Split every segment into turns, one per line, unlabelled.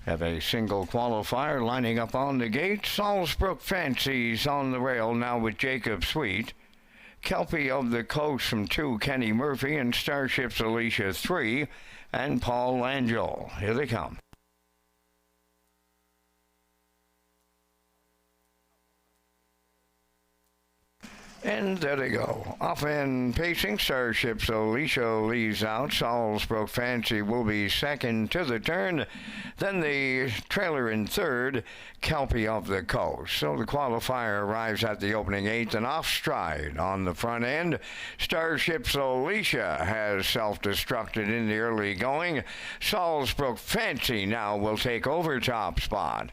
Have a single qualifier lining up on the gate. Salisbrook Fancies on the rail now with Jacob Sweet. Kelpie of the Coast from 2, Kenny Murphy, and Starship's Alicia 3, and Paul Langell. Here they come. And there they go. Off and pacing, Starship's Alicia leaves out. Salisbrook Fancy will be second to the turn. Then the trailer in third, Kelpie of the Coast. So the qualifier arrives at the opening 8th and off stride on the front end. Starship's Alicia has self-destructed in the early going. Salisbrook Fancy now will take over top spot.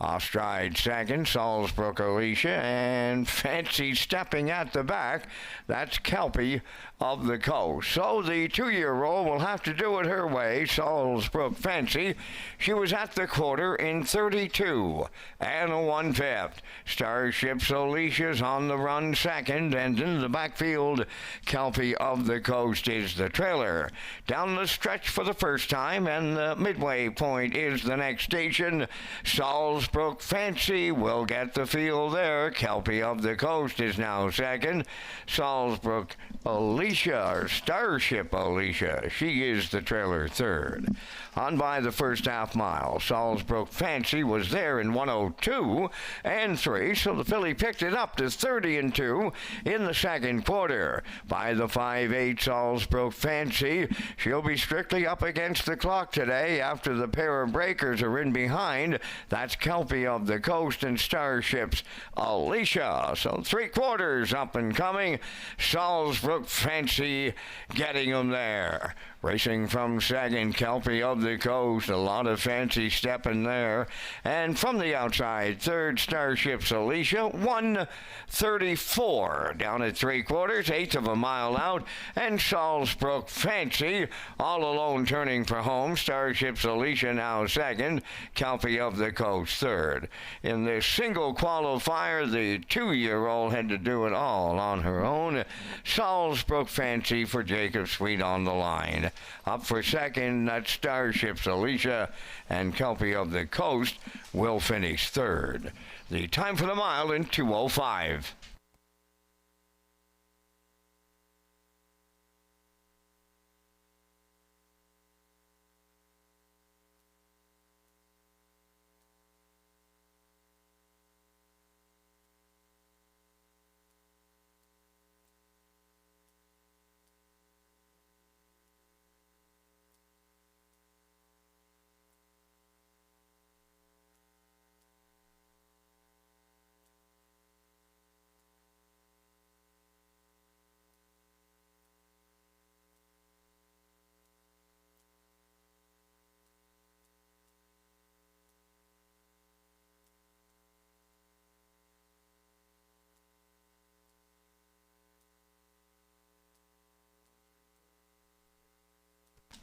Off stride second, Salisbrook Alicia, and Fancy stepping at the back. That's Kelpie of the Coast. So the 2-year-old will have to do it her way. Salisbrook Fancy, she was at the quarter in 32 and a 1/5. Starship's Alicia's on the run second, and in the backfield, Kelpie of the Coast is the trailer. Down the stretch for the first time, and the midway point is the next station. Salisbrook Fancy will get the field there. Kelpie of the Coast is now second. Salisbrook Alicia, or Starship Alicia, she is the trailer third. On by the first half mile, Salisbrook Fancy was there in 1:02 and 3, so the filly picked it up to 30 and 2 in the second quarter. By the 5/8, Salisbrook Fancy, she'll be strictly up against the clock today after the pair of breakers are in behind. That's Kelpie of the Coast and Starship's Alicia. So 3/4 up and coming. Salisbrook Fancy getting them there. Racing from second, Kelpie of the Coast, a lot of fancy stepping there. And from the outside, third, Starship's Alicia, 1:34 down at 3/4, 1/8 of a mile out. And Salisbrook Fancy, all alone turning for home. Starship's Alicia now second, Kelpie of the Coast third. In this single qualifier, the 2-year-old had to do it all on her own. Salisbrook Fancy for Jacob Sweet on the line. Up for second, that's Starship's Alicia, and Kelpie of the Coast will finish third. The time for the mile in 2:05.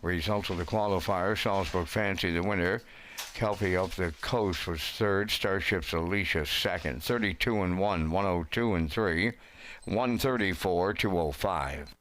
Results of the qualifier, Salisbrook Fancy the winner. Kelpie of the Coast was third. Starship's Alicia second. 32 and 1, 1:02 and 3, 1:34, 2:05.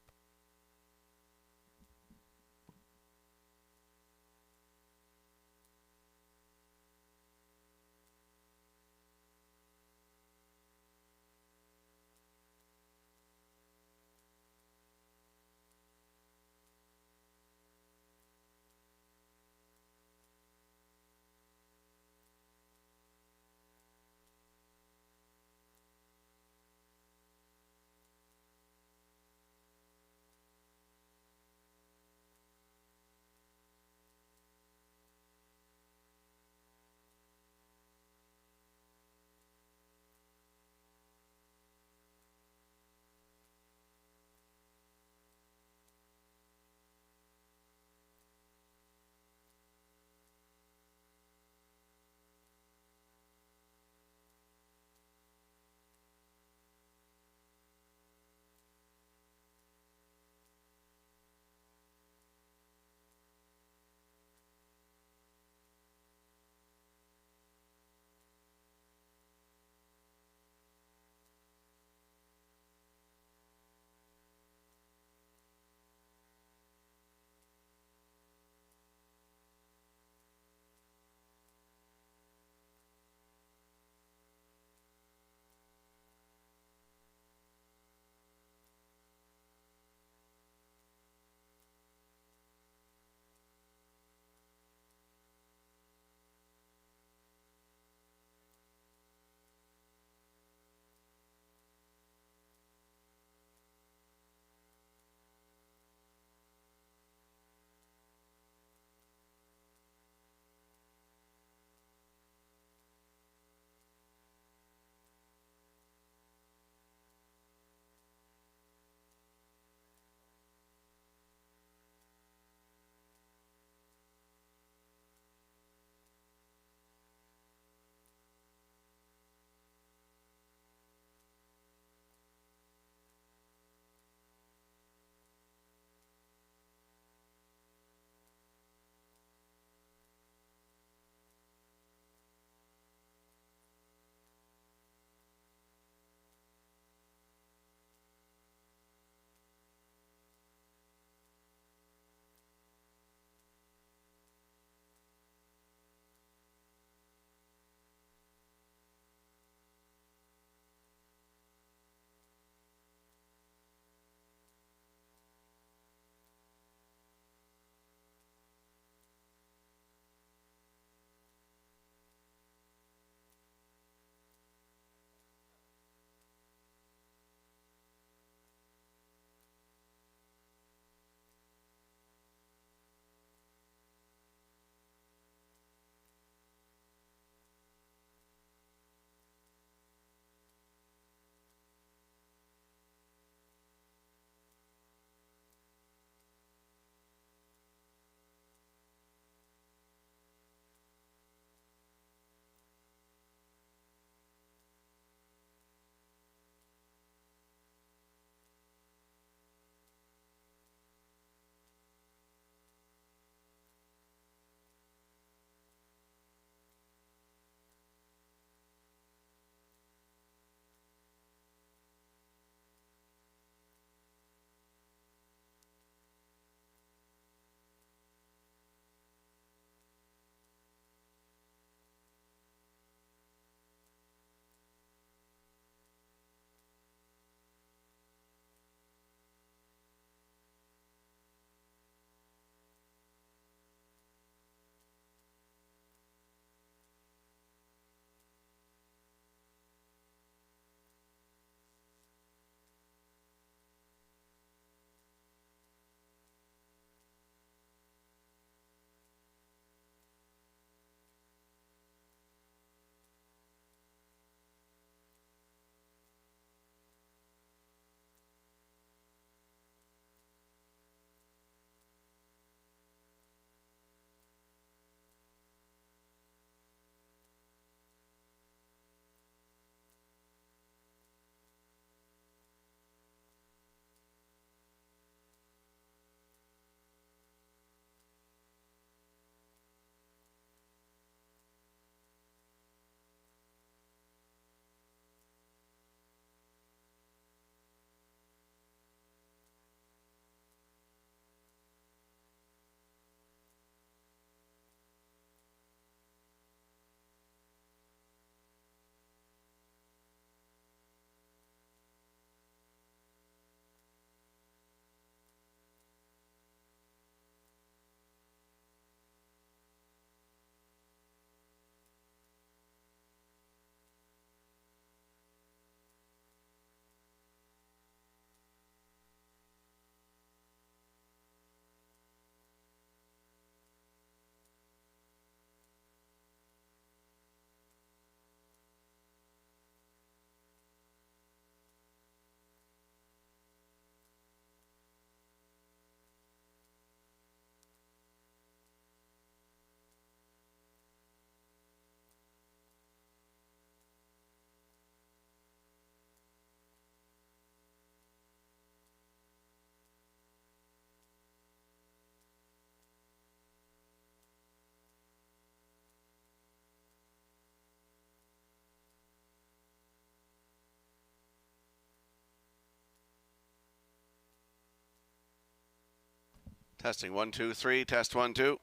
Testing 1, 2, 3. Test 1, 2.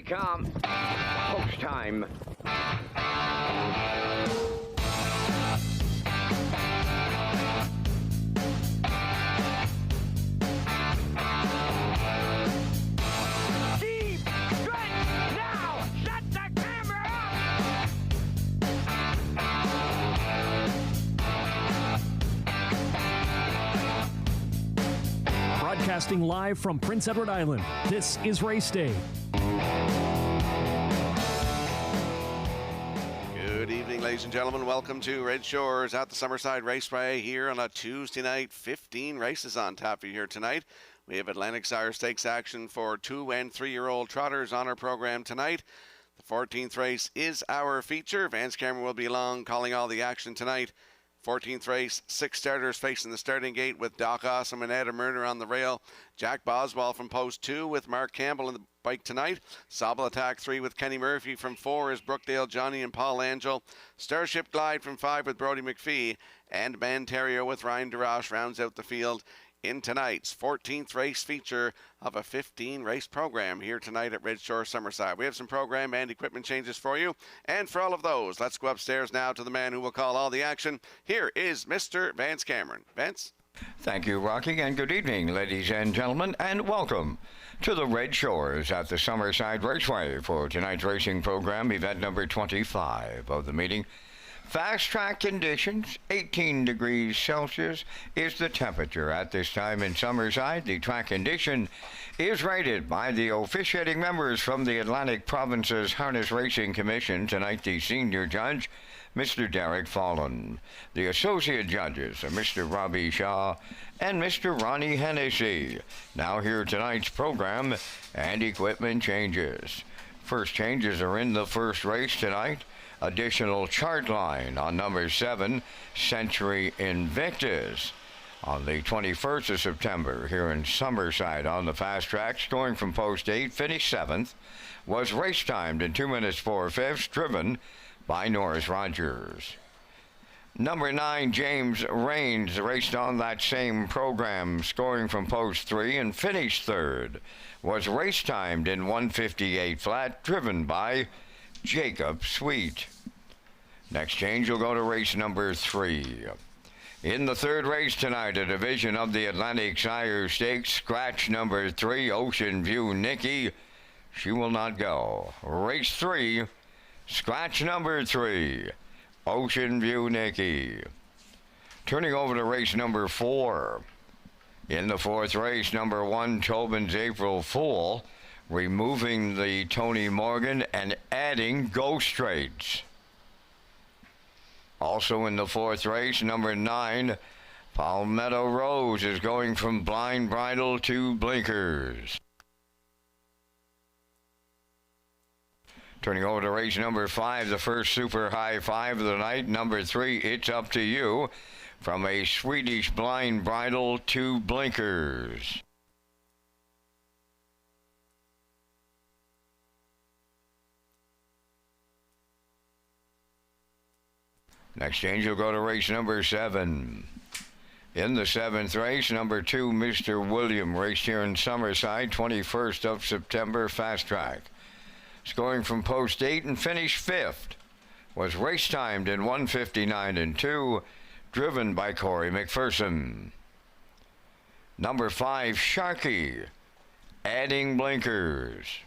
come. Post time.
Deep stretch now. Shut the camera up.
Broadcasting live from Prince Edward Island, this is Race Day.
Good evening, ladies and gentlemen. Welcome to Red Shores at the Summerside Raceway here on a Tuesday night. 15 races on tap for you here tonight. We have Atlantic Sire Stakes action for 2- and 3-year-old trotters on our program tonight. The 14th race is our feature. Vance Cameron will be along calling all the action tonight. 14th race, 6 starters facing the starting gate with Doc Awesome and Adam Murner on the rail. Jack Boswell from post 2 with Mark Campbell in the bike tonight. Sobble Attack 3 with Kenny Murphy. From 4 is Brookdale Johnny and Paul Angel. Starship Glide from 5 with Brody McPhee. And Manterio with Ryan DeRoche rounds out the field in tonight's 14th race feature of a 15-race program here tonight at Red Shore Summerside. We have some program and equipment changes for you. And for all of those, let's go upstairs now to the man who will call all the action. Here is Mr. Vance Cameron. Vance?
Thank you, Rocky, and good evening, ladies and gentlemen, and welcome to the Red Shores at the Summerside Raceway for tonight's racing program, event number 25 of the meeting. Fast track conditions, 18 degrees Celsius is the temperature at this time in Summerside. The track condition is rated by the officiating members from the Atlantic Province's Harness Racing Commission. Tonight, the senior judge, Mr. Derek Fallon. The associate judges are Mr. Robbie Shaw and Mr. Ronnie Hennessy. Now here tonight's program and equipment changes. First changes are in the first race tonight. Additional chart line on number 7, Century Invictus. On the 21st of September here in Summerside on the fast track, scoring from post 8, finished 7th, was race timed in 2 minutes 4/5, driven by Norris Rogers. Number 9, James Rains, raced on that same program, scoring from post 3 and finished 3rd, was race timed in 1:58 flat, driven by Jacob Sweet. Next change will go to race number 3. In the third race tonight, a division of the Atlantic Sire Stakes, scratch number 3, Ocean View Nikki. She will not go. Race 3, scratch number 3, Ocean View Nikki. Turning over to race number 4. In the fourth race, number 1, Tobin's April Fool, removing the Tony Morgan and adding Go Straights. Also in the fourth race, number 9, Palmetto Rose is going from blind bridle to blinkers. Turning over to race number 5, the first super high 5 of the night, number 3, It's Up to You, from a Swedish blind bridle to blinkers. Next change will go to race number 7. In the 7th race, number 2, Mr. William, raced here in Summerside, 21st of September, fast track. Scoring from post 8 and finished 5th. Was race timed in 1:59 and 2, driven by Corey McPherson. Number 5, Sharky, adding blinkers.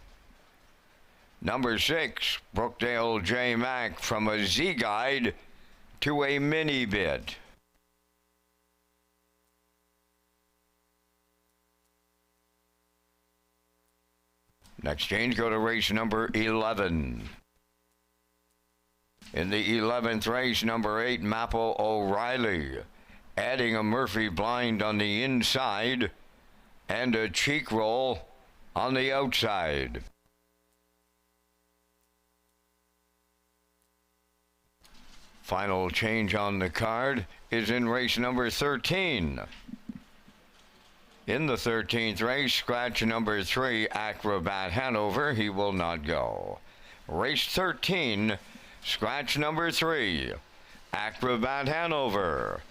Number 6, Brookdale J. Mack, from a Z-Guide to a mini bit. Next change, go to race number 11. In the 11th race, number 8, Mappo O'Reilly, adding a Murphy blind on the inside and a cheek roll on the outside. Final change on the card is in race number 13. In the 13th race, scratch number 3, Acrobat Hanover. He will not go. Race 13, scratch number 3, Acrobat Hanover.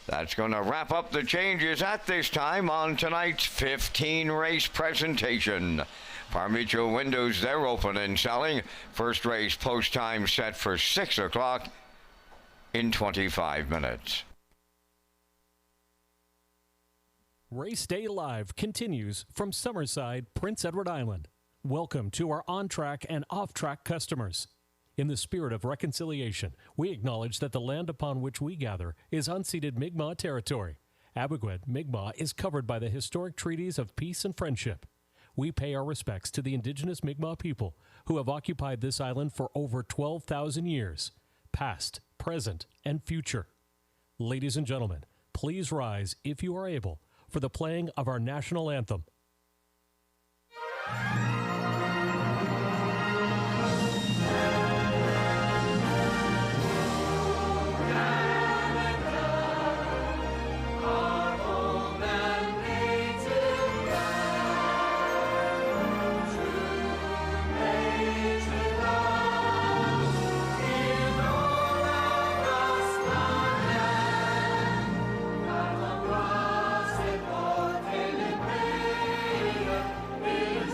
That's going to wrap up the changes at this time on tonight's 15 race presentation. Parmigiano windows, they're open and selling. First race post time set for 6 o'clock in 25 minutes.
Race Day Live continues from Summerside, Prince Edward Island. Welcome to our on-track and off-track customers. In the spirit of reconciliation, we acknowledge that the land upon which we gather is unceded Mi'kmaq territory. Abeguid Mi'kmaq is covered by the historic treaties of peace and friendship. We pay our respects to the indigenous Mi'kmaq people who have occupied this island for over 12,000 years, past, present, and future. Ladies and gentlemen, please rise, if you are able, for the playing of our national anthem.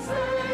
Say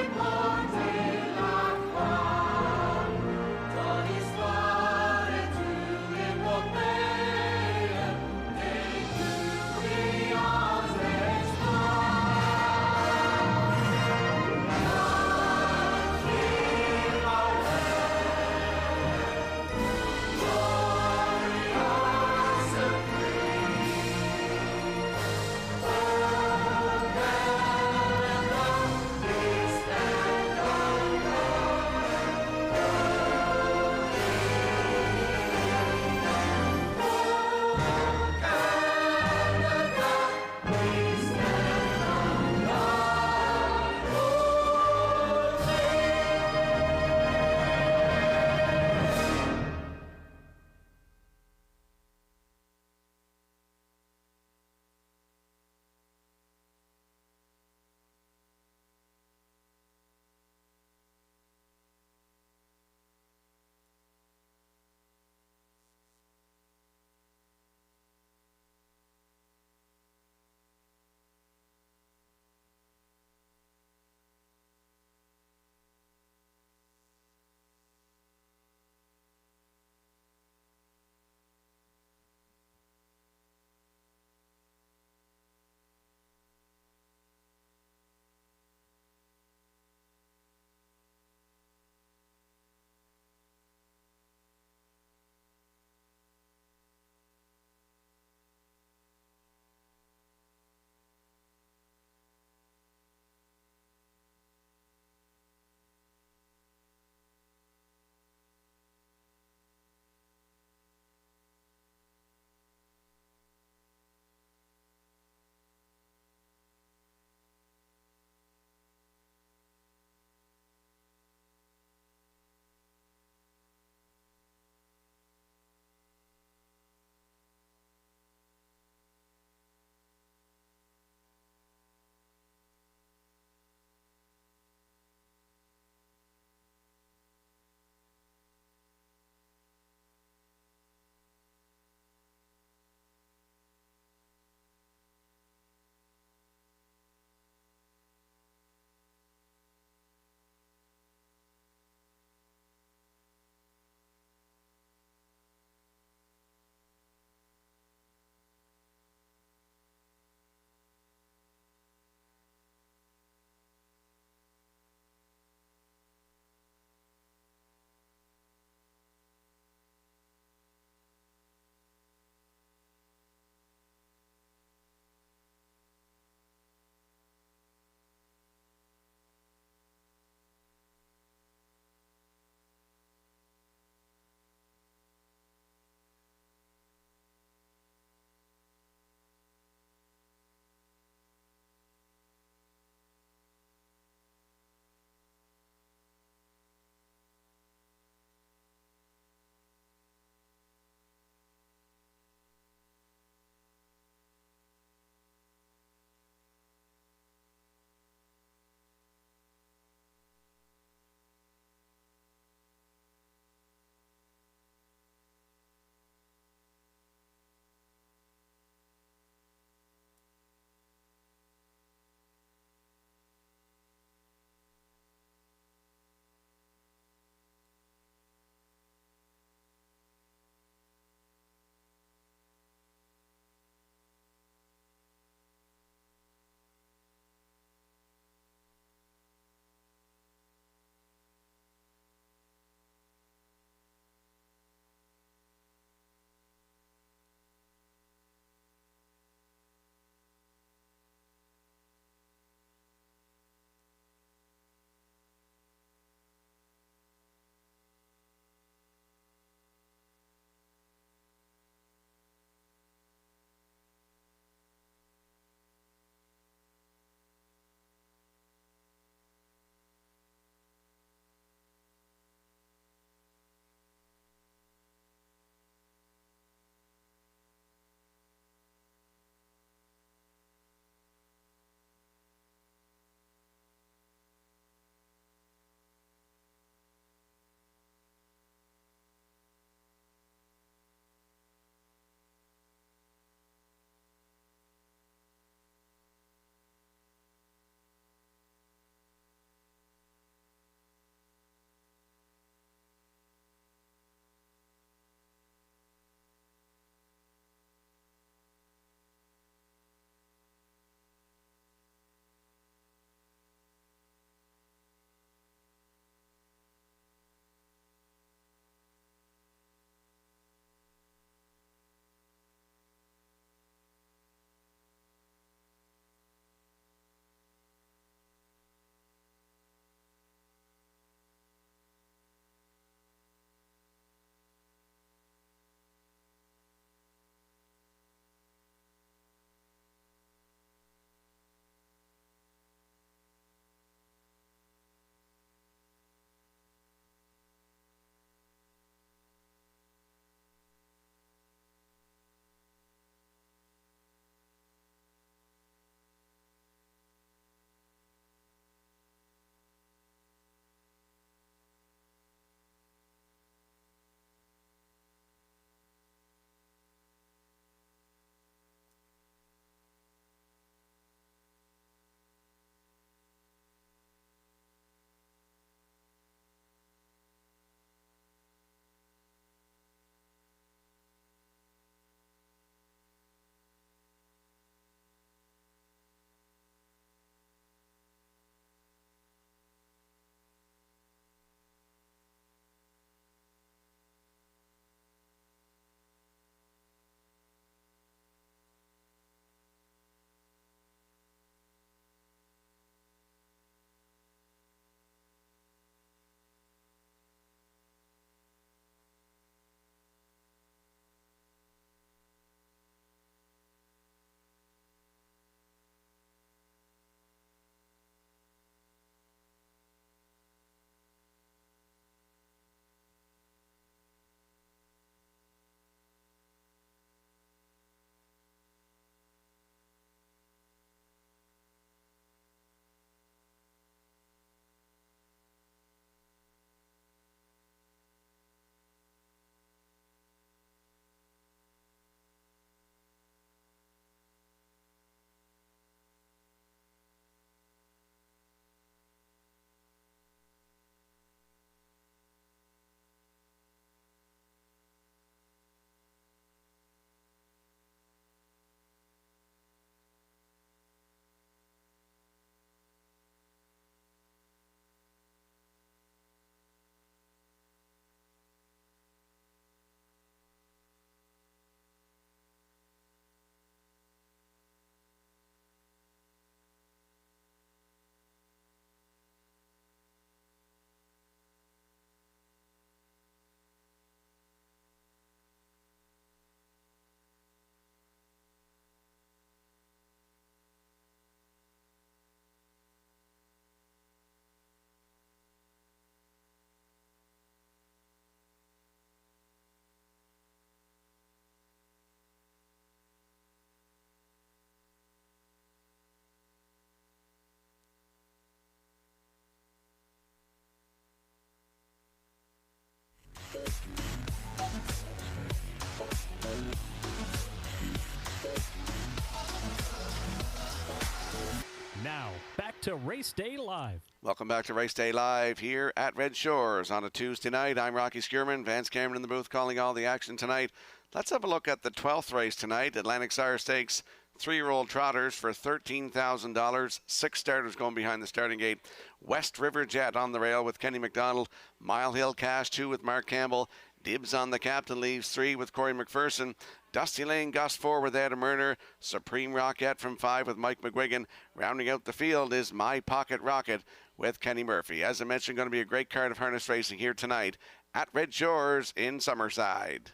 Now, back to Race Day Live.
Welcome back to Race Day Live here at Red Shores on a Tuesday night. I'm Rocky Skierman, Vance Cameron in the booth calling all the action tonight. Let's have a look at the 12th race tonight, Atlantic Sire Stakes 3-year-old trotters for $13,000. 6 starters going behind the starting gate. West River Jet on the rail with Kenny McDonald. Mile Hill Cash 2 with Mark Campbell. Dibs on the captain leaves 3 with Corey McPherson. Dusty Lane Gus 4 with Ed Murner. Supreme Rocket from 5 with Mike McGuigan. Rounding out the field is My Pocket Rocket with Kenny Murphy. As I mentioned, going to be a great card of harness racing here tonight at Red Shores in Summerside.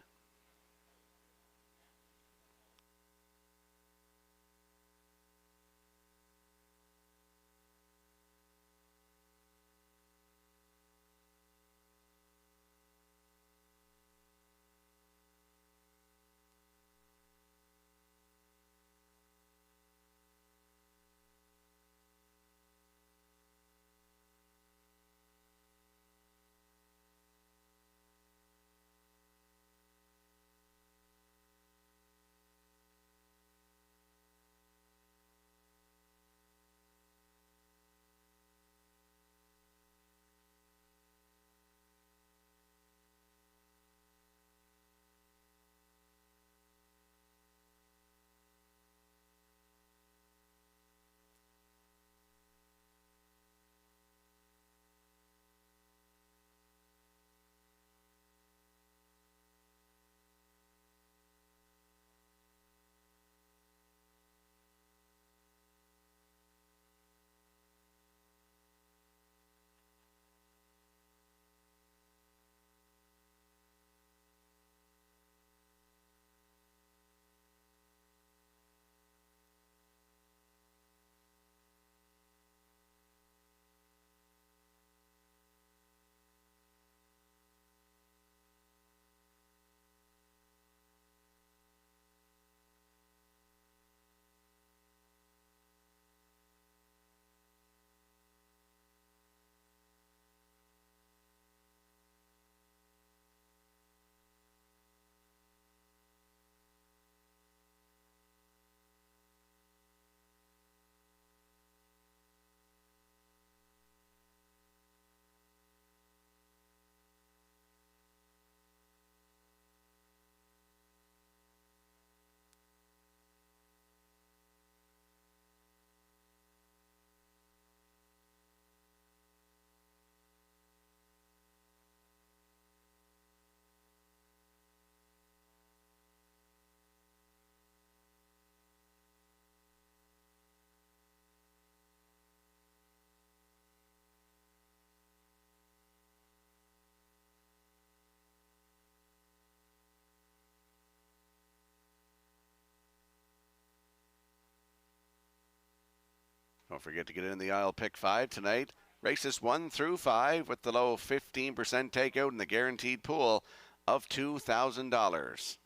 Don't forget to get in the aisle pick 5 tonight. Races 1 through 5 with the low 15% takeout and the guaranteed pool of $2,000.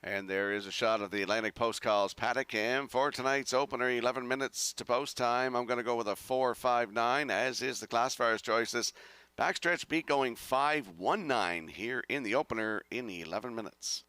And there is a shot of the Atlantic Post Calls paddock. And for tonight's opener, 11 minutes to post time, I'm going to go with a 4.59, as is the classifier's choices. Backstretch beat going 5.19 here in the opener in 11 minutes.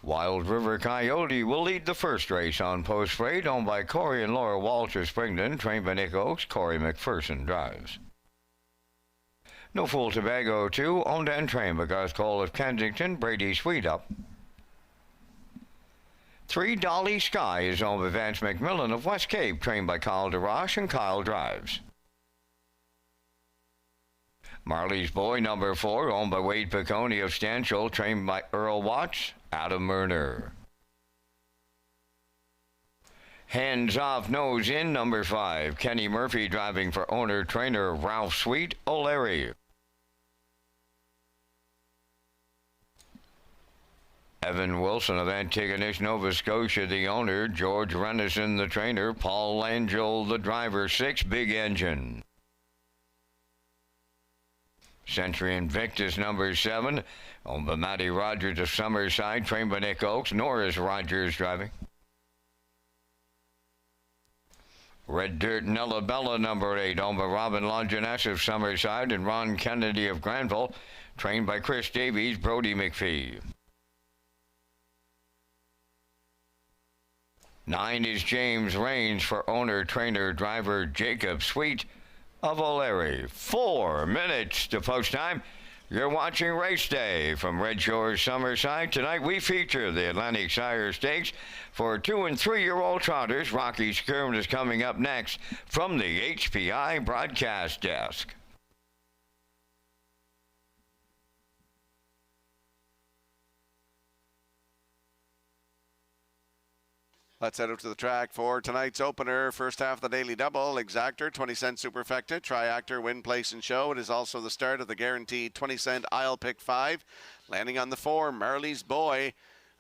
Wild River Coyote will lead the first race on post freight, owned by Corey and Laura Walter Springton, trained by Nick Oakes. Corey McPherson drives. No Fool Tobago 2, owned and trained by Garth Cole of Kensington, Brady Sweet up. 3 Dolly Sky is owned by Vance McMillan of West Cape, trained by Kyle DeRoche, and Kyle drives. Marley's Boy number 4, owned by Wade Piccone of Stanchel, trained by Earl Watts, Adam Murner. Hands Off, Nose In number 5, Kenny Murphy driving for owner-trainer Ralph Sweet, O'Leary. Evan Wilson of Antigonish, Nova Scotia, the owner. George Renison, the trainer. Paul Langell, the driver. 6, Big Engine. Century Invictus number 7, owned by Matty Rogers of Summerside, trained by Nick Oakes. Norris Rogers driving. Red Dirt Nella Bella number 8, owned by Robin Longinus of Summerside and Ron Kennedy of Granville, trained by Chris Davies, Brody McPhee. 9 is James Rains for owner-trainer driver Jacob Sweet of O'Leary. 4 minutes to post time. You're watching Race Day from Red Shores, Summerside. Tonight we feature the Atlantic Sire Stakes for 2- and 3-year-old trotters. Rocky Skirm is coming up next from the HPI broadcast desk.
Let's head up to the track for tonight's opener. First half of the Daily Double. Exactor, 20-cent Superfecta. Triactor, Win, Place, and Show. It is also the start of the guaranteed 20-cent I'll Pick 5. Landing on the 4, Marley's Boy.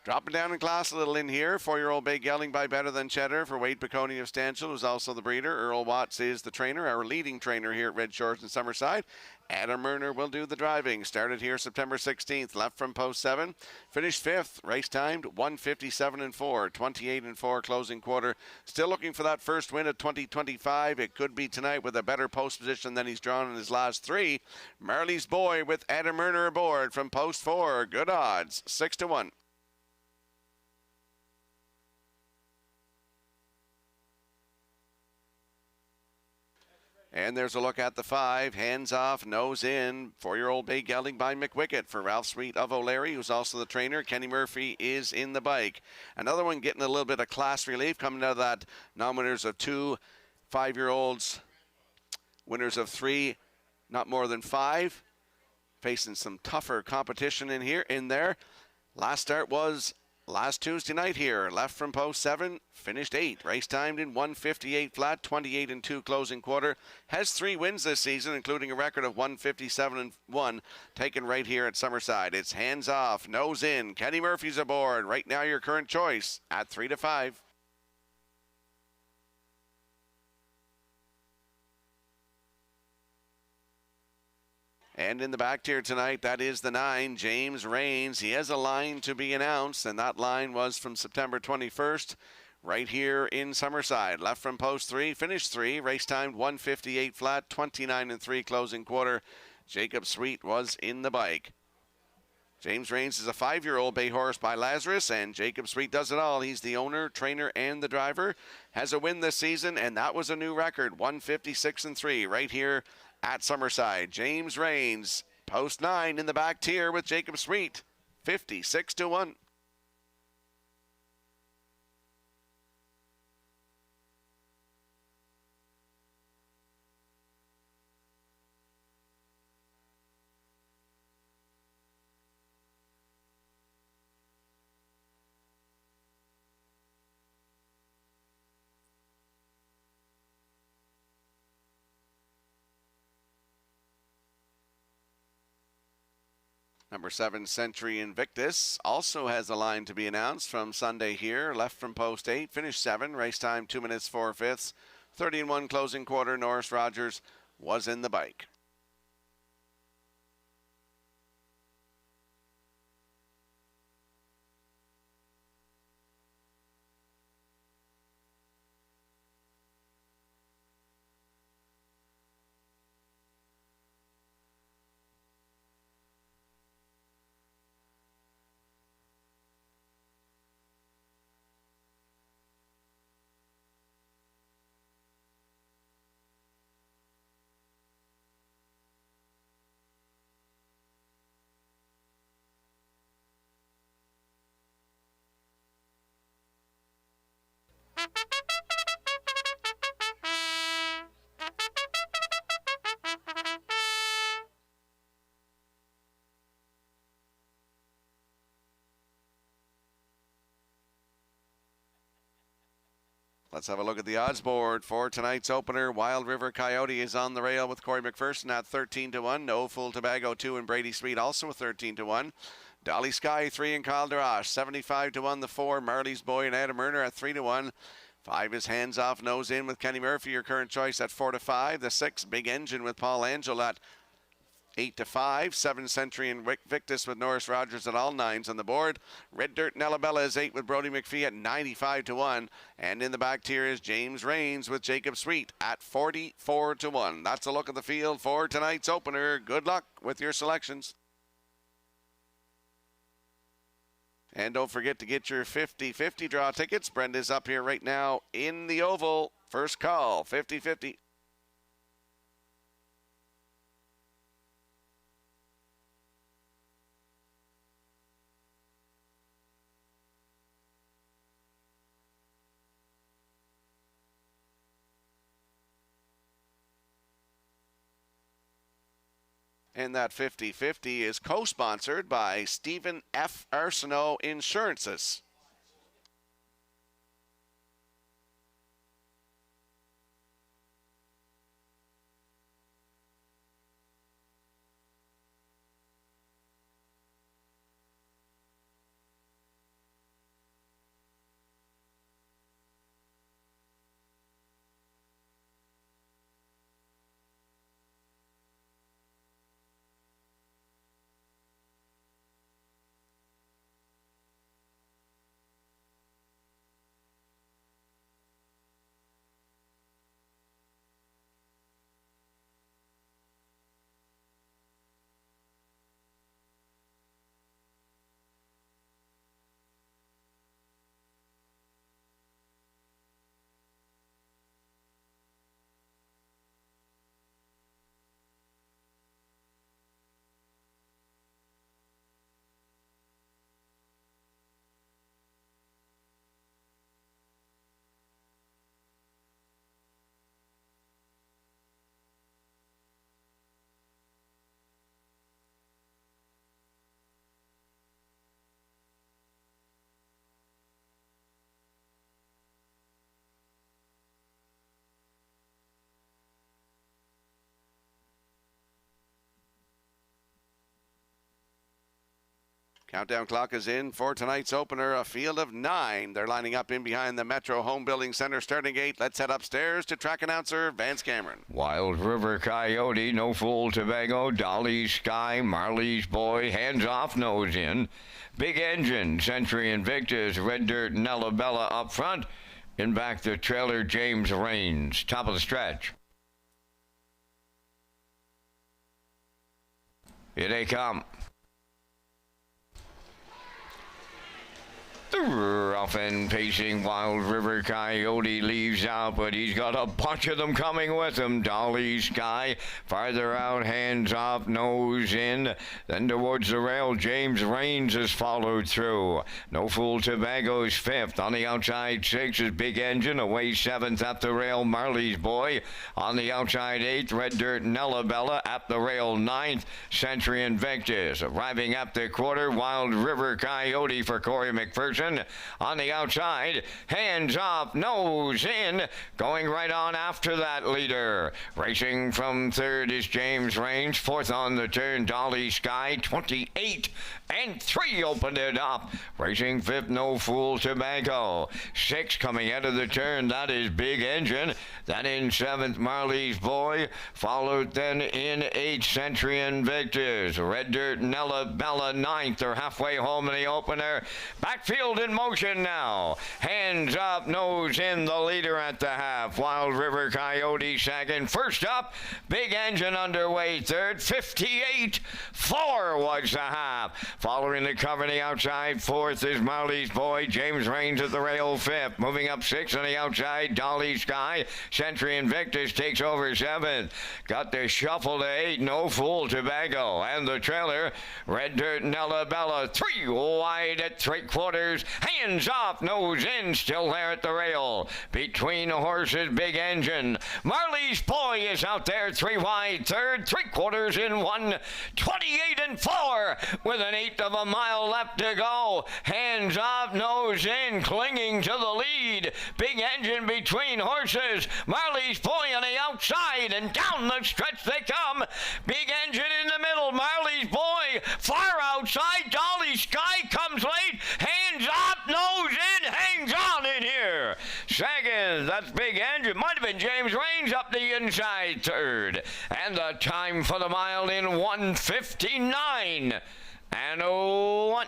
Dropping down in class a little in here. 4-year-old Bay Gelding by Better Than Cheddar for Wade Piccone of Stanchel, who's also the breeder. Earl Watts is the trainer, our leading trainer here at Red Shores and Summerside. Adam Murner will do the driving. Started here September 16th, left from post 7. Finished 5th, race timed 1:57.4, 28.4 closing quarter. Still looking for that first win at 2025. It could be tonight with a better post position than he's drawn in his last 3. Marley's Boy with Adam Murner aboard from post 4. Good odds, 6-1. And there's a look at the 5. Hands Off, Nose In. 4-year-old Bay Gelding by McWicket for Ralph Sweet of O'Leary, who's also the trainer. Kenny Murphy is in the bike. Another one getting a little bit of class relief coming out of that. Non-winners of 2, 5-year-olds. Winners of 3, not more than 5. Facing some tougher competition in there. Last start was last Tuesday night here. Left from post 7, finished 8. Race timed in 1:58 flat, 28.2 closing quarter. Has 3 wins this season, including a record of 1:57.1 taken right here at Summerside. It's Hands Off, Nose In. Kenny Murphy's aboard. Right now your current choice at 3-5. And in the back tier tonight, that is the 9, James Rains. He has a line to be announced, and that line was from September 21st, right here in Summerside. Left from post 3, finished 3, race timed 1:58 flat, 29.3 closing quarter. Jacob Sweet was in the bike. James Rains is a 5-year-old bay horse by Lazarus, and Jacob Sweet does it all. He's the owner, trainer, and the driver. Has a win this season, and that was a new record, 1:56.3, right here at Summerside. James Rains, post 9 in the back tier with Jacob Sweet, 56-1. Number 7, Century Invictus, also has a line to be announced from Sunday here. Left from post 8, finished 7, race time 2 minutes 4 fifths, 30-1 closing quarter. Norris Rogers was in the bike. Let's have a look at the odds board for tonight's opener. Wild River Coyote is on the rail with Corey McPherson at 13-1. No Fool Tobago 2 and Brady Sweet also 13-1. Dolly Sky 3 and Kyle DeRoche 75-1. The 4 Marley's Boy and Adam Erner at 3-1. 5 is Hands Off Nose In with Kenny Murphy, your current choice at 4-5. The 6 Big Engine with Paul Angel at 8-5. 7 Century and Victus with Norris Rogers at all 9s on the board. Red Dirt Nellabella is 8 with Brody McPhee at 95-1. And in the back tier is James Rains with Jacob Sweet at 44-1. That's a look at the field for tonight's opener. Good luck with your selections. And don't forget to get your 50-50 draw tickets. Brenda's up here right now in the oval. First call, 50-50. And that 50-50 is co-sponsored by Stephen F. Arsenault Insurances. Countdown clock is in for tonight's opener, a field of 9. They're lining up in behind the Metro Home Building Center starting gate. Let's head upstairs to track announcer Vance Cameron.
Wild River Coyote, No Fool Tobago, Dolly Sky, Marley's Boy, Hands Off Nose In, Big Engine, Century Invictus, Red Dirt, Nellabella up front. In back the trailer, James Rains. Top of the stretch. Here they come. The rough and pacing Wild River Coyote leaves out, but he's got a bunch of them coming with him. Dolly Sky, farther out, Hands Off, Nose In. Then towards the rail, James Rains has followed through. No Fool Tobago's 5th. On the outside, 6 is Big Engine. Away 7th at the rail, Marley's Boy. On the outside, 8th, Red Dirt Nellabella. At the rail, 9th, Century Invictus. Arriving at the quarter, Wild River Coyote for Corey McPherson. On the outside, Hands Off, Nose In. Going right on after that leader. Racing from 3rd is James Rains. 4th on the turn, Dolly Sky. 28 and 3 opened it up. Racing 5th, No Fool Tobago. 6 coming out of the turn, that is Big Engine. Then in 7th, Marley's Boy. Followed then in 8th, Century Invictus. Red Dirt Nellabella 9th. They're halfway home in the opener. Backfield in motion now. Hands Up, Nose In, the leader at the half. Wild River Coyote 2nd. First up, Big Engine underway 3rd. 58-4 was the half. Following the cover on the outside, 4th is Marley's Boy. James Rains at the rail 5th. Moving up 6th on the outside, Dolly Sky. Century Invictus takes over 7th. Got the shuffle to 8, No Fool Tobago. And the trailer, Red Dirt Nellabella 3 wide at 3/4. Hands Off, Nose In, still there at the rail. Between the horses, Big Engine. Marley's Boy is out there, 3 wide, 3rd, 3/4 in 1. 28 and 4 with an 8 1/8 of a mile left to go. Hands off, nose in, clinging to the lead. Big Engine between horses. Marley's Boy on the outside, and down the stretch they come. Big Engine in the middle. Marley's Boy far outside. Dolly Sky comes late. Hands off, nose in, hangs on in here. Second, that's Big Engine. Might have been James Rains up the inside third. And the time for the mile in 1:59 and 1.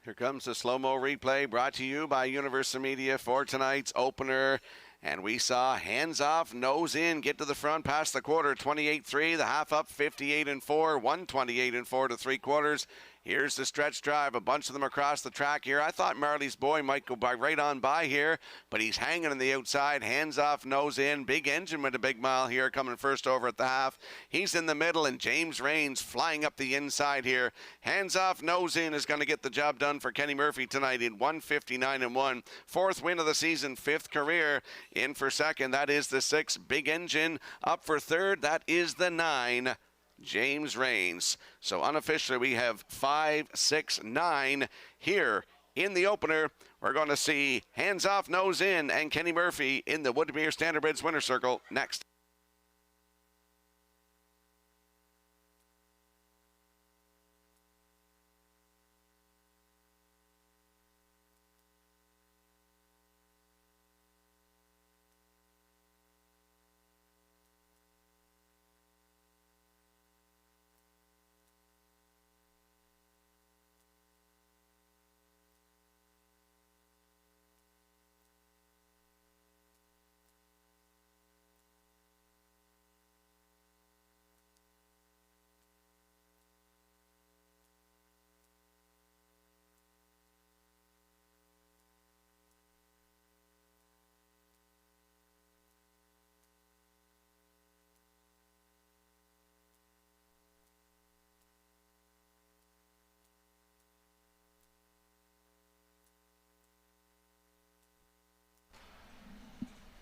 Here comes the slow-mo replay brought to you by Universal Media for tonight's opener. And we saw Hands Off, Nose In, get to the front past the quarter, 28-3, the half up, 58-4, 128-4 to 3/4. Here's the stretch drive, a bunch of them across the track here. I thought Marley's Boy might go by right on by here, but he's hanging on the outside. Hands off, nose in. Big Engine with a big mile here, coming first over at the half. He's in the middle, and James Rains flying up the inside here. Hands off, nose in is going to get the job done for Kenny Murphy tonight in 1:59-1. Fourth win of the season, fifth career. In for second, that is the 6. Big Engine up for third, that is the 9. James Rains. So unofficially we have 5, 6, 9 here in the opener. We're going to see Hands Off, Nose In and Kenny Murphy in the Woodmere Standardbreds Winner Circle next.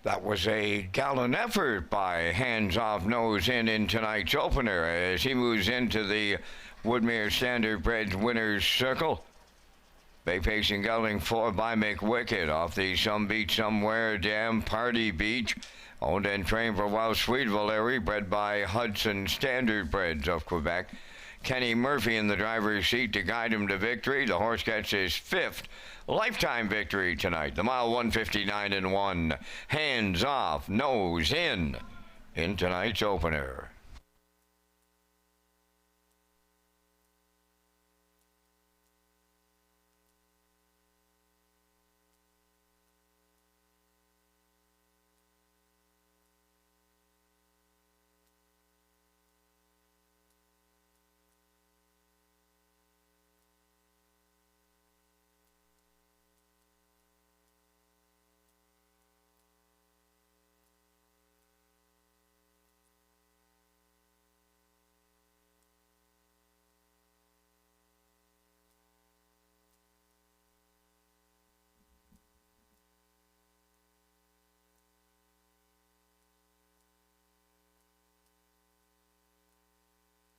That was a gallant effort by Hands Off, Nose In tonight's opener as he moves into the Woodmere Standardbreds Winners Circle. Bay pacing gelding 4 by McWicked off the Some Beach Somewhere Dam Party Beach. Owned and trained for Wild Sweet Valeri, bred by Hudson Standardbreds of Quebec. Kenny Murphy in the driver's seat to guide him to victory. The horse gets his 5th lifetime victory tonight. The mile 1:59-1. Hands Off, Nose In tonight's opener.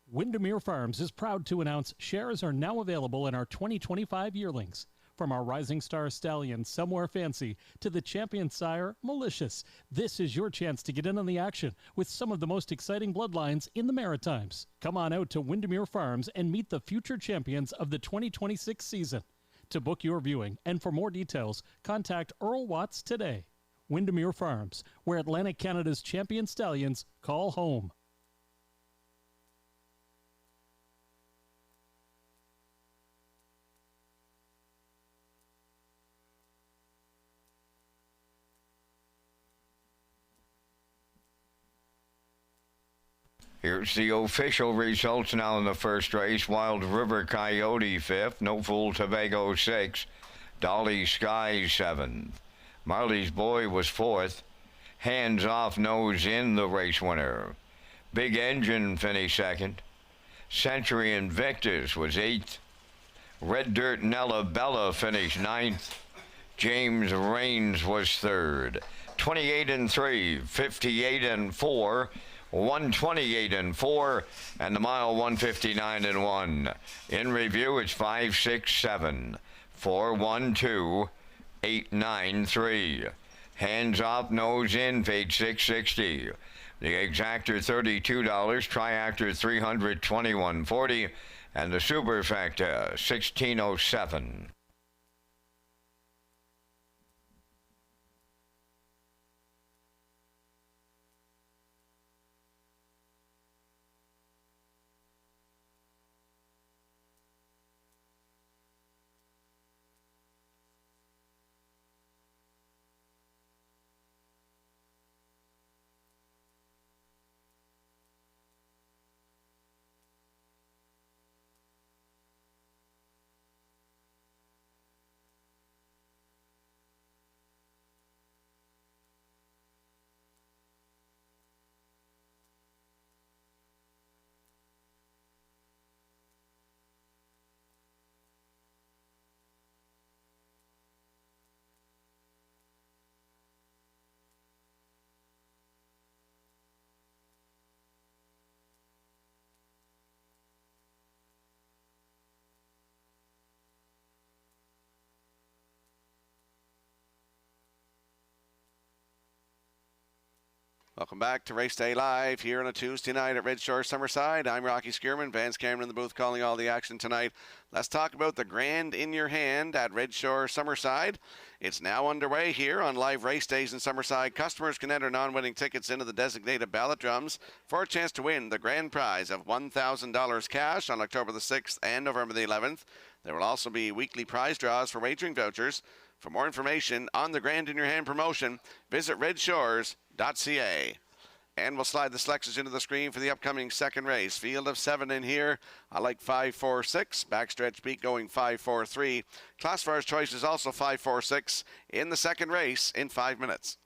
Windermere Farms is proud to announce shares are now available in our 2025 yearlings. From our Rising Star Stallion, Somewhere Fancy, to the Champion Sire, Malicious, this is your chance to get in on the action with some of the most exciting bloodlines in the Maritimes. Come on out to Windermere Farms and meet the future champions of the 2026 season. To book your viewing and for more details, contact Earl Watts today. Windermere Farms, where Atlantic Canada's champion stallions call home.
Here's the official results now in the first race. Wild River Coyote 5th, No Fool Tobago 6th, Dolly Sky 7th. Marley's Boy was 4th. Hands Off, Nose In, the race winner. Big Engine finished 2nd. Century Invictus was 8th. Red Dirt Nella Bella finished 9th. James Rains was 3rd. 28-3, 58-4, 128-4, and the mile 159-1. In review, it's 5-6-7, 4-1-2, 8-9-3. Hands off, nose in, paid $6.60. The exactor $32, triactor $321.40, and the superfecta $16.07.
Welcome back to Race Day Live here on a Tuesday night at Red Shores Summerside. I'm Rocky Skierman, Vance Cameron in the booth calling all the action tonight. Let's talk about the Grand in Your Hand at Red Shores Summerside. It's now underway here on live race days in Summerside. Customers can enter non-winning tickets into the designated ballot drums for a chance to win the grand prize of $1,000 cash on October the 6th and November the 11th. There will also be weekly prize draws for wagering vouchers. For more information on the Grand in Your Hand promotion, visit Redshores.ca. And we'll slide the selections into the screen for the upcoming second race. Field of 7 in here. I like 5-4-6. Backstretch beat going 5-4-3. Classifiers choice is also 5-4-6 in the second race in 5 minutes.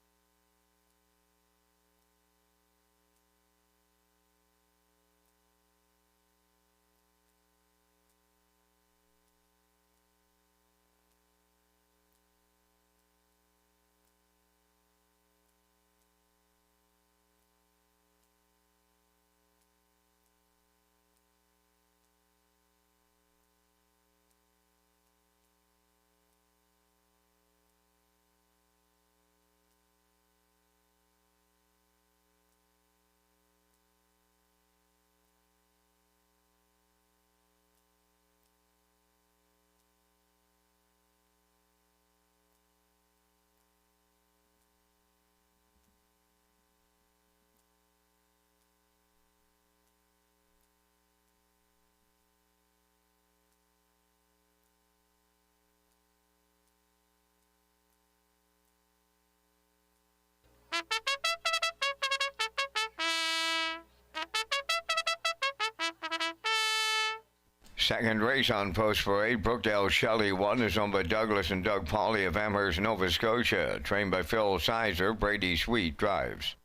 Second race on Post Parade. Brookdale Shelley 1 is owned by Douglas and Doug Pauley of Amherst, Nova Scotia. Trained by Phil Sizer. Brady Sweet drives.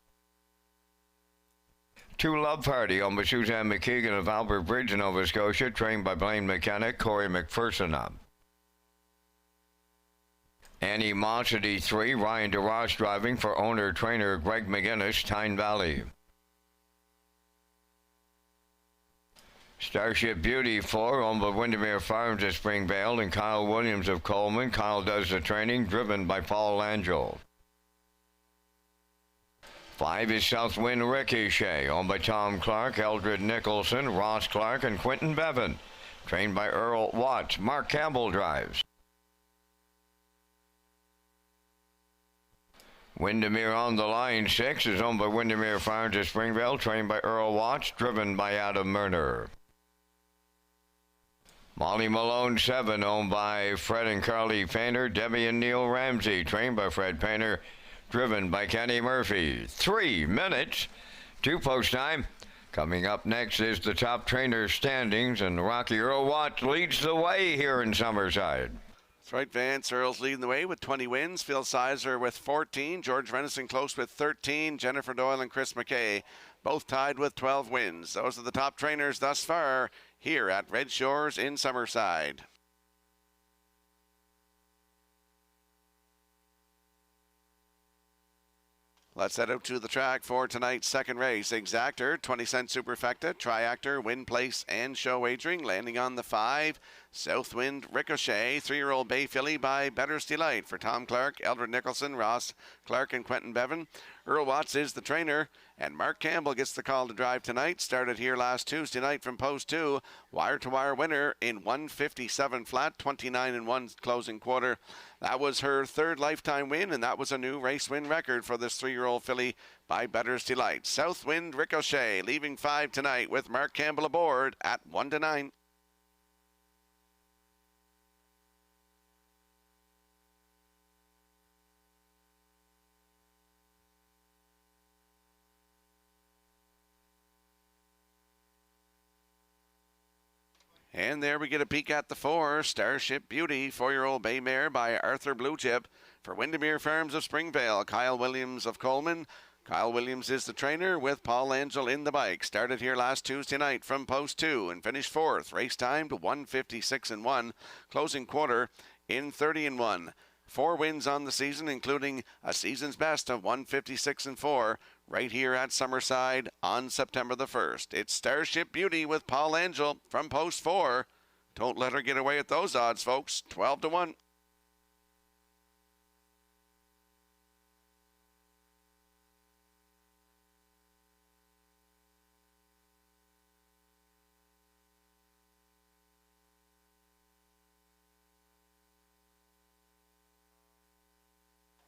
Two Love Party owned by Suzanne McKeegan of Albert Bridge, Nova Scotia. Trained by Blaine Mechanic, Corey McPherson. Animosity 3, Ryan DeRoss driving for owner-trainer Greg McGinnis, Tyne Valley. Starship Beauty 4, owned by Windermere Farms at Springvale, and Kyle Williams of Coleman. Kyle does the training, driven by Paul Angel. 5 is Southwind Ricochet, owned by Tom Clark, Eldred Nicholson, Ross Clark, and Quentin Bevan. Trained by Earl Watts. Mark Campbell drives. Windermere on the Line 6 is owned by Windermere Farms at Springvale, trained by Earl Watts, driven by Adam Murner. Molly Malone 7, owned by Fred and Carly Painter, Debbie and Neil Ramsey, trained by Fred Painter, driven by Kenny Murphy. 3 minutes to post time. Coming up next is the top trainer standings, and Rocky Earl Watts leads the way here in Summerside.
That's right, Vance Earls leading the way with 20 wins. Phil Sizer with 14. George Venison close with 13. Jennifer Doyle and Chris McKay both tied with 12 wins. Those are the top trainers thus far here at Red Shores in Summerside. Let's head out to the track for tonight's second race. Exactor, 20-cent Superfecta, Triactor, Win Place, and Show Wagering. Landing on the 5, Southwind Ricochet, 3-year-old Bay Filly by Better's Delight for Tom Clark, Eldred Nicholson, Ross Clark, and Quentin Bevan. Earl Watts is the trainer, and Mark Campbell gets the call to drive tonight. Started here last Tuesday night from post 2. Wire-to-wire winner in 157 flat, 29-1 closing quarter. That was her third lifetime win, and that was a new race win record for this 3-year-old filly by Better's Delight. Southwind Ricochet leaving 5 tonight with Mark Campbell aboard at 1-9. And there we get a peek at the 4, Starship Beauty, 4-year-old bay mare by Arthur Bluechip for Windermere Farms of Springvale. Kyle Williams of Coleman. Kyle Williams is the trainer with Paul Angel in the bike. Started here last Tuesday night from post 2 and finished 4th. Race time to 156-1. Closing quarter in 30-1. 4 wins on the season, including a season's best of 156-4. Right here at Summerside on September the 1st. It's Starship Beauty with Paul Angel from post 4. Don't let her get away at those odds, folks. 12-1.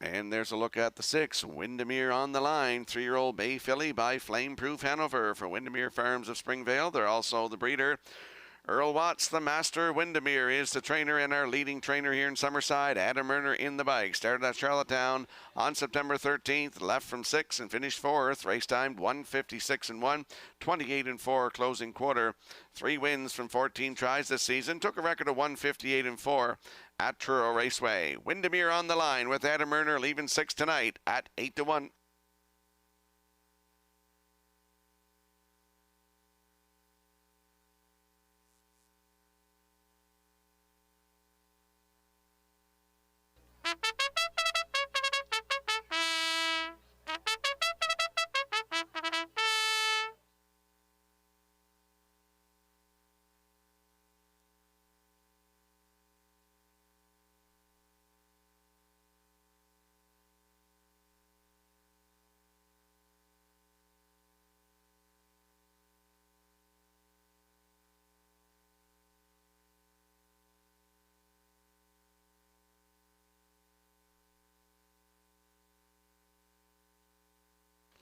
And there's a look at the 6, Windermere on the line, 3-year-old Bay Filly by Flameproof Hanover for Windermere Farms of Springvale. They're also the breeder. Earl Watts, the master. Windermere is the trainer and our leading trainer here in Summerside. Adam Erner in the bike. Started at Charlottetown on September 13th. Left from 6 and finished 4th. Race timed 156-1. 28-4 closing quarter. 3 wins from 14 tries this season. Took a record of 158-4 at Truro Raceway. Windermere on the line with Adam Erner leaving 6 tonight at 8-1.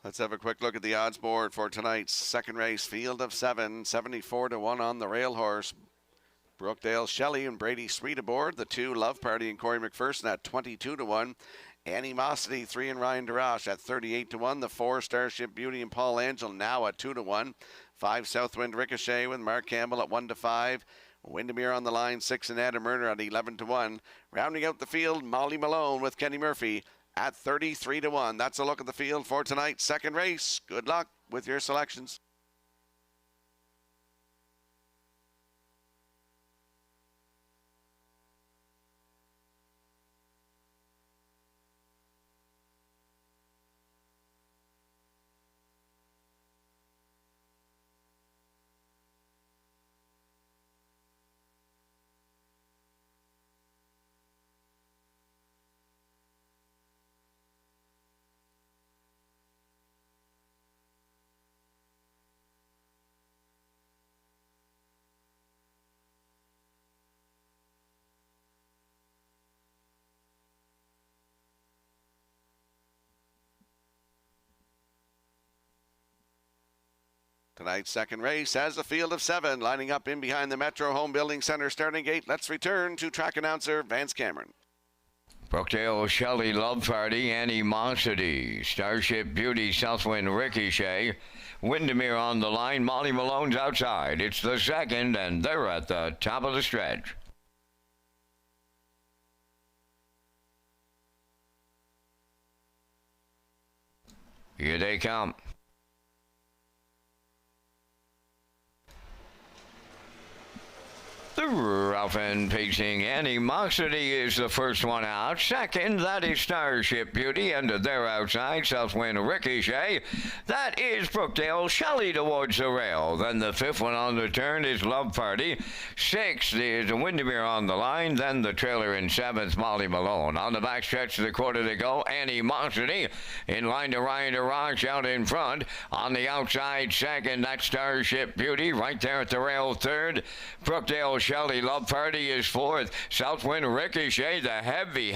Let's have a quick look at the odds board for tonight's second race. Field of 7, 74-1 on the rail horse. Brookdale Shelley and Brady Sweet aboard. The 2, Love Party and Corey McPherson at 22-1. Animosity, 3, and Ryan Darash at 38-1. The 4, Starship Beauty and Paul Angel now at 2-1. 5, Southwind Ricochet with Mark Campbell at 1-5. Windermere on the line, 6, and Adam Erner at 11-1. Rounding out the field, Molly Malone with Kenny Murphy at 33-1. That's a look at the field for tonight's second race. Good luck with your selections. Tonight's second race has a field of 7 lining up in behind the Metro Home Building Center starting gate. Let's return to track announcer Vance Cameron.
Brookdale Shelley, Love Party, Animosity, Starship Beauty, Southwind Ricochet, Windermere on the line, Molly Malone's outside. It's the second, and they're at the top of the stretch. Here they come. The rough and pacing Animosity is the first one out. Second, that is Starship Beauty, and they're outside. Southwind Ricochet. That is Brookdale Shelley towards the rail. Then the fifth one on the turn is Love Party. Sixth is Windermere on the line. Then the trailer in seventh, Molly Malone. On the backstretch, the quarter to go, Animosity. In line to Ryan DeRoche out in front. On the outside, second, that's Starship Beauty. Right there at the rail, third. Brookdale Shelley Love Party is fourth. Southwind Ricochet, the heavy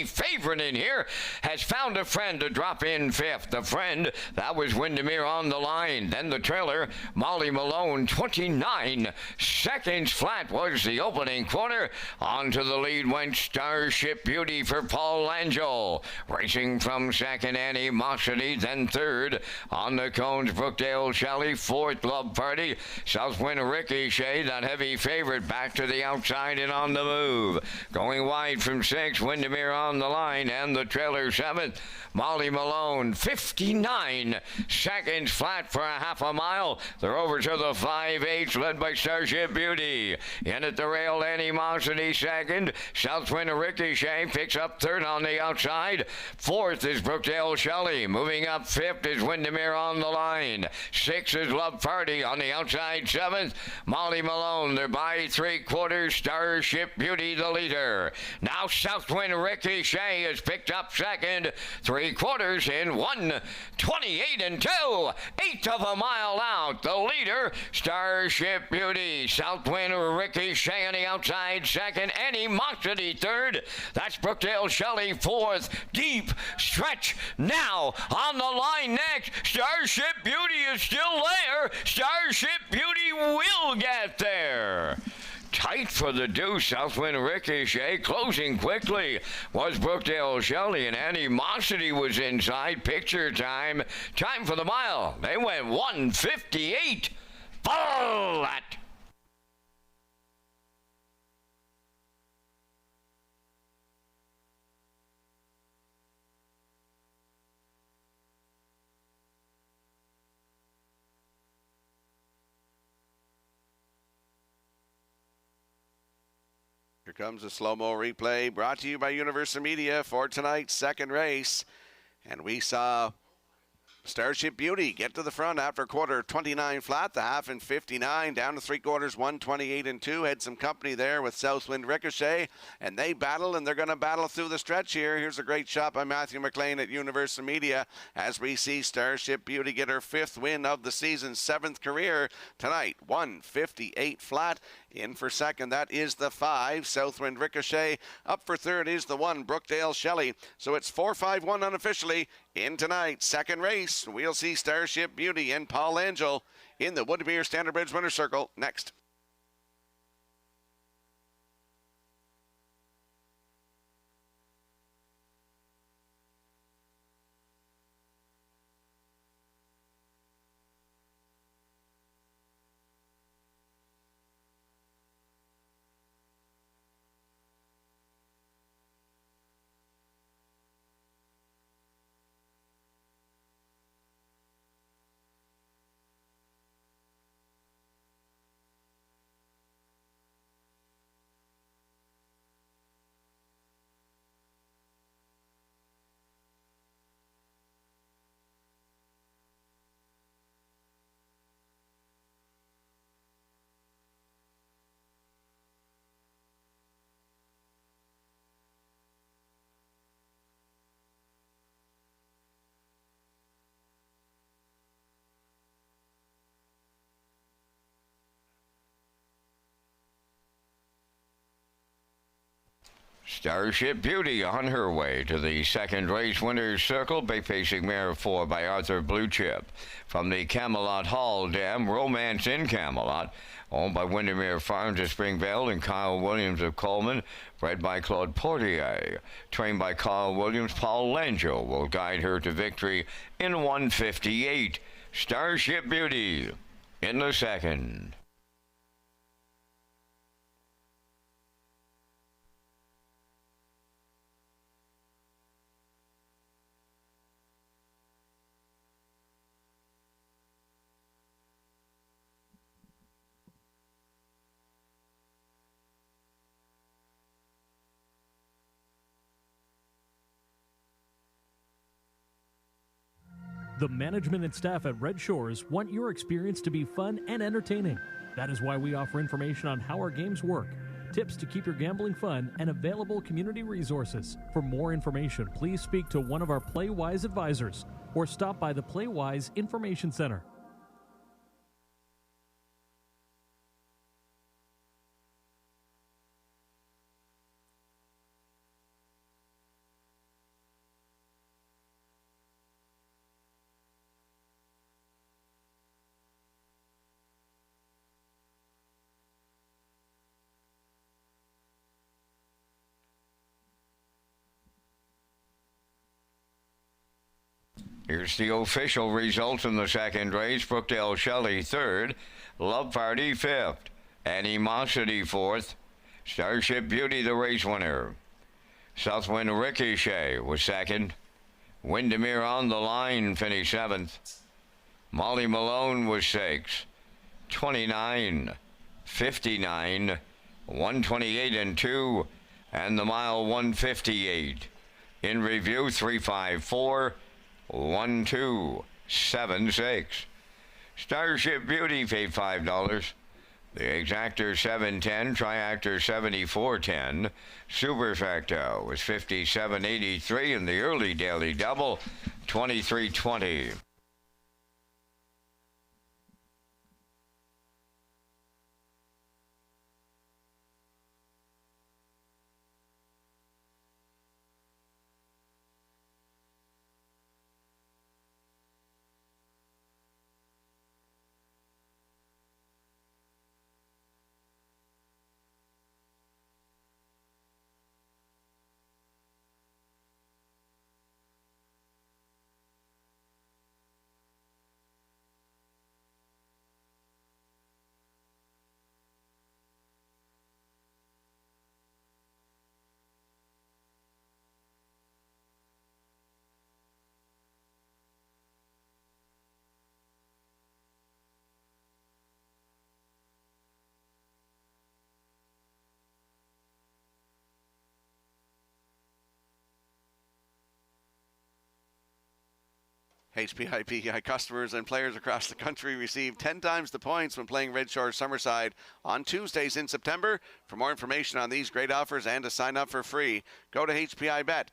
favorite in here, has found a friend to drop in fifth. The friend, that was Windermere on the line. Then the trailer, Molly Malone, 29 seconds flat was the opening quarter. On to the lead went Starship Beauty for Paul Langell. Racing from second, Animosity, then third. On the cones, Brookdale Shelley, fourth, Love Party. Southwind Ricochet, that heavy favorite, back to the outside and on the move. Going wide from six, Windermere on the line, and the trailer seventh. Molly Malone, 59 seconds flat for a half a mile. They're over to the 5/8, led by Starship Beauty. In at the rail, Animosity second. Southwind Ricochet picks up third on the outside. Fourth is Brookdale Shelley. Moving up fifth is Windermere on the line. Sixth is Love Party on the outside. Seventh, Molly Malone. They're by 3/4. Starship Beauty the leader. Now Southwind Ricochet has picked up second. 3/4 in 1:28 and 2. Eighth of a mile out. The leader, Starship Beauty. Southwind Ricochet on the outside second. Animosity third. That's Brookdale Shelley fourth. Deep stretch now on the line next. Starship Beauty is still there. Starship Beauty will get there. Tight for the deuce. Southwind Ricochet closing quickly was Brookdale Shelley, and Animosity was inside. Picture time. Time for the mile. They went 1:58. Follow that.
Here comes a slow-mo replay brought to you by Universal Media for tonight's second race. And we saw Starship Beauty get to the front after quarter 29 flat, the half in 59, down to 3/4 1:28 and 2. Had some company there with Southwind Ricochet, and they battle, and they're going to battle through the stretch here. Here's a great shot by Matthew McLean at Universal Media as we see Starship Beauty get her fifth win of the season's seventh career tonight. 1:58 flat. In for second, that is the 5, Southwind Ricochet. Up for third is the 1, Brookdale Shelley. So it's 4-5-1 unofficially in tonight's second race. We'll see Starship Beauty and Paul Angel in the Windermere Standard Bridge Winner's Circle next.
Starship Beauty on her way to the second race winner's circle, pacing mare 4 by Arthur Bluechip. From the Camelot Hall Dam, Romance in Camelot, owned by Windermere Farms of Springvale and Kyle Williams of Coleman, bred by Claude Portier. Trained by Kyle Williams, Paul Langell will guide her to victory in 1:58. Starship Beauty in the second.
The management and staff at Red Shores want your experience to be fun and entertaining. That is why we offer information on how our games work, tips to keep your gambling fun, and available community resources. For more information, please speak to one of our PlayWise advisors or stop by the PlayWise Information Center.
Here's the official results in the second race. Brookdale Shelley third, Love Party fifth, Animosity fourth, Starship Beauty the race winner. Southwind Ricochet was second. Windermere on the Line finished seventh. Molly Malone was sixth. 29, 59, 128 and 2, and the mile 158. In review 354. 1276. Starship Beauty paid $5. The Exactor 710, Triactor 7410. Superfecta was 5783, and the early daily double 2320.
HPI customers and players across the country receive 10 times the points when playing Red Shores Summerside on Tuesdays in September. For more information on these great offers and to sign up for free, go to hpibet.com.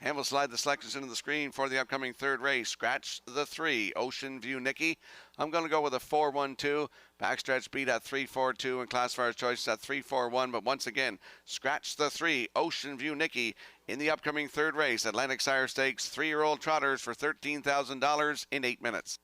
And we'll slide the selections into the screen for the upcoming third race. Scratch the 3, Ocean View Nikki. I'm going to go with a 4-1-2. Backstretch beat at 3-4-2 and Classifier's Choice at 3-4-1. But once again, scratch the 3, Ocean View Nikki in the upcoming third race. Atlantic Sire Stakes, 3-year-old trotters for $13,000 in 8 minutes.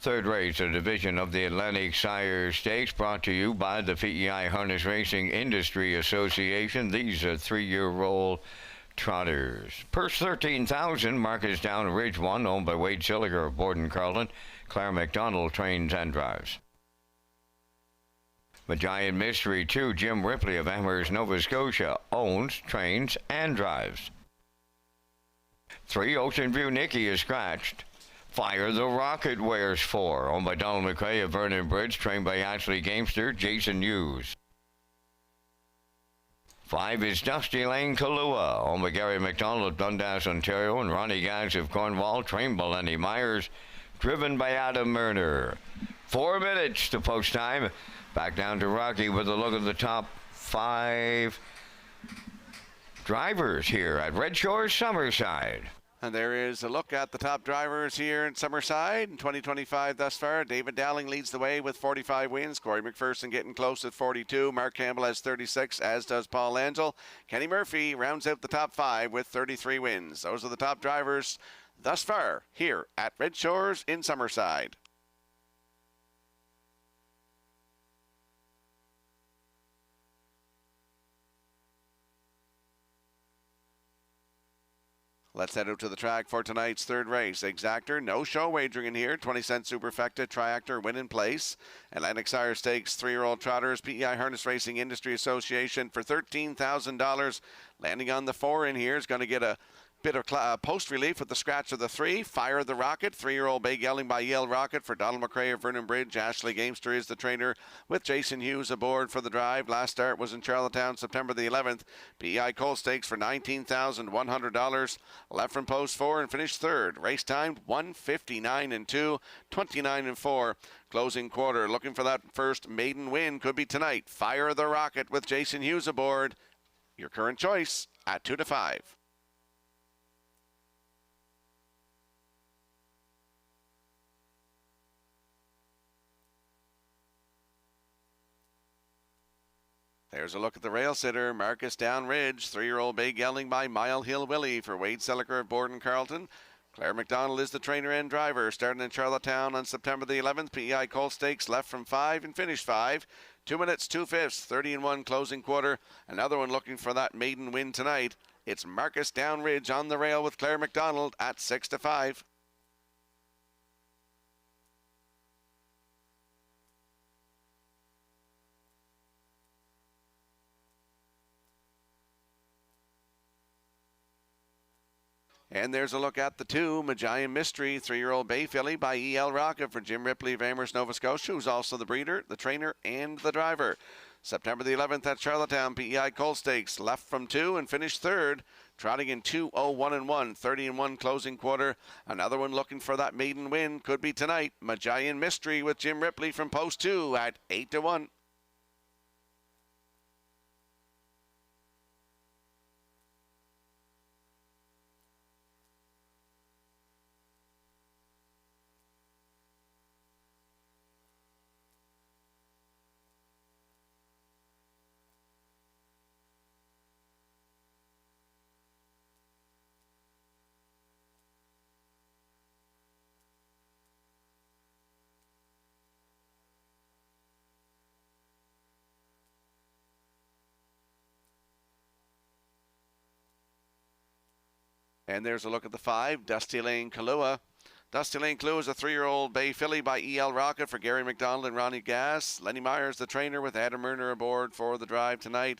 Third race, a division of the Atlantic Sire Stakes, brought to you by the PEI Harness Racing Industry Association. These are 3-year-old trotters. Purse 13,000, Marcus Down Ridge 1, owned by Wade Silliger of Borden Carlton. Claire McDonald trains and drives. Giant Mystery 2, Jim Ripley of Amherst, Nova Scotia, owns, trains, and drives. 3, Ocean View Nicky is scratched. Fire the Rocket wears 4, owned by Donald McRae of Vernon Bridge, trained by Ashley Gamester, Jason Hughes. 5 is Dusty Lane Kahlua, owned by Gary McDonald of Dundas, Ontario, and Ronnie Gags of Cornwall, trained by Lenny Myers, driven by Adam Murner. 4 minutes to post time. Back down to Rocky with a look at the top 5 drivers here at Redshores Summerside.
And there is a look at the top drivers here in Summerside in 2025 thus far. David Dowling leads the way with 45 wins. Corey McPherson getting close at 42. Mark Campbell has 36, as does Paul Angel. Kenny Murphy rounds out the top 5 with 33 wins. Those are the top drivers thus far here at Redshores in Summerside. Let's head out to the track for tonight's third race. Exactor, no show wagering in here. 20-cent superfecta, triactor, win in place. Atlantic Sire Stakes, 3-year-old trotters, PEI Harness Racing Industry Association for $13,000. Landing on the 4 in here is going to get a bit of post relief with the scratch of the 3. Fire the Rocket, 3-year-old bay gelding by Yale Rocket for Donald McRae of Vernon Bridge. Ashley Gamester is the trainer with Jason Hughes aboard for the drive. Last start was in Charlottetown, September the 11th. PEI Coal Stakes for $19,100. Left from post 4 and finished third. Race time 1:59 and 2, 29 and 4. Closing quarter. Looking for that first maiden win. Could be tonight. Fire the Rocket with Jason Hughes aboard. Your current choice at 2 to 5. There's a look at the rail sitter, Marcus Down Ridge, 3-year-old bay gelding by Mile Hill Willie for Wade Selliker of Borden Carlton. Claire McDonald is the trainer and driver, starting in Charlottetown on September the 11th. PEI Coal Stakes left from 5 and finished 5. 2 minutes, 2/5, 30 and 1 closing quarter. Another one looking for that maiden win tonight. It's Marcus Down Ridge on the rail with Claire McDonald at 6 to 5. And there's a look at the 2, Giant Mystery, 3-year-old bay filly by E.L. Rocket for Jim Ripley of Amherst, Nova Scotia, who's also the breeder, the trainer, and the driver. September the 11th at Charlottetown, PEI Coal Stakes, left from 2 and finished third, trotting in 2:01 and 1, 30 and 1 closing quarter. Another one looking for that maiden win could be tonight. Giant Mystery with Jim Ripley from post 2 at 8 to 1. And there's a look at the 5, Dusty Lane Kahlua. Dusty Lane Kahlua is a 3-year-old bay filly by E.L. Rocket for Gary McDonald and Ronnie Gass. Lenny Myers, the trainer, with Adam Murner aboard for the drive tonight.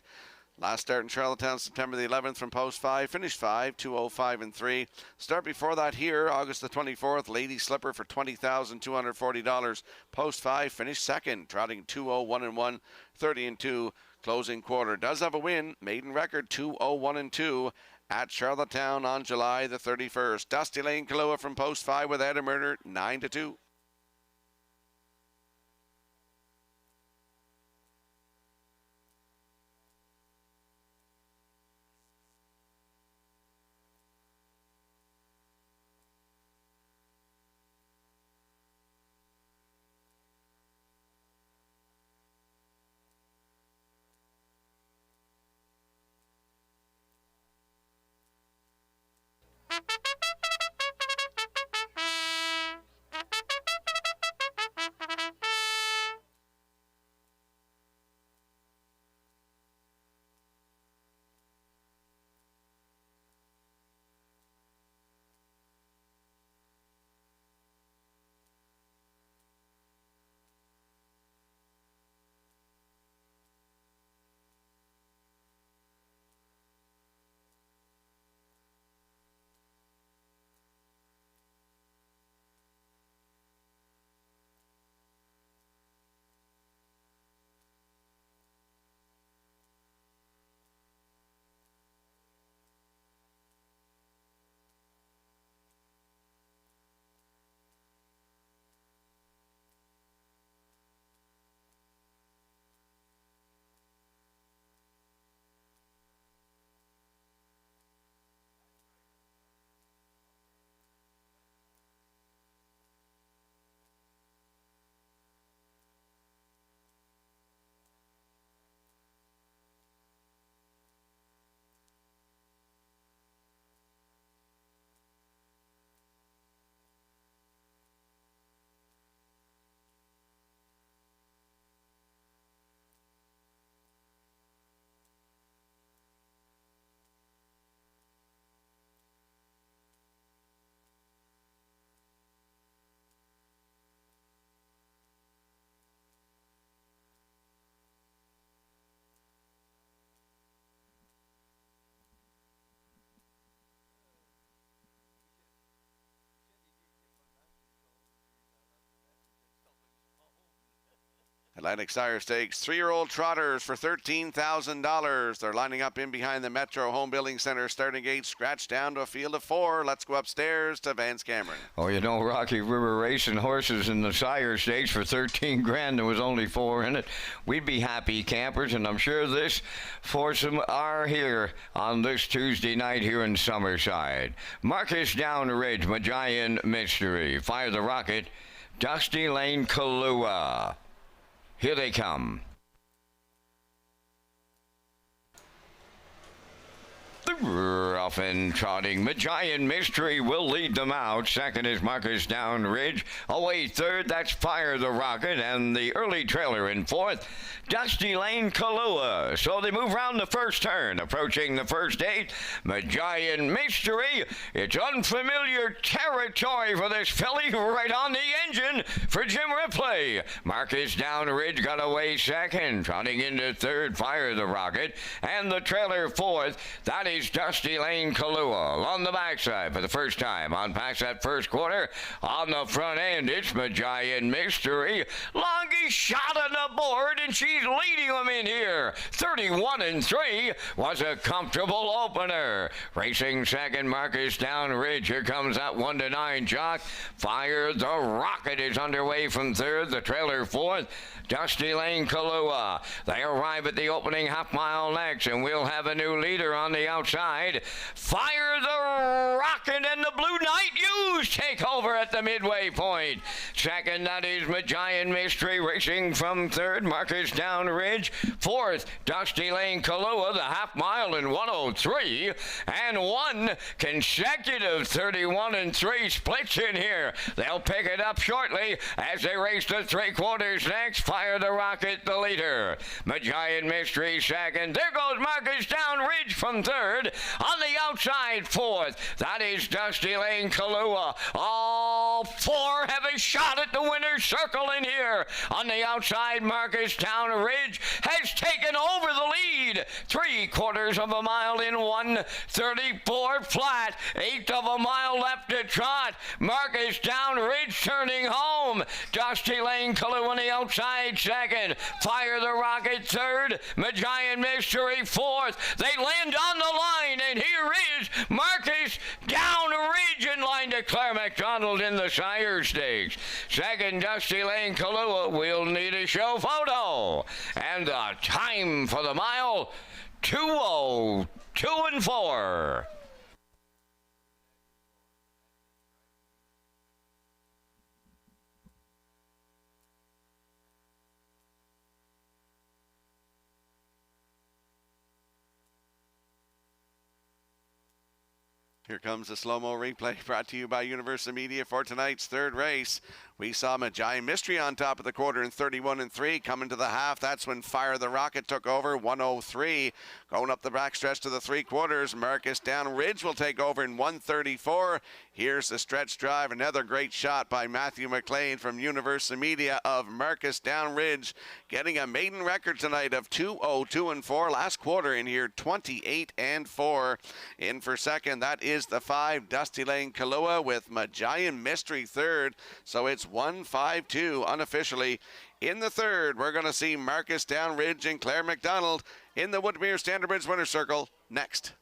Last start in Charlottetown, September the 11th from post 5. Finished 5, 2:05 and 3. Start before that here, August the 24th, Lady Slipper for $20,240. Post 5, finished second, trotting 2:01 and 1, 30 and 2. Closing quarter. Does have a win. Maiden record 2:01 and 2. At Charlottetown on July the 31st. Dusty Lane Kahlua from post 5 with Adam Murner, 9 to 2. Atlantic Sire Stakes 3-year-old trotters for $13,000. They're lining up in behind the Metro Home Building Center starting gate, scratched down to a field of 4. Let's go upstairs to Vance Cameron.
Oh, you know, Rocky, we were racing horses in the Sire Stakes for 13 grand. There was only 4 in it. We'd be happy campers, and I'm sure this foursome are here on this Tuesday night here in Summerside. Marcus Down Ridge, Magian Mystery, Fire the Rocket, Dusty Lane Kahlua. Here they come. The rough and trotting Magian Mystery will lead them out. Second is Marcus Down Ridge. Away third, that's Fire the Rocket. And the early trailer in fourth, Dusty Lane Kahlua. So they move round the first turn. Approaching the first 8, Magian Mystery. It's unfamiliar territory for this filly. Right on the engine for Jim Ripley. Marcus Down Ridge got away second. Trotting into third, Fire the Rocket. And the trailer fourth, that is Dusty Lane Kahlua. On the backside for the first time on past that first quarter. On the front end, it's Magian Mystery. Longest shot on the board, and she's leading them in here. 31-3 was a comfortable opener. Racing second, Marcus Down Ridge. Here comes that 1-9 jock. Fire the Rocket is underway from third. The trailer fourth, Dusty Lane Kahlua. They arrive at the opening half mile next, and we'll have a new leader on the outside. Fire the Rocket and the Blue Knight Use take over at the midway point. Second, that is Magian Mystery racing from third, Marcus Down Ridge. Fourth, Dusty Lane Kahlua, the half mile in 103. And one consecutive 31-3 splits in here. They'll pick it up shortly as they race to 3/4 next. Fire the Rocket, the leader. Magian Mystery second. There goes Marcus Down Ridge from third. On the outside, fourth. That is Dusty Lane Kahlua. All 4 have a shot at the winner's circle in here. On the outside, Marcus Down Ridge has taken over the lead. 3/4 of a mile in 1:34 flat. 1/8 of a mile left to trot. Marcus Down Ridge turning home. Dusty Lane Kahlua on the outside second. Fire the Rocket third. Magian Mystery fourth. They land on the line, and here is Marcus Down Ridge in line to Claire McDonald in the Sire Stakes. Second, Dusty Lane Kahlua. We'll need a show photo. And the time for the mile, 2:02 and 4.
Here comes the slow-mo replay brought to you by Universal Media for tonight's third race. We saw Magian Mystery on top of the quarter in 31-3. Coming to the half, that's when Fire the Rocket took over, 103. Going up the backstretch to the 3/4, Marcus Down Ridge will take over in 134. Here's the stretch drive. Another great shot by Matthew McLean from Universal Media of Marcus Down Ridge, getting a maiden record tonight of 2:02 and 4. Last quarter in here, 28-4. In for second, that is the 5, Dusty Lane Kahlua, with Magian Mystery third. So it's 1-5-2 unofficially. In the third, we're going to see Marcus Down Ridge and Claire McDonald in the Woodmere Standard Bridge Winner's Circle next.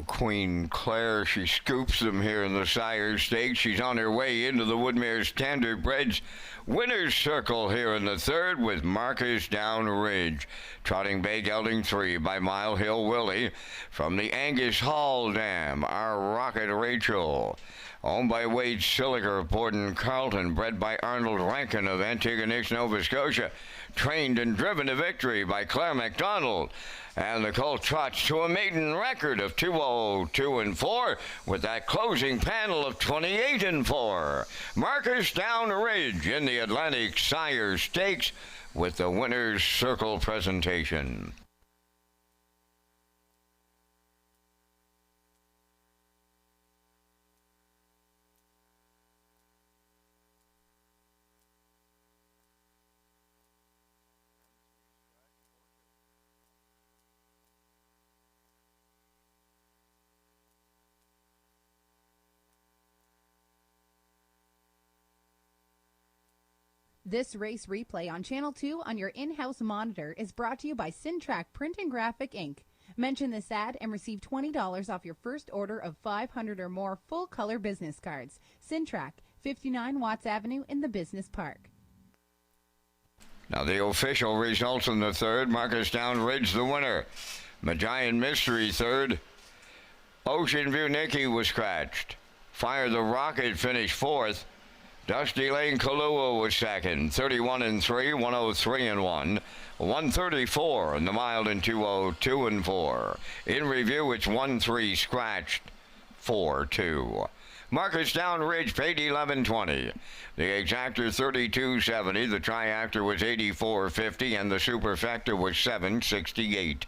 Queen Claire, she scoops them here in the Sire Stakes. She's on her way into the Woodmere Standardbreds winner's circle here in the third with Marcus Down Ridge. Trotting Bay Gelding 3 by Mile Hill Willie. From the Angus Hall Dam, our Rocket Rachel. Owned by Wade Silliger of Borden Carlton, bred by Arnold Rankin of Antigonish, Nova Scotia. Trained and driven to victory by Claire MacDonald. And the colt trots to a maiden record of 2:02.4 with that closing panel of 28.4. Marcus Down Ridge in the Atlantic Sire Stakes with the winner's circle presentation.
This race replay on Channel 2 on your in-house monitor is brought to you by Syntrack Print and Graphic Inc. Mention this ad and receive $20 off your first order of 500 or more full-color business cards. Syntrack, 59 Watts Avenue in the Business Park.
Now the official results in the third. Marcus Down Ridge the winner. Magian Mystery third. Ocean View Nicky was scratched. Fire the Rocket finished fourth. Dusty Lane Kahlua was second, 31-3, 103-1, 134 in the mild and 2:02.4. In review, it's 1-3 scratched, 4-2. Marcus Down Ridge paid $11.20. The exactor $32.70. The triactor was $84.50, and the superfecta was $7.68.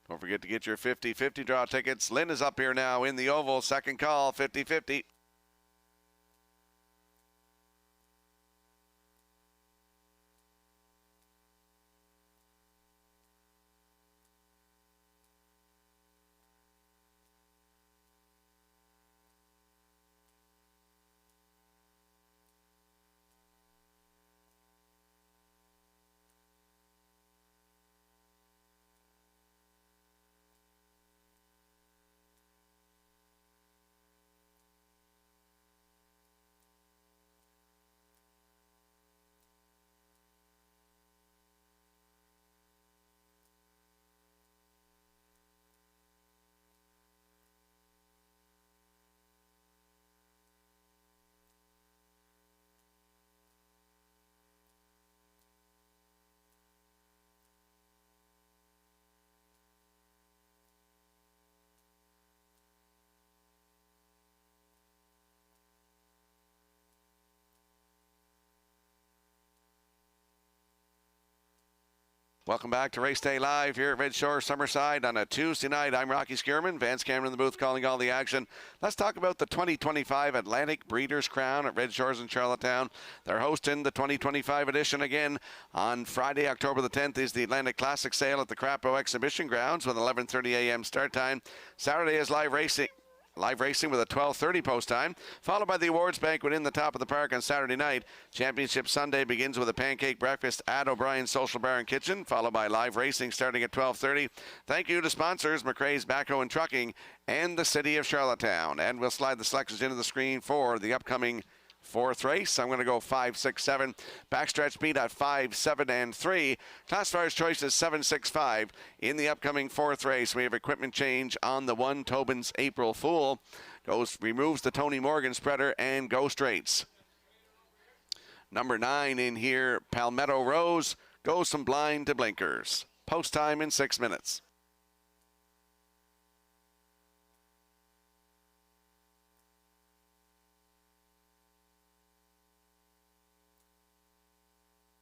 Don't forget to get your 50-50 draw tickets. Lynn is up here now in the oval. Second call, 50-50. Welcome back to Race Day Live here at Red Shore Summerside on a Tuesday night. I'm Rocky Skierman, Vance Cameron in the booth calling all the action. Let's talk about the 2025 Atlantic Breeders' Crown at Red Shores in Charlottetown. They're hosting the 2025 edition again on Friday, October the 10th is the Atlantic Classic Sale at the Crapo Exhibition Grounds with 11:30 a.m. start time. Saturday is live racing. Live racing with a 12:30 post time, followed by the awards banquet in the top of the park on Saturday night. Championship Sunday begins with a pancake breakfast at O'Brien's Social Bar and Kitchen, followed by live racing starting at 12:30. Thank you to sponsors McRae's Backhoe and Trucking and the City of Charlottetown. And we'll slide the selections into the screen for the upcoming fourth race. I'm going to go 5, 6, 7. Backstretch speed at 5, 7, and 3. Classifier's choice is 7, 6, 5. In the upcoming fourth race, we have equipment change on the 1 Tobin's April Fool. Removes the Tony Morgan spreader and go straights. Number 9 in here, Palmetto Rose. Goes from blind to blinkers. Post time in 6 minutes.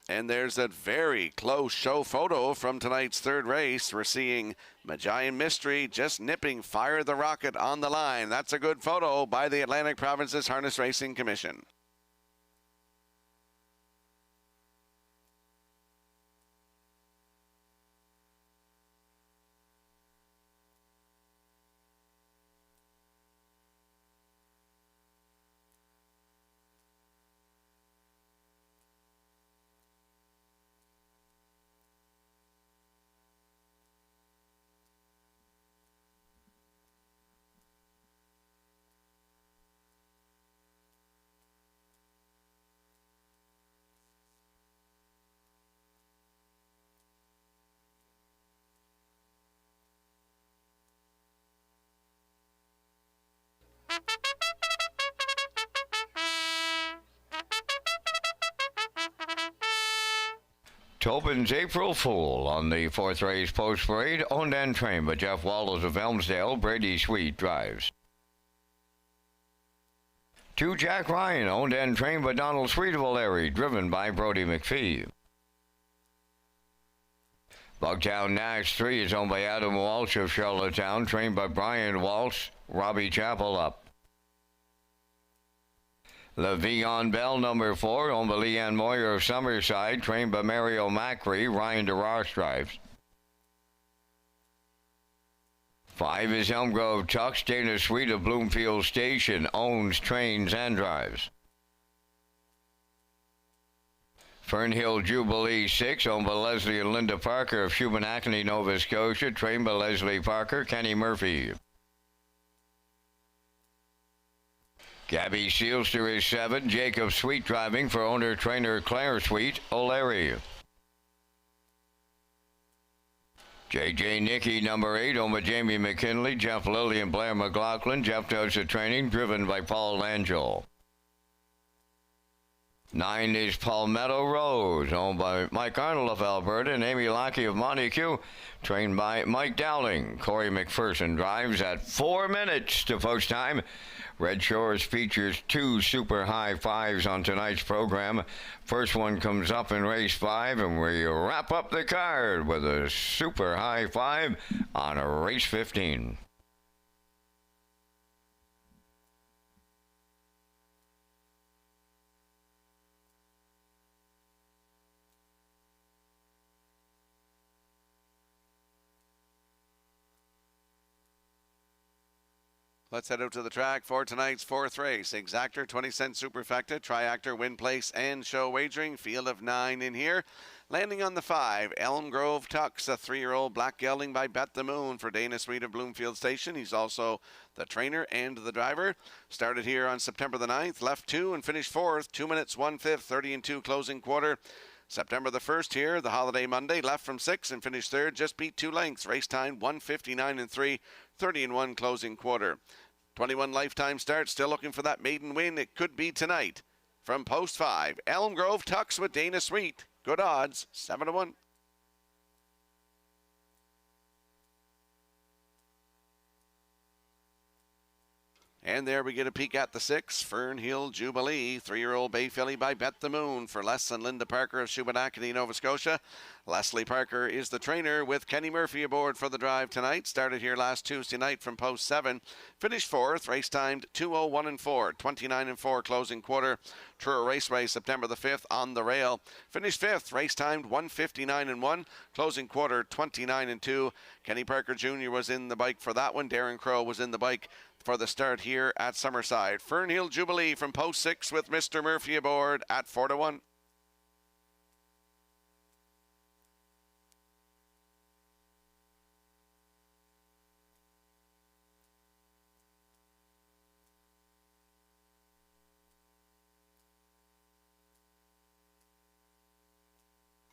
And there's that very close show photo from tonight's third race. We're seeing Magian Mystery just nipping Fire the Rocket on the line. That's a good photo by the Atlantic Provinces Harness Racing Commission.
Tobin's April Fool on the fourth race post parade, owned and trained by Jeff Wallace of Elmsdale. Brady Sweet drives. 2 Jack Ryan, owned and trained by Donald Sweet of O'Leary, driven by Brody McPhee. Bugtown Nash 3 is owned by Adam Walsh of Charlottetown, trained by Brian Walsh. Robbie Chappell up. Le'Veon Bell, number 4, owned by Leanne Moyer of Summerside, trained by Mario Macri. Ryan DeRoche drives. 5 is Elm Grove Tux. Dana Sweet of Bloomfield Station owns, trains, and drives. Fernhill Jubilee 6, owned by Leslie and Linda Parker of Shubenacadie, Nova Scotia, trained by Leslie Parker. Kenny Murphy. Gabby Sealster is 7. Jacob Sweet driving for owner-trainer Claire Sweet, O'Leary. JJ Nicky, number 8, owned by Jamie McKinley, Jeff Lilly, and Blair McLaughlin. Jeff does the training, driven by Paul Langell. 9 is Palmetto Rose, owned by Mike Arnold of Alberta and Amy Lockey of Montague, trained by Mike Dowling. Corey McPherson drives at 4 minutes to post time. Red Shores features 2 super high fives on tonight's program. First one comes up in race 5, and we wrap up the card with a super high five on a race 15.
Let's head out to the track for tonight's fourth race. Exactor, 20-cent superfecta, triactor, win place, and show wagering. Field of 9 in here. Landing on the 5, Elm Grove Tux, a 3-year-old black gelding by Bet the Moon for Dana Sweet of Bloomfield Station. He's also the trainer and the driver. Started here on September the 9th, left 2 and finished 4th. 2 minutes, 1/5, 30-2 closing quarter. September the 1st here, the holiday Monday, left from 6 and finished 3rd, just beat 2 lengths. Race time 1:59.3, 30-1 closing quarter. 21 lifetime starts, still looking for that maiden win. It could be tonight. From post 5, Elm Grove Tux with Dana Sweet. Good odds, 7-1. And there we get a peek at the 6, Fernhill Jubilee, 3-year-old bay filly by Bet the Moon for Les and Linda Parker of Shubenacadie, Nova Scotia. Leslie Parker is the trainer with Kenny Murphy aboard for the drive tonight. Started here last Tuesday night from post 7. Finished 4th, race timed 2:01.4, 29-4 closing quarter. Truro Raceway, September the 5th on the rail. Finished 5th, race timed 1:59.1, closing quarter 29-2. Kenny Parker Jr. was in the bike for that one. Darren Crow was in the bike for the start here at Summerside. Fernhill Jubilee from post 6 with Mr. Murphy aboard at 4-1.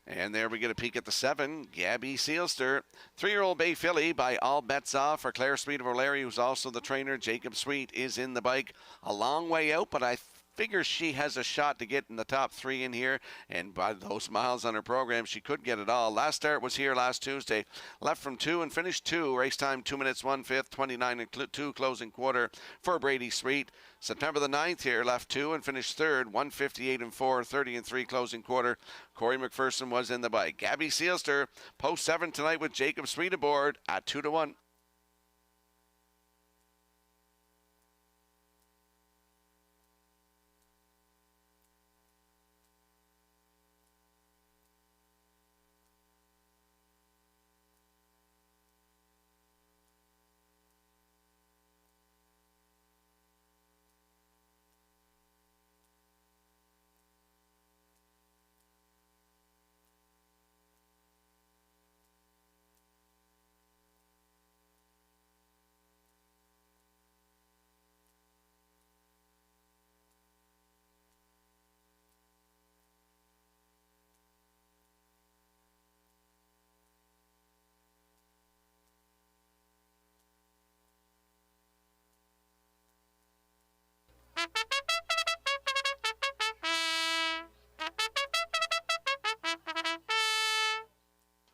And there we get a peek at the 7, Gabby Sealster. 3-year-old bay filly by All Bets Off for Claire Sweet of O'Leary, who's also the trainer. Jacob Sweet is in the bike. A long way out, but I figures she has a shot to get in the top 3 in here, and by those miles on her program, she could get it all. Last start was here last Tuesday, left from 2 and finished 2. Race time 2 minutes 1/5, 29 and 2 closing quarter for Brady Sweet. September the 9th here, left 2 and finished 3rd, 158 and 4, 30 and 3 closing quarter. Corey McPherson was in the bike. Gabby Seelster, post 7 tonight with Jacob Sweet aboard at 2-1.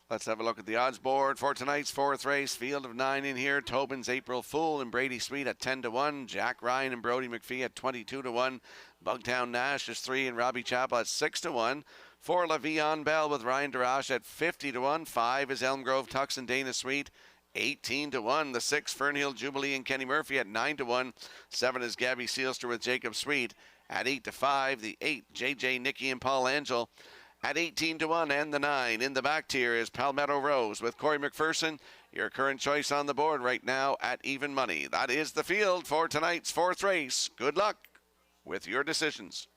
Let's have a look at the odds board for tonight's 4th race. Field of 9 in here. Tobin's April Fool and Brady Sweet at 10-1. Jack Ryan and Brody McPhee at 22-1. Bugtown Nash is 3 and Robbie Chappell at 6-1. 4 Le'Veon Bell with Ryan Darash at 50-1. 5 is Elm Grove Tux and Dana Sweet 18-1. The 6 Fernhill Jubilee and Kenny Murphy at 9-1. 7 is Gabby Seelster with Jacob Sweet at 8-5. The 8 JJ Nicky and Paul Angel at 18-1, and the 9 in the back tier is Palmetto Rose with Corey McPherson. Your current choice on the board right now at even money. That is the field for tonight's 4th race. Good luck with your decisions.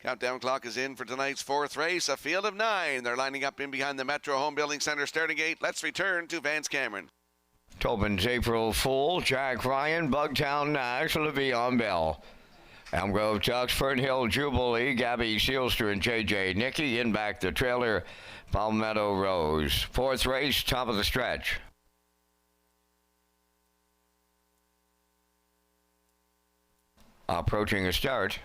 Countdown clock is in for tonight's 4th race, a field of 9. They're lining up in behind the Metro Home Building Center starting gate. Let's return to Vance Cameron.
Tobin's April Fool, Jack Ryan, Bugtown Nash, Le'Veon Bell. Elm Grove Tux, Fernhill Jubilee, Gabby Seelster and JJ Nicky. In back the trailer, Palmetto Rose. 4th race, top of the stretch. Approaching a start.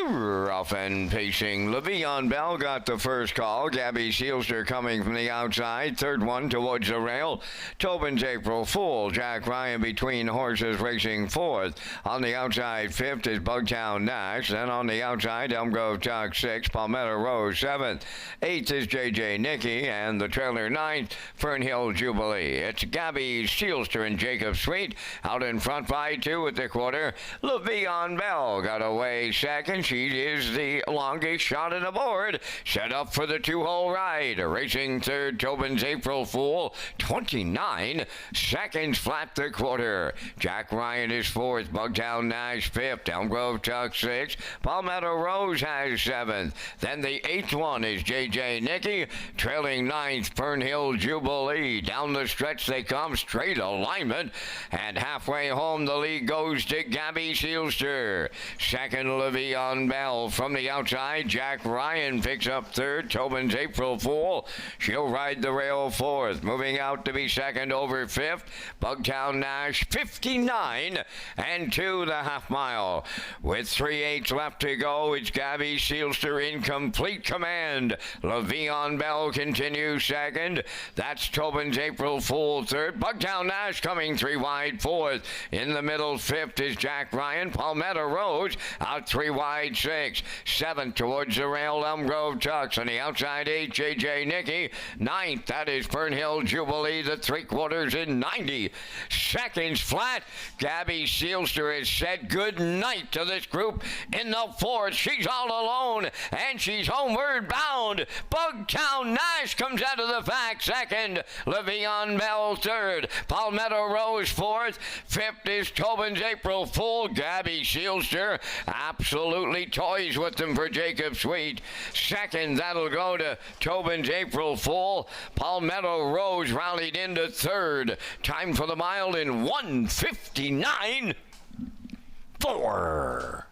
Rough and pacing. Le'Veon Bell got the first call. Gabby Seelster coming from the outside. 3rd one towards the rail. Tobin's April Fool. Jack Ryan between horses racing 4th. On the outside 5th is Bugtown Nash. Then on the outside Elm Grove Tux 6th. Palmetto Rose 7th. 8th is JJ Nicky. And the trailer 9th, Fernhill Jubilee. It's Gabby Seelster and Jacob Sweet. Out in front by 2 at the quarter. Le'Veon Bell got away 2nd. She is the longest shot on the board. Set up for the 2-hole ride. Racing 3rd, Tobin's April Fool. 29 seconds flat the quarter. Jack Ryan is 4th. Bugtown Nash 5th. Elm Grove Tux 6th. Palmetto Rose has 7th. Then the 8th one is JJ Nicky. Trailing 9th, Fernhill Jubilee. Down the stretch they come. Straight alignment. And halfway home the lead goes to Gabby Seelster. 2nd, Le'Veon Bell. From the outside, Jack Ryan picks up third. Tobin's April Fool. She'll ride the rail fourth. Moving out to be second over fifth. Bugtown Nash 59 and 2 the half mile. With 3/8 left to go, it's Gabby Sealster in complete command. LaVion Bell continues second. That's Tobin's April Fool third. Bugtown Nash coming 3 wide fourth. In the middle fifth is Jack Ryan. Palmetto Rose out 3 wide sixth. Seventh towards the rail, Elm Grove Tucks. On the outside eight, JJ Nicky. Ninth, that is Fernhill Jubilee, the 3/4 in 90 seconds flat. Gabby Sealster has said good night to this group in the fourth. She's all alone and she's homeward bound. Bugtown Nash comes out of the pack second. LaVion Bell third. Palmetto Rose fourth. Fifth is Tobin's April Fool. Gabby Sealster absolutely toys with them for Jacob Sweet. Second, that'll go to Tobin's April Fool. Palmetto Rose rallied into third. Time for the mile in 1:59.4.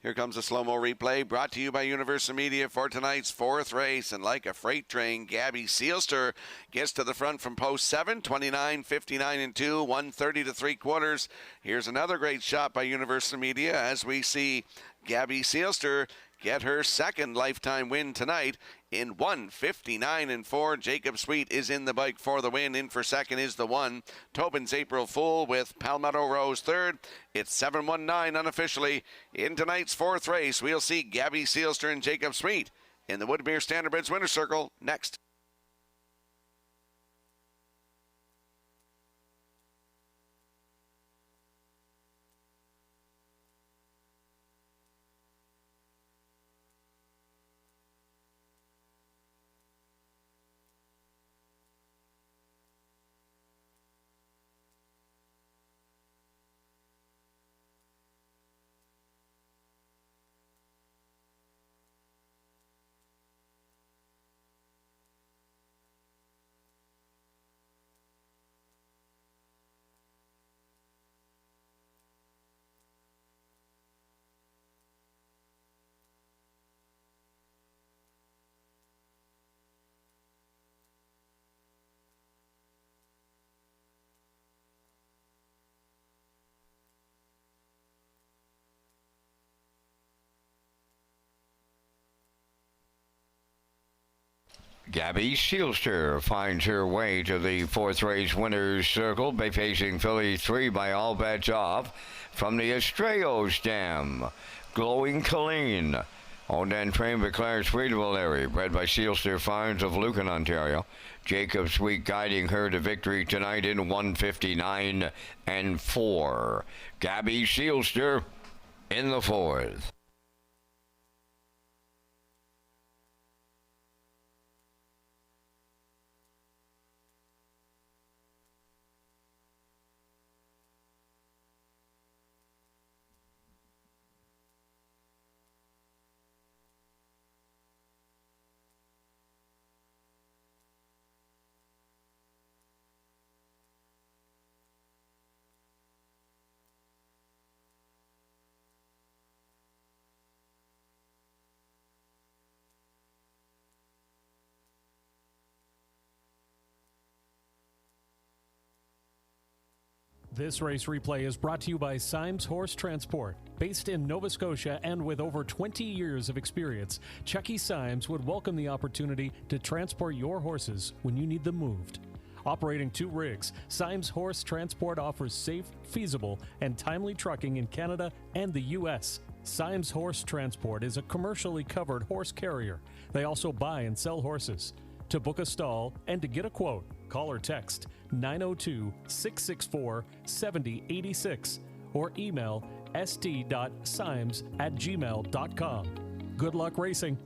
Here comes a slow-mo replay brought to you by Universal Media for tonight's fourth race. And like a freight train, Gabby Sealster gets to the front from post 7, 29, 59 and 2, 130 to 3/4. Here's another great shot by Universal Media as we see Gabby Sealster get her second lifetime win tonight in 1:59 and 4. Jacob Sweet is in the bike for the win. In for second is the 1. Tobin's April Fool with Palmetto Rose third. It's 7:19 unofficially. In tonight's fourth race, we'll see Gabby Sealster and Jacob Sweet in the Woodmere Standardbreds Winner's Circle next.
Gabby Sealster finds her way to the fourth race winner's circle by facing filly 3 by All Bets Off. From the Estrellos Dam, Glowing Colleen, owned and trained by Claire Sweeteville, bred by Sealster Farms of Lucan, Ontario. Jacob Sweet guiding her to victory tonight in 1:59 and 4. Gabby Sealster in the fourth.
This race replay is brought to you by Symes Horse Transport. Based in Nova Scotia and with over 20 years of experience, Chucky Symes would welcome the opportunity to transport your horses when you need them moved. Operating 2 rigs, Symes Horse Transport offers safe, feasible, and timely trucking in Canada and the U.S. Symes Horse Transport is a commercially covered horse carrier. They also buy and sell horses. To book a stall and to get a quote, call or text 902-664-7086 or email st.symes@gmail.com. Good luck racing.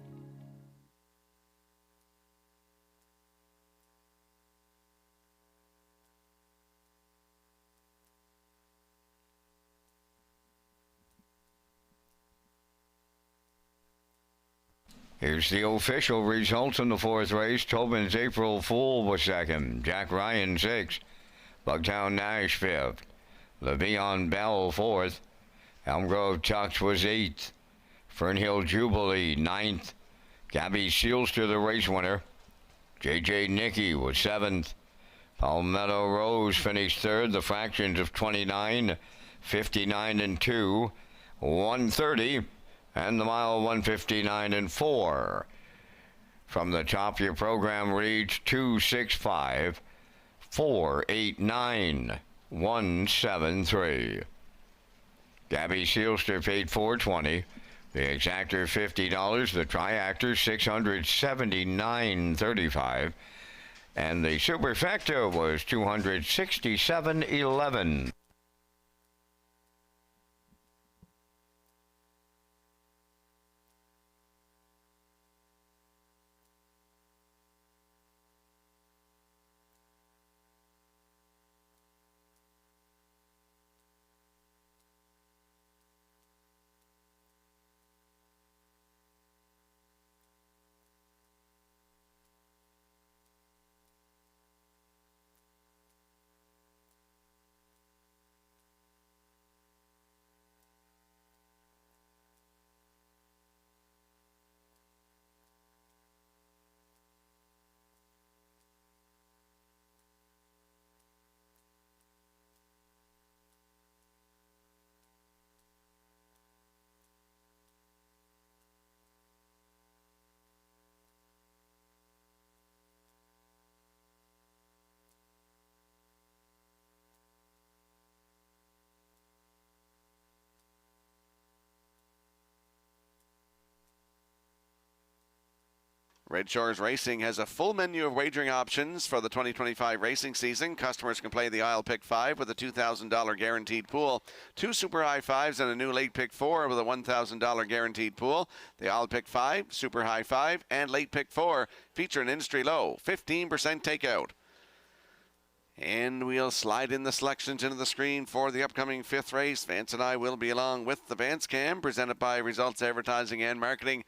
Here's the official results in the fourth race. Tobin's April Fool was second. Jack Ryan sixth. Bugtown Nash fifth. Le'Veon Bell fourth. Elm Grove Tux was eighth. Fernhill Jubilee ninth. Gabby Sealster the race winner. J.J. Nicky was seventh. Palmetto Rose finished third. The fractions of 29, 59 and 2, 130. And the mile 159 and 4. From the top, your program reads 265 489 173. Gabby Sealster paid $420. The exactor $50. The triactor $679.35. And the superfecta was $267.11.
Red Shores Racing has a full menu of wagering options for the 2025 racing season. Customers can play the Isle Pick 5 with a $2,000 guaranteed pool, 2 Super High Fives, and a new Late Pick 4 with a $1,000 guaranteed pool. The Isle Pick 5, Super High 5, and Late Pick 4 feature an industry low 15% takeout. And we'll slide in the selections into the screen for the upcoming fifth race. Vance and I will be along with the Vance Cam, presented by Results Advertising and Marketing.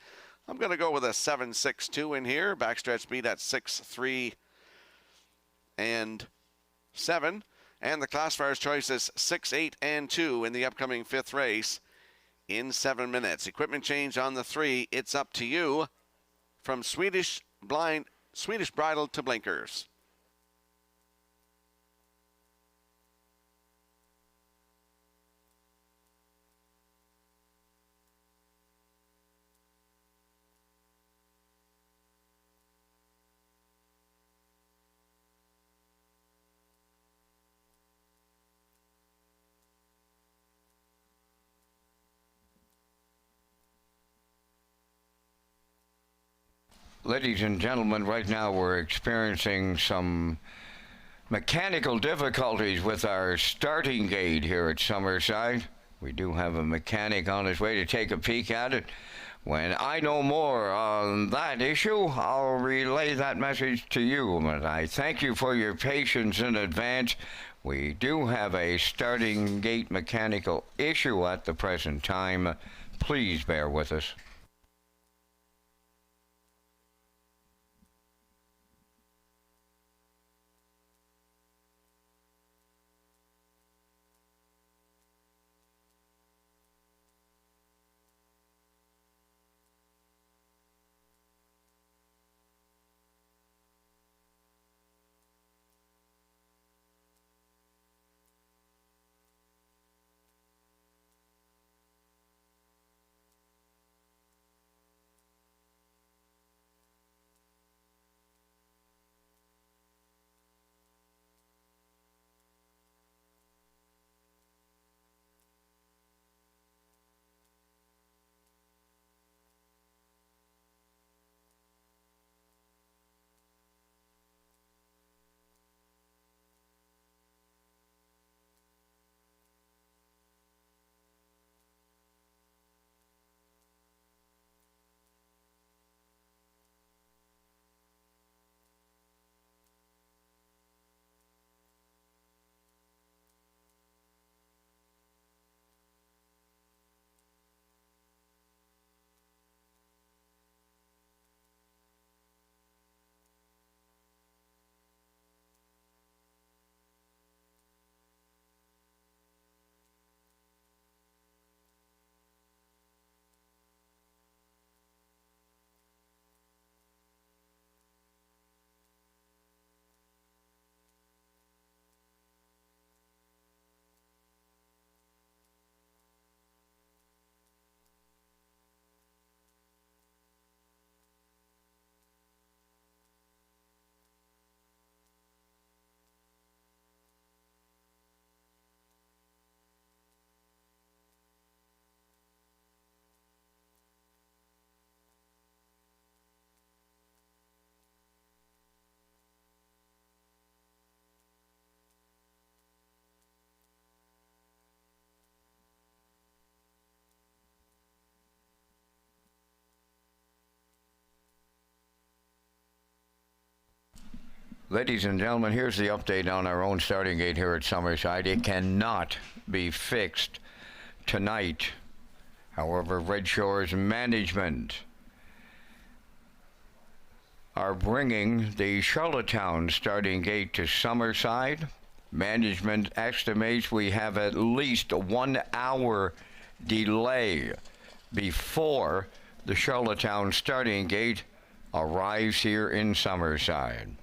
I'm going to go with a 7.62 in here. Backstretch speed at 6.3 and 7. And the classifier's choice is 6, 8, and 2 in the upcoming fifth race in 7 minutes. Equipment change on the 3. It's up to you. From Swedish Bridle to Blinkers.
Ladies and gentlemen, right now we're experiencing some mechanical difficulties with our starting gate here at Summerside. We do have a mechanic on his way to take a peek at it. When I know more on that issue, I'll relay that message to you. And I thank you for your patience in advance. We do have a starting gate mechanical issue at the present time. Please bear with us. Ladies and gentlemen, here's the update on our own starting gate here at Summerside. It cannot be fixed tonight. However, Red Shores management are bringing the Charlottetown starting gate to Summerside. Management estimates we have at least 1 hour delay before the Charlottetown starting gate arrives here in Summerside.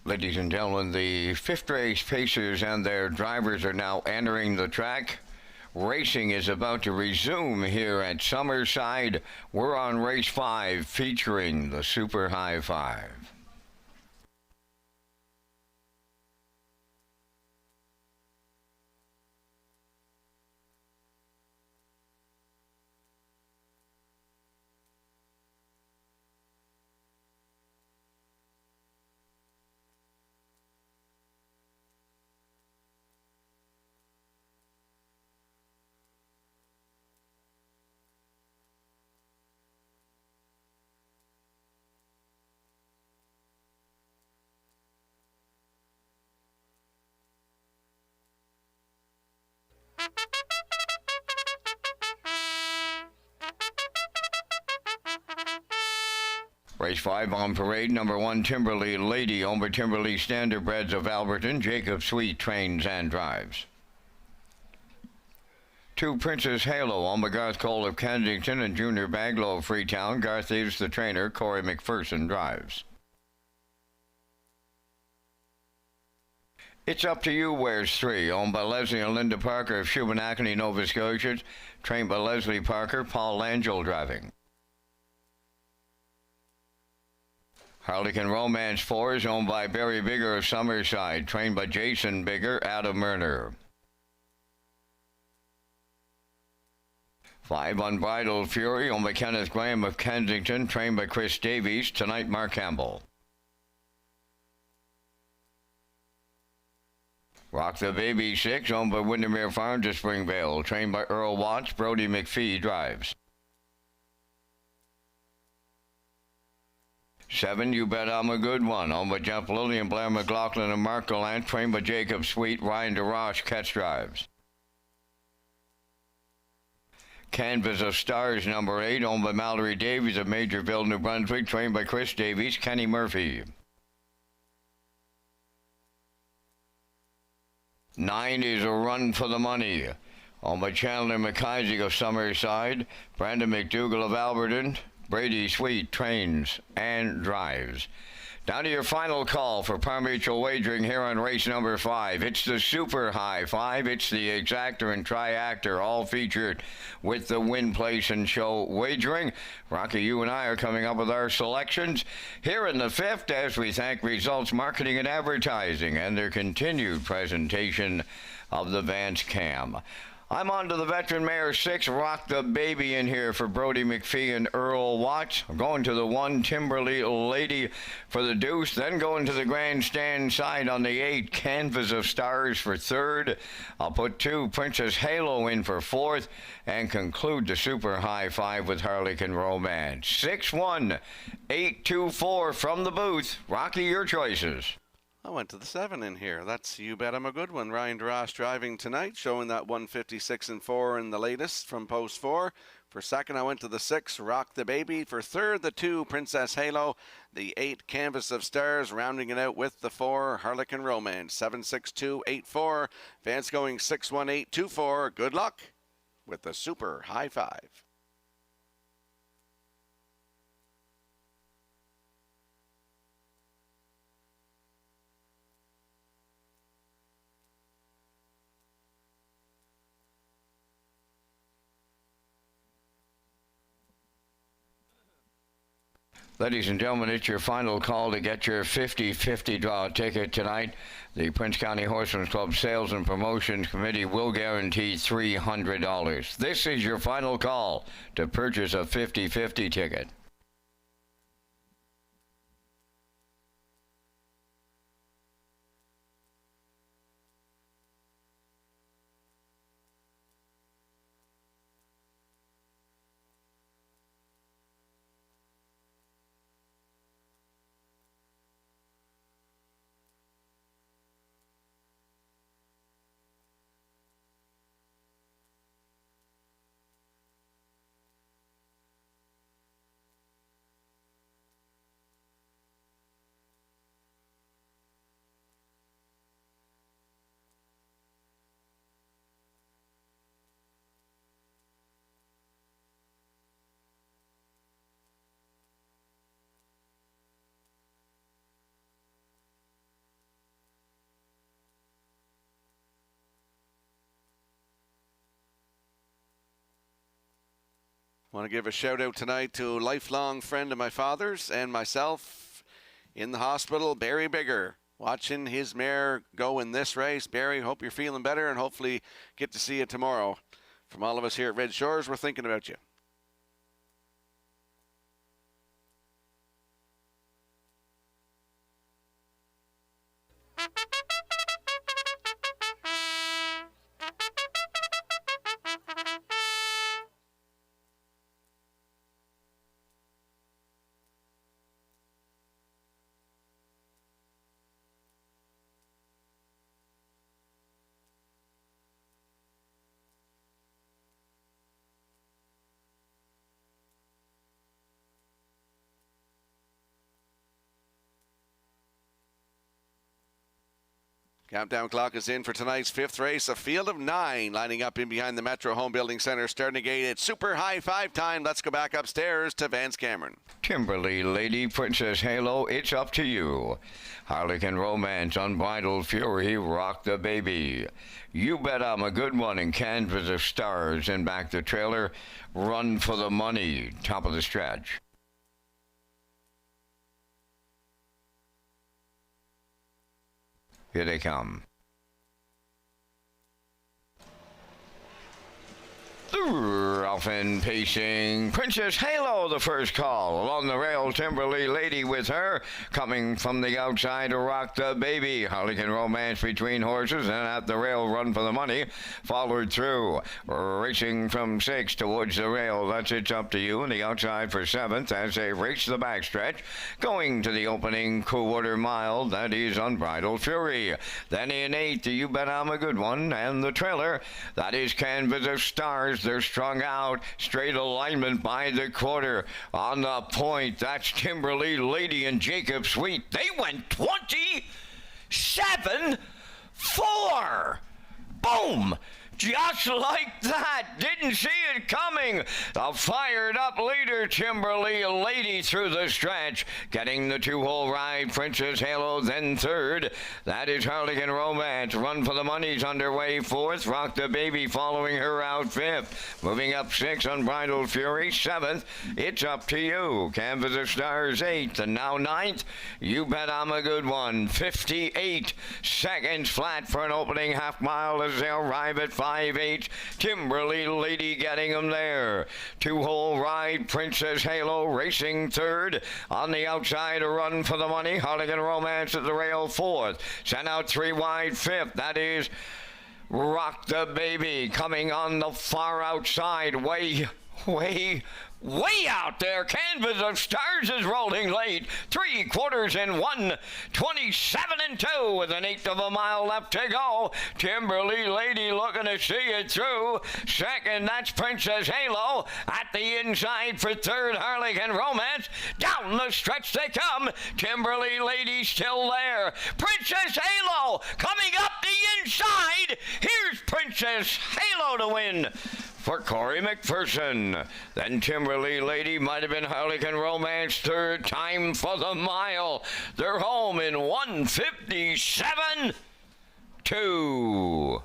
Ladies and gentlemen, the fifth race pacers and their drivers are now entering the track. Racing is about to resume here at Summerside. We're on race 5 featuring the Super High 5. Race 5 on parade. Number 1, Timberley Lady, owned by Timberley Standardbreds of Alberton. Jacob Sweet trains and drives. 2, Princess Halo, owned by Garth Cole of Kensington and Junior Baglow of Freetown. Garth is the trainer. Corey McPherson drives. It's Up to You wears 3, owned by Leslie and Linda Parker of Shubenacadie, Nova Scotia. Trained by Leslie Parker. Paul Langell driving. Harlequin Romance 4 is owned by Barry Bigger of Summerside, trained by Jason Bigger, Adam Murner. 5, Unbridled Fury, owned by Kenneth Graham of Kensington, trained by Chris Davies. Tonight, Mark Campbell. Rock the Baby 6, owned by Windermere Farms of Springvale, trained by Earl Watts. Brody McPhee drives. 7, You Bet I'm a Good One, owned by Jeff Lillian, Blair McLaughlin, and Mark Gallant, trained by Jacob Sweet. Ryan DeRoche catch drives. Canvas of Stars, number 8, owned by Mallory Davies of Majorville, New Brunswick, trained by Chris Davies. Kenny Murphy. 9 is A Run for the Money, owned by Chandler McIsaac of Summerside, Brandon McDougall of Alberton. Brady Sweet trains and drives. Down to your final call for par-mutual wagering here on race number 5. It's the Super High 5. It's the Exactor and Triactor, all featured with the Win, Place, and Show wagering. Rocky, you and I are coming up with our selections here in the 5th as we thank Results Marketing and Advertising and their continued presentation of the Vance Cam. I'm on to the Veteran Mare 6, Rock the Baby in here for Brody McPhee and Earl Watts. I'm going to the 1, Timberley Lady for the deuce, then going to the grandstand side on the 8, Canvas of Stars for 3rd. I'll put 2, Princess Halo in for 4th, and conclude the Super High 5 with Harlequin Romance. 6-1, 8-2-4 from the booth. Rocky, your choices.
I went to the 7 in here. That's You Bet I'm a Good One. Ryan DeRoche driving tonight, showing that 156-4 in the latest from post 4. For 2nd, I went to the 6, Rock the Baby. For 3rd, the 2, Princess Halo. The 8, Canvas of Stars, rounding it out with the 4, Harlequin Romance. 7-6-2-8-4. Vance going 6-1-8-2-4. Good luck with the Super High 5.
Ladies and gentlemen, it's your final call to get your 50-50 draw ticket tonight. The Prince County Horsemen's Club Sales and Promotions Committee will guarantee $300. This is your final call to purchase a 50-50 ticket.
Want to give a shout out tonight to a lifelong friend of my father's and myself in the hospital, Barry Bigger, watching his mare go in this race. Barry, hope you're feeling better and hopefully get to see you tomorrow. From all of us here at Red Shores, we're thinking about you. Countdown clock is in for tonight's fifth race. A field of 9 lining up in behind the Metro Home Building Center. Starting to gate at super high 5 time. Let's go back upstairs to Vance Cameron.
Kimberly, Lady Princess Halo, it's up to you. Harlequin Romance, Unbridled Fury, Rock the Baby. You Bet I'm a Good One in Canvas of Stars. And back the trailer, Run for the Money, top of the stretch. Here they come. Off and pacing, Princess Halo, the first call. Along the rail, Timberly Lady with her. Coming from the outside to Rock the Baby. Harlequin Romance between horses, and at the rail, Run for the Money. Followed through. Racing from 6 towards the rail. That's It's Up to You. And the outside for 7th as they race the backstretch. Going to the opening quarter mile. That is Unbridled Fury. Then in 8th, You Bet I'm a Good One. And the trailer. That is Canvas of Stars. They're strung out. Straight alignment by the quarter. On the point, that's Timberly Lady and Jacob Sweet. They went 27-4. Boom! Just like that. Didn't see it coming. The fired up leader, Timberly Lady, through the stretch. Getting the 2-hole ride, Princess Halo, then 3rd. That is Harlequin Romance. Run for the Money's underway 4th. Rock the Baby following her out 5th. Moving up 6th, Unbridled Fury 7th. It's Up to You. Canvas of Stars 8th. And now 9th. You Bet I'm a Good One. 58 seconds flat for an opening half mile as they arrive at 5-8. Timberly Lady getting them there. 2-hole ride, Princess Halo racing 3rd. On the outside, a Run for the Money. Harlequin Romance at the rail 4th. Sent out 3 wide 5th. That is Rock the Baby coming on the far outside. Way out there. Canvas of Stars is rolling late. 3 quarters in 1. 27-2 with an 1/8 of a mile left to go. Timberly Lady looking to see it through. 2nd, that's Princess Halo. At the inside for 3rd, Harlequin Romance. Down the stretch they come. Timberly Lady still there. Princess Halo coming up the inside. Here's Princess Halo to win for Corey McPherson. Then Timberly Lady might have been Harlequin Romance 3rd. Time for the mile. They're home in 1:57.2.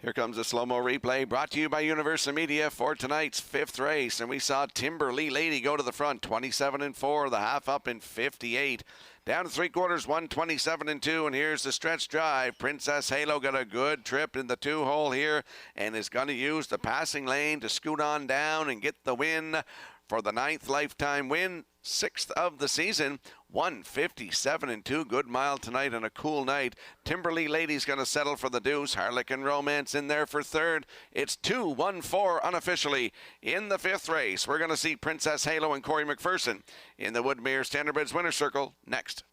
Here comes a slow-mo replay brought to you by Universal Media for tonight's 5th race. And we saw Timberly Lady go to the front, 27-4, the half up in 58. Down to 3 quarters, 127-2, and here's the stretch drive. Princess Halo got a good trip in the 2-hole here and is going to use the passing lane to scoot on down and get the win for the 9th lifetime win, 6th of the season. 157-2, good mile tonight and a cool night. Timberly Lady's going to settle for the deuce. Harlequin Romance in there for 3rd. It's 2-1-4 unofficially in the 5th race. We're going to see Princess Halo and Corey McPherson in the Woodmere Standardbreds Winner's Circle next.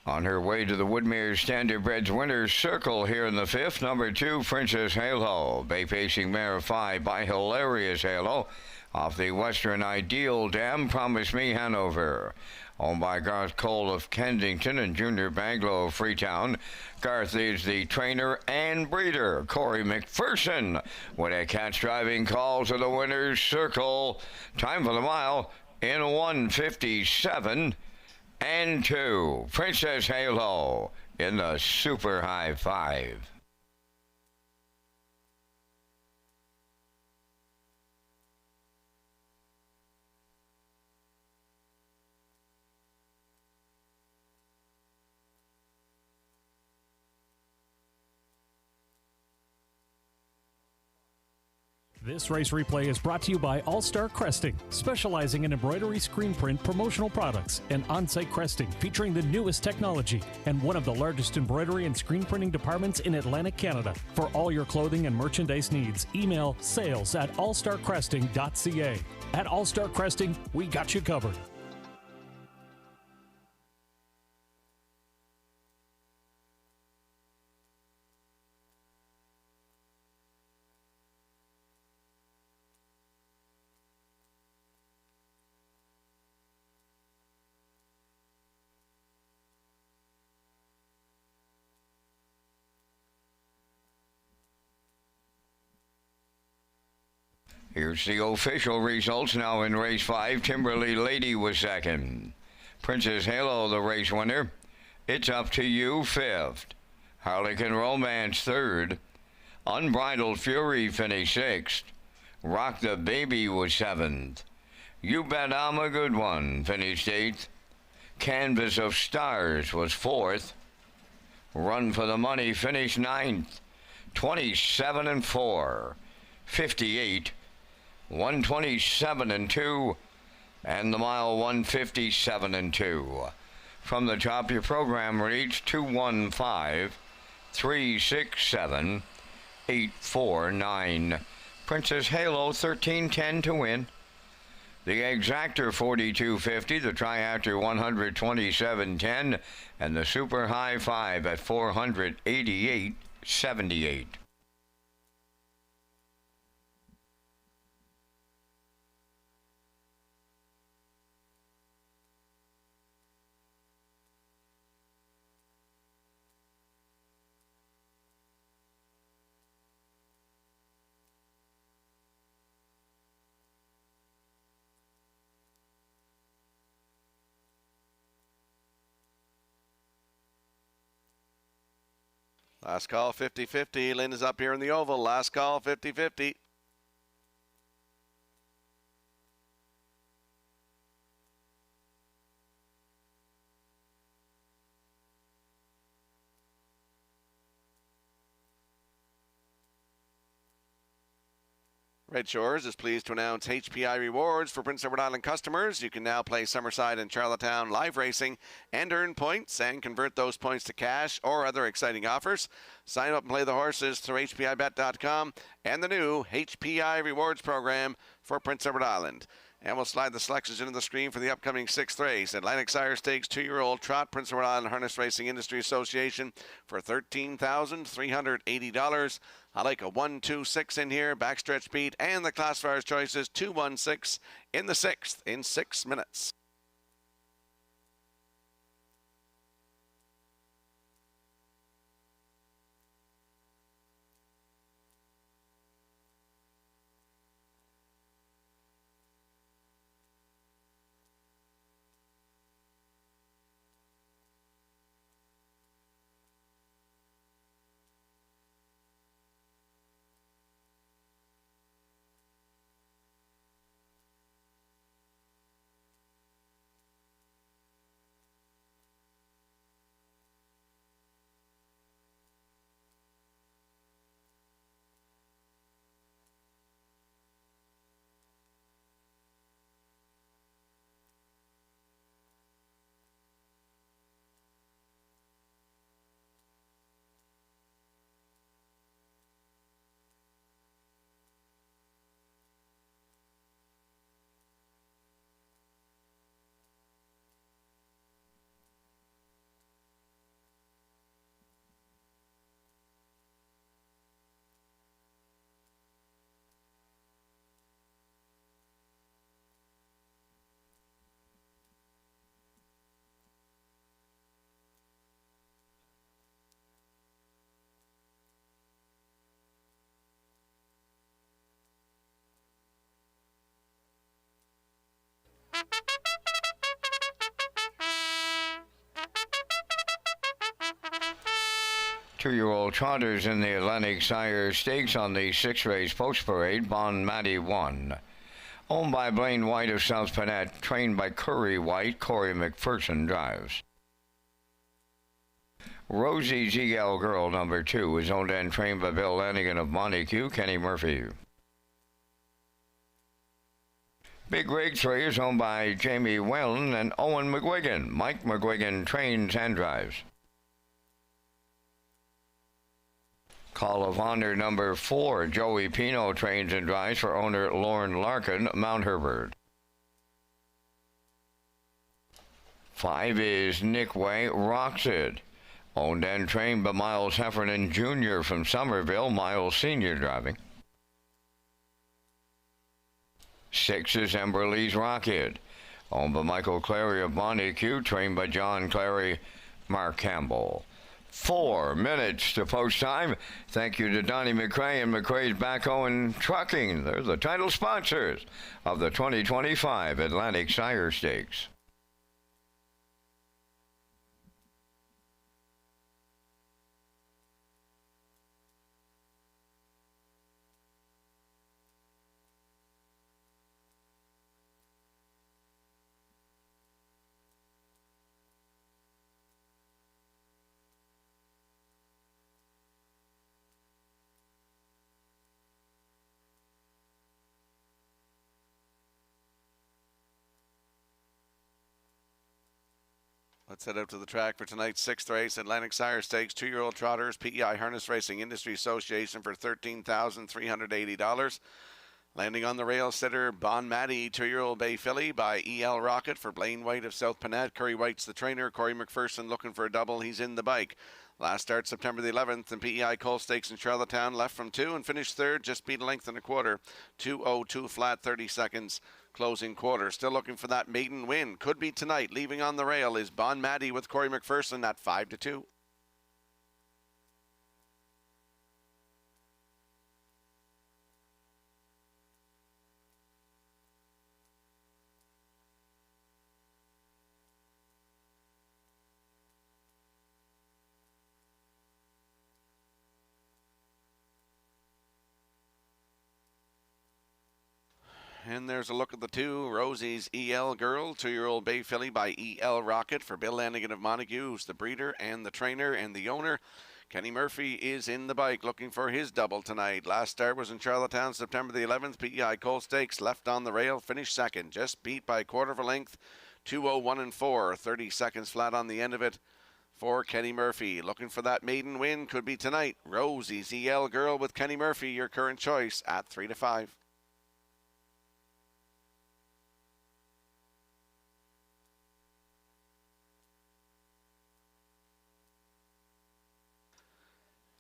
On her way to the Woodmere Standardbreds Winners Circle here in the 5th, number 2, Princess Halo. Bay Pacing Mare 5 by Hilarious Halo. Off the Western Ideal Dam, Promise Me Hanover. Owned by Garth Cole of Kensington and Junior Baglow of Freetown. Garth is the trainer and breeder. Corey McPherson with a catch driving call to the Winners Circle. Time for the mile in 1:57 and 2. Princess Halo in the Super High 5.
This race replay is brought to you by All Star Cresting, specializing in embroidery, screen print, promotional products, and on-site cresting featuring the newest technology and one of the largest embroidery and screen printing departments in Atlantic Canada. For all your clothing and merchandise needs, email sales@allstarcresting.ca. At All Star Cresting, we got you covered.
Here's the official results now in race 5. Timberly Lady was second. Princess Halo, the race winner. It's Up to You, 5th. Harlequin Romance, 3rd. Unbridled Fury finished 6th. Rock the Baby was 7th. You Bet I'm a Good One finished 8th. Canvas of Stars was 4th. Run for the Money finished 9th. 27 and 4. 58. 127 and 2, and the mile 157 and 2. From the top, your program reads 215-367-849. Princess Halo 1310 to win. The Exactor 4250, the Triactor 127.10, and the Super High 5 at 488.78.
Last call 50-50. Lynn is up here in the oval. Last call 50-50. Red Shores is pleased to announce HPI rewards for Prince Edward Island customers. You can now play Summerside and Charlottetown live racing and earn points and convert those points to cash or other exciting offers. Sign up and play the horses through HPIBet.com and the new HPI rewards program for Prince Edward Island. And we'll slide the selections into the screen for the upcoming 6th race. Atlantic Sire Stakes 2-year-old trot, Prince Edward Island Harness Racing Industry Association for $13,380. I like a 1-2-6 in here, backstretch beat, and the classifiers choices 2-1-6 in the 6th in 6 minutes.
Two-year-old trotters in the Atlantic Sire Stakes on the six-race post parade. Bon Matty won. Owned by Blaine White of South Panette, trained by Curry White, Corey McPherson drives. Rosie's EL Girl number 2 is owned and trained by Bill Lanigan of Montague, Kenny Murphy. Big Rig 3 is owned by Jamie Whelan and Owen McGuigan. Mike McGuigan trains and drives. Call of Honor number 4, Joey Pino trains and drives for owner Lauren Larkin, Mount Herbert. 5 is Nick Way, Rocks It. Owned and trained by Miles Heffernan Jr. from Somerville, Miles Sr. driving. 6 is Emberly's Rocket. Owned by Michael Clary of Montague, trained by John Clary, Mark Campbell. 4 minutes to post time. Thank you to Donnie McCrae and McCrae's Backhoe and Trucking. They're the title sponsors of the 2025 Atlantic Sire Stakes.
Let's head out to the track for tonight's sixth race, Atlantic Sire Stakes, two-year-old trotters, PEI Harness Racing Industry Association for $13,380. Landing on the rail sitter, Bon Matty, two-year-old bay filly by EL Rocket for Blaine White of South Panette. Curry White's the trainer. Corey McPherson looking for a double. He's in the bike. Last start September the 11th in PEI Coal Stakes in Charlottetown. Left from 2 and finished third. Just beat a length and a quarter. 2:02 flat, 30 seconds. Closing quarter. Still looking for that maiden win. Could be tonight. Leaving on the rail is Bon Matty with Corey McPherson at 5-2. And there's a look at the 2. Rosie's EL Girl, two-year-old bay filly by EL Rocket for Bill Lanigan of Montague, who's the breeder and the trainer and the owner. Kenny Murphy is in the bike looking for his double tonight. Last start was in Charlottetown, September the 11th. PEI Coal Stakes, left on the rail, finished second. Just beat by a quarter of a length. 2:01 and 4, 30 seconds flat on the end of it for Kenny Murphy. Looking for that maiden win, could be tonight. Rosie's EL Girl with Kenny Murphy, your current choice at 3-5.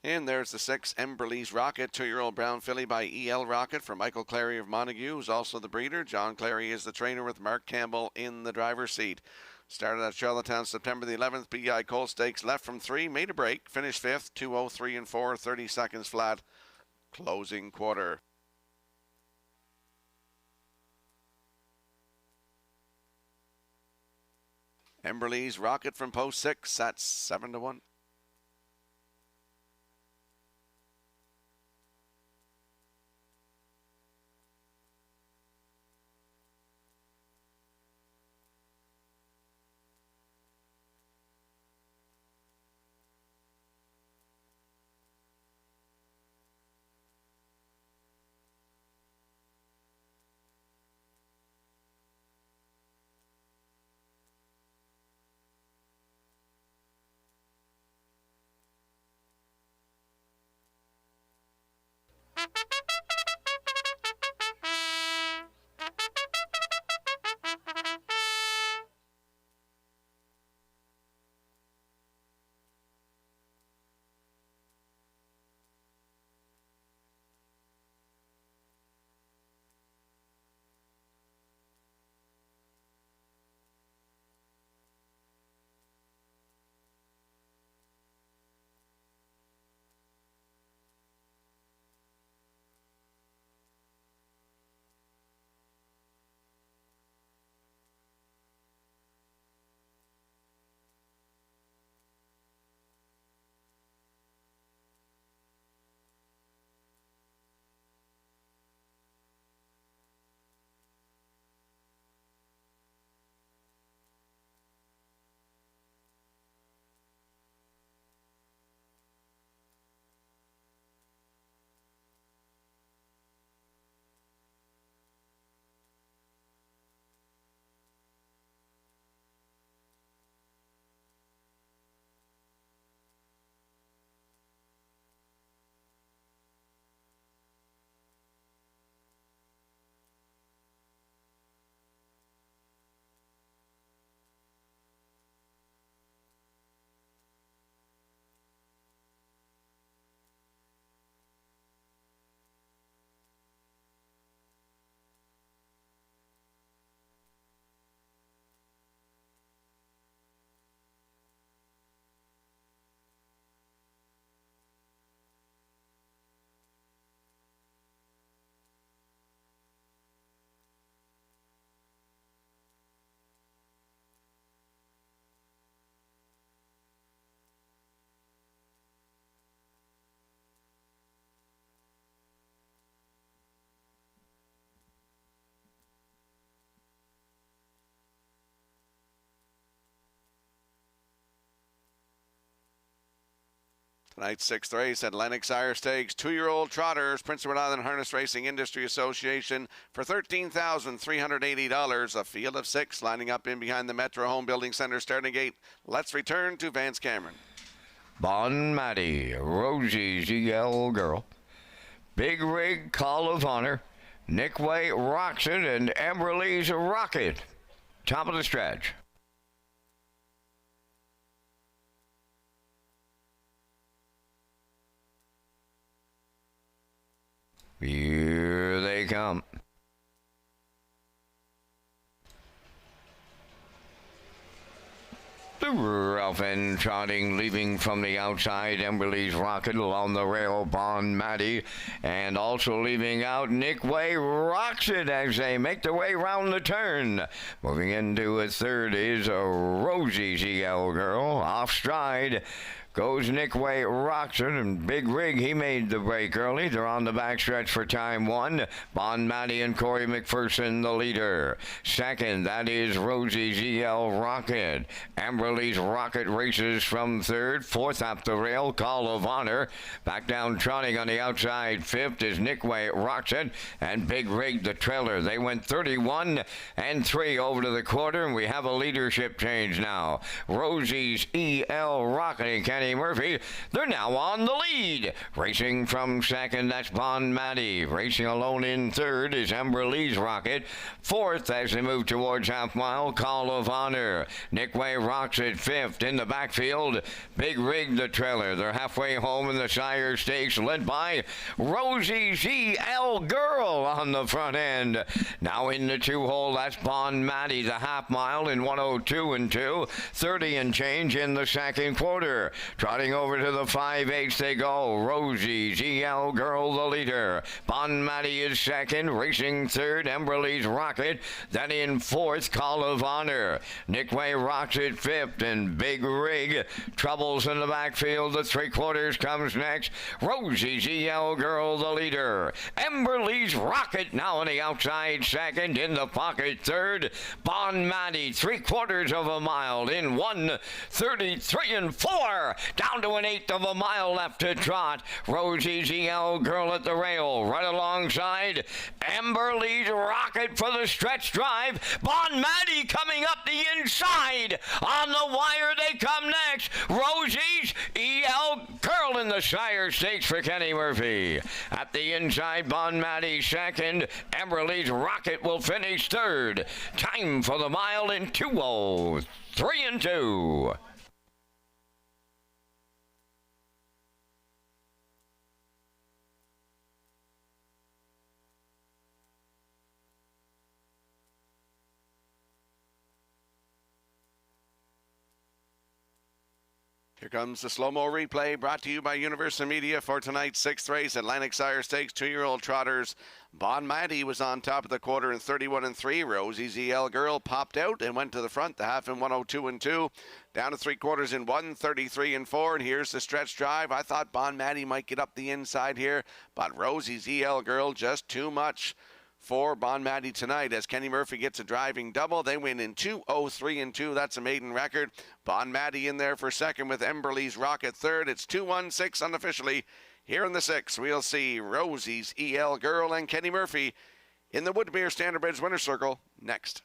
And there's the 6, Emberly's Rocket, two-year-old brown filly by EL Rocket for Michael Clary of Montague, who's also the breeder. John Clary is the trainer with Mark Campbell in the driver's seat. Started at Charlottetown September the 11th. PEI Coal Stakes, left from 3, made a break, finished 5th, 2:03 and 4, 30 seconds flat. Closing quarter. Emberly's Rocket from post 6 at 7-1. Tonight's sixth race at Lennox-Ire Stakes. 2-year-old trotters, Prince Edward Island Harness Racing Industry Association for $13,380. A field of 6 lining up in behind the Metro Home Building Center starting gate. Let's return to Vance Cameron.
Bon Matty, Rosie's EL Girl, Big Rig, Call of Honor, Nick Way, Roxon, and Amberley's Rocket. Top of the stretch. Here they come. Ralph and trotting, leaving from the outside, Emberley's Rocket along the rail, Bon Matty, and also leaving out Nick Way rocks it as they make their way round the turn. Moving into a third is a Rosie's EL Girl, off stride. Goes Nick Way, Roxon, and Big Rig, he made the break early. They're on the backstretch for time 1. Bon Matty and Corey McPherson, the leader. Second, that is Rosie's EL Rocket. Amberley's Rocket races from third. Fourth up the rail, Call of Honor. Back down trotting on the outside. Fifth is Nick Way, Roxon, and Big Rig, the trailer. They went 31 and 3 over to the quarter, and we have a leadership change now. Rosie's EL Rocket and Kenny Murphy, they're now on the lead. Racing from second, that's Bon Matty. Racing alone in third is Amberley's Rocket. Fourth, as they move towards half mile, Call of Honor. Nick Way rocks at fifth. In the backfield, Big Rig, the trailer. They're halfway home in the Shire Stakes, led by Rosie's EL Girl on the front end. Now in the 2-hole, that's Bon Matty, the half mile in 102 and 2. 30 and change in the second quarter. Trotting over to the 5/8 they go. Rosie's EL Girl, the leader. Bon Matty is second. Racing third, Emberley's Rocket. Then in fourth, Call of Honor. Nick Way rocks at fifth, and Big Rig troubles in the backfield. The 3/4 comes next. Rosie's EL Girl, the leader. Emberley's Rocket now on the outside second. In the pocket third. Bon Matty 3/4 of a mile in 1:33 and 4. Down to an 1/8 of a mile left to trot. Rosie's EL Girl at the rail. Right alongside Amberley's Rocket for the stretch drive. Bon Matty coming up the inside. On the wire they come next. Rosie's EL Girl in the Shire Stakes for Kenny Murphy. At the inside, Bon Matty second. Amberley's Rocket will finish third. Time for the mile in 2:03 and 2.
Here comes the slow-mo replay brought to you by Universal Media for tonight's sixth race at Lennox-Ire Stakes. 2-year-old trotters. Bon Matty was on top of the quarter in 31 and 3. Rosie's EL Girl popped out and went to the front, the half in 102 and 2. Down to 3/4 in 1:33 and 4. And here's the stretch drive. I thought Bon Matty might get up the inside here, but Rosie's EL Girl just too much for Bon Matty tonight as Kenny Murphy gets a driving double. They win in 2:03 and 2. That's a maiden record. Bon Matty in there for second with Emberley's Rocket third. It's 2:16 unofficially. Here in the 6th, we'll see Rosie's EL Girl and Kenny Murphy in the Woodmere Standard Bridge Winner's Circle next.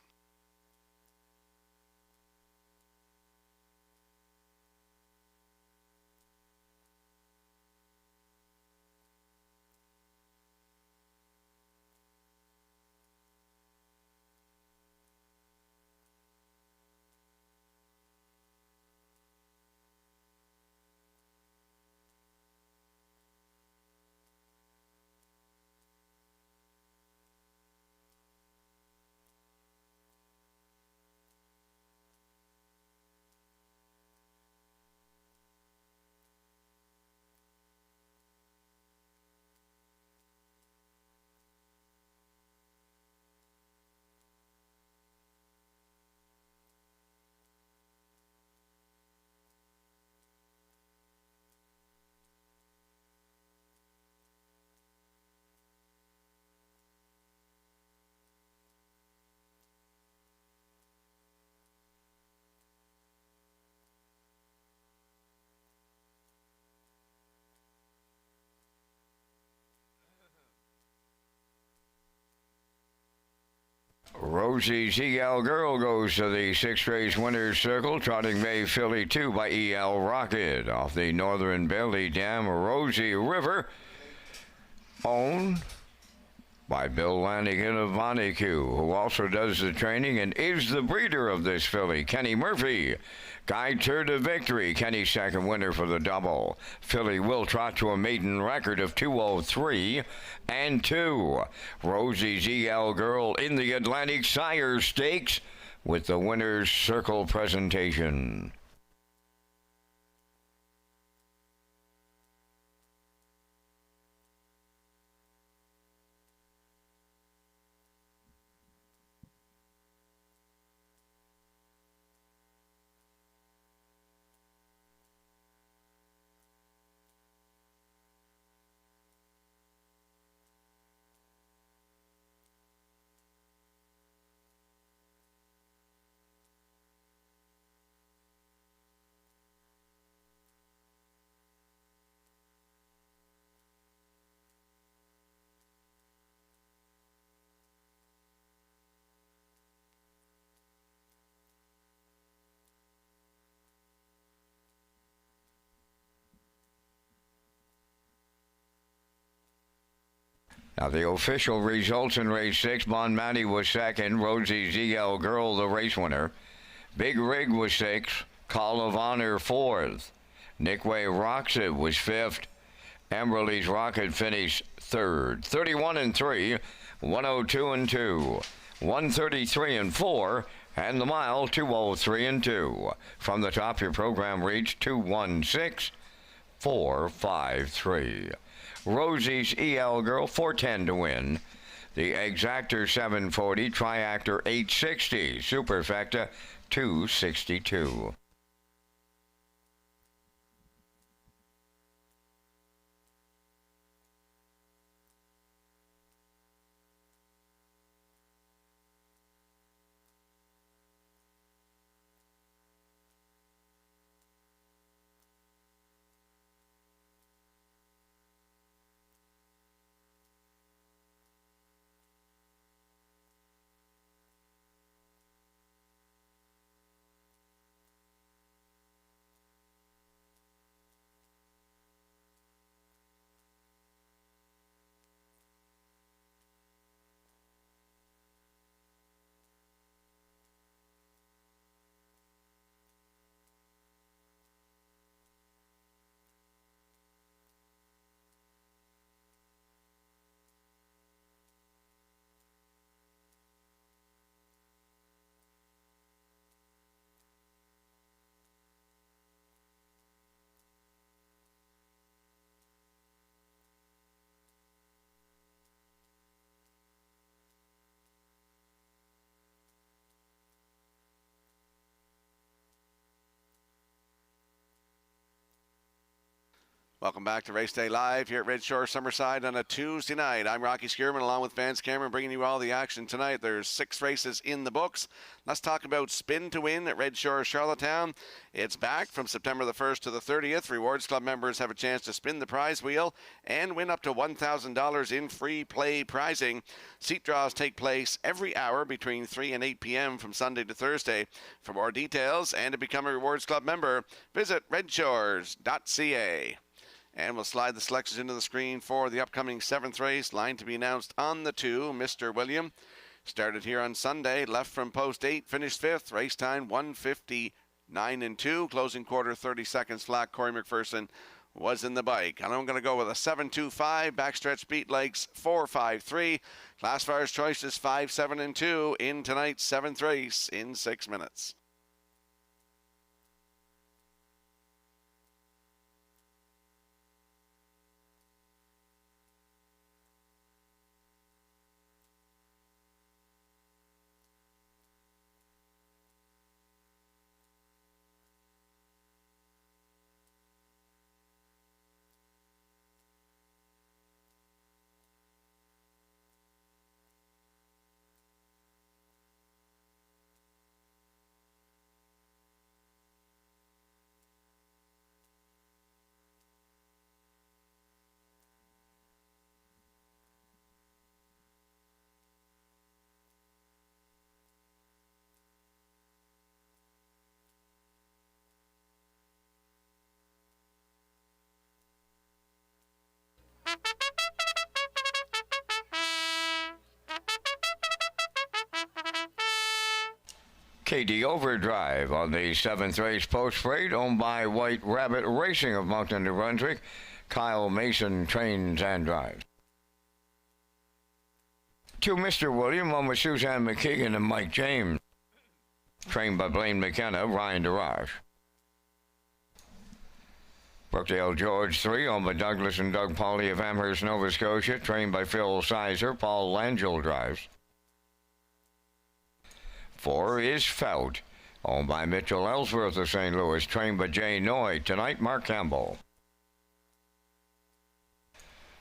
Rosie's EL Girl goes to the sixth race winner's circle, trotting May Philly 2 by EL Rocket. Off the Northern Belly Dam, Rosie River, owned by Bill Lanigan of Montague, who also does the training and is the breeder of this filly. Kenny Murphy guides her to victory. Kenny's second winner for the double. Filly will trot to a maiden record of 2:03 and 2. Rosie's EL Girl in the Atlantic Sire Stakes with the winner's circle presentation. Now the official results in race 6, Bon Matty was second, Rosie's EL Girl the race winner. Big Rig was 6th, Call of Honor 4th. Nickway Roxit was 5th. Amberley's Rocket finished 3rd. 31 and 3, 102 and 2, 133 and 4, and the mile 203 and 2. From the top, your program reached 216-453. Rosie's EL Girl 410 to win. The Exactor 740, Triactor 860, Superfecta 262.
Welcome back to Race Day Live here at Red Shore Summerside on a Tuesday night. I'm Rocky Skierman along with Vance Cameron bringing you all the action tonight. There's 6 races in the books. Let's talk about Spin to Win at Red Shore Charlottetown. It's back from September the 1st to the 30th. Rewards Club members have a chance to spin the prize wheel and win up to $1,000 in free play prizing. Seat draws take place every hour between 3 and 8 p.m. from Sunday to Thursday. For more details and to become a Rewards Club member, visit Redshores.ca. And we'll slide the selections into the screen for the upcoming 7th race. Line to be announced on the 2, Mr. William. Started here on Sunday, left from post 8, finished 5th. Race time 1:59 and 2. Closing quarter 30 seconds flat. Corey McPherson was in the bike. And I'm going to go with a 7.25. Backstretch beat legs 4.53. Classifier's choice is 5.7 and 2 in tonight's 7th race in 6 minutes.
KD Overdrive on the 7th race post freight, owned by White Rabbit Racing of Moncton, New Brunswick. Kyle Mason trains and drives. To Mr. William, on with Suzanne McKeegan and Mike James. Trained by Blaine McKenna, Ryan DeRoche. Brookdale George 3, owned by Douglas and Doug Pauley of Amherst, Nova Scotia. Trained by Phil Sizer, Paul Langell drives. 4 is Fout, owned by Mitchell Ellsworth of St. Louis, trained by Jay Noy. Tonight, Mark Campbell.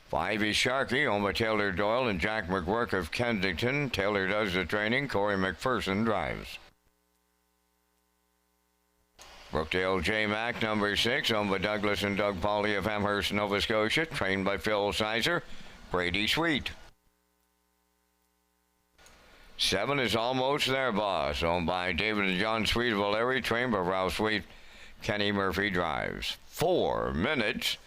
5 is Sharkey, owned by Taylor Doyle and Jack McGurk of Kensington. Taylor does the training. Corey McPherson drives. Brookdale J. Mack, number 6, owned by Douglas and Doug Pauley of Amherst, Nova Scotia, trained by Phil Sizer. Brady Sweet. 7 is Almost Their Boss, owned by David and John Sweet of O'Leary, trained by Ralph Sweet. Kenny Murphy drives. 4 minutes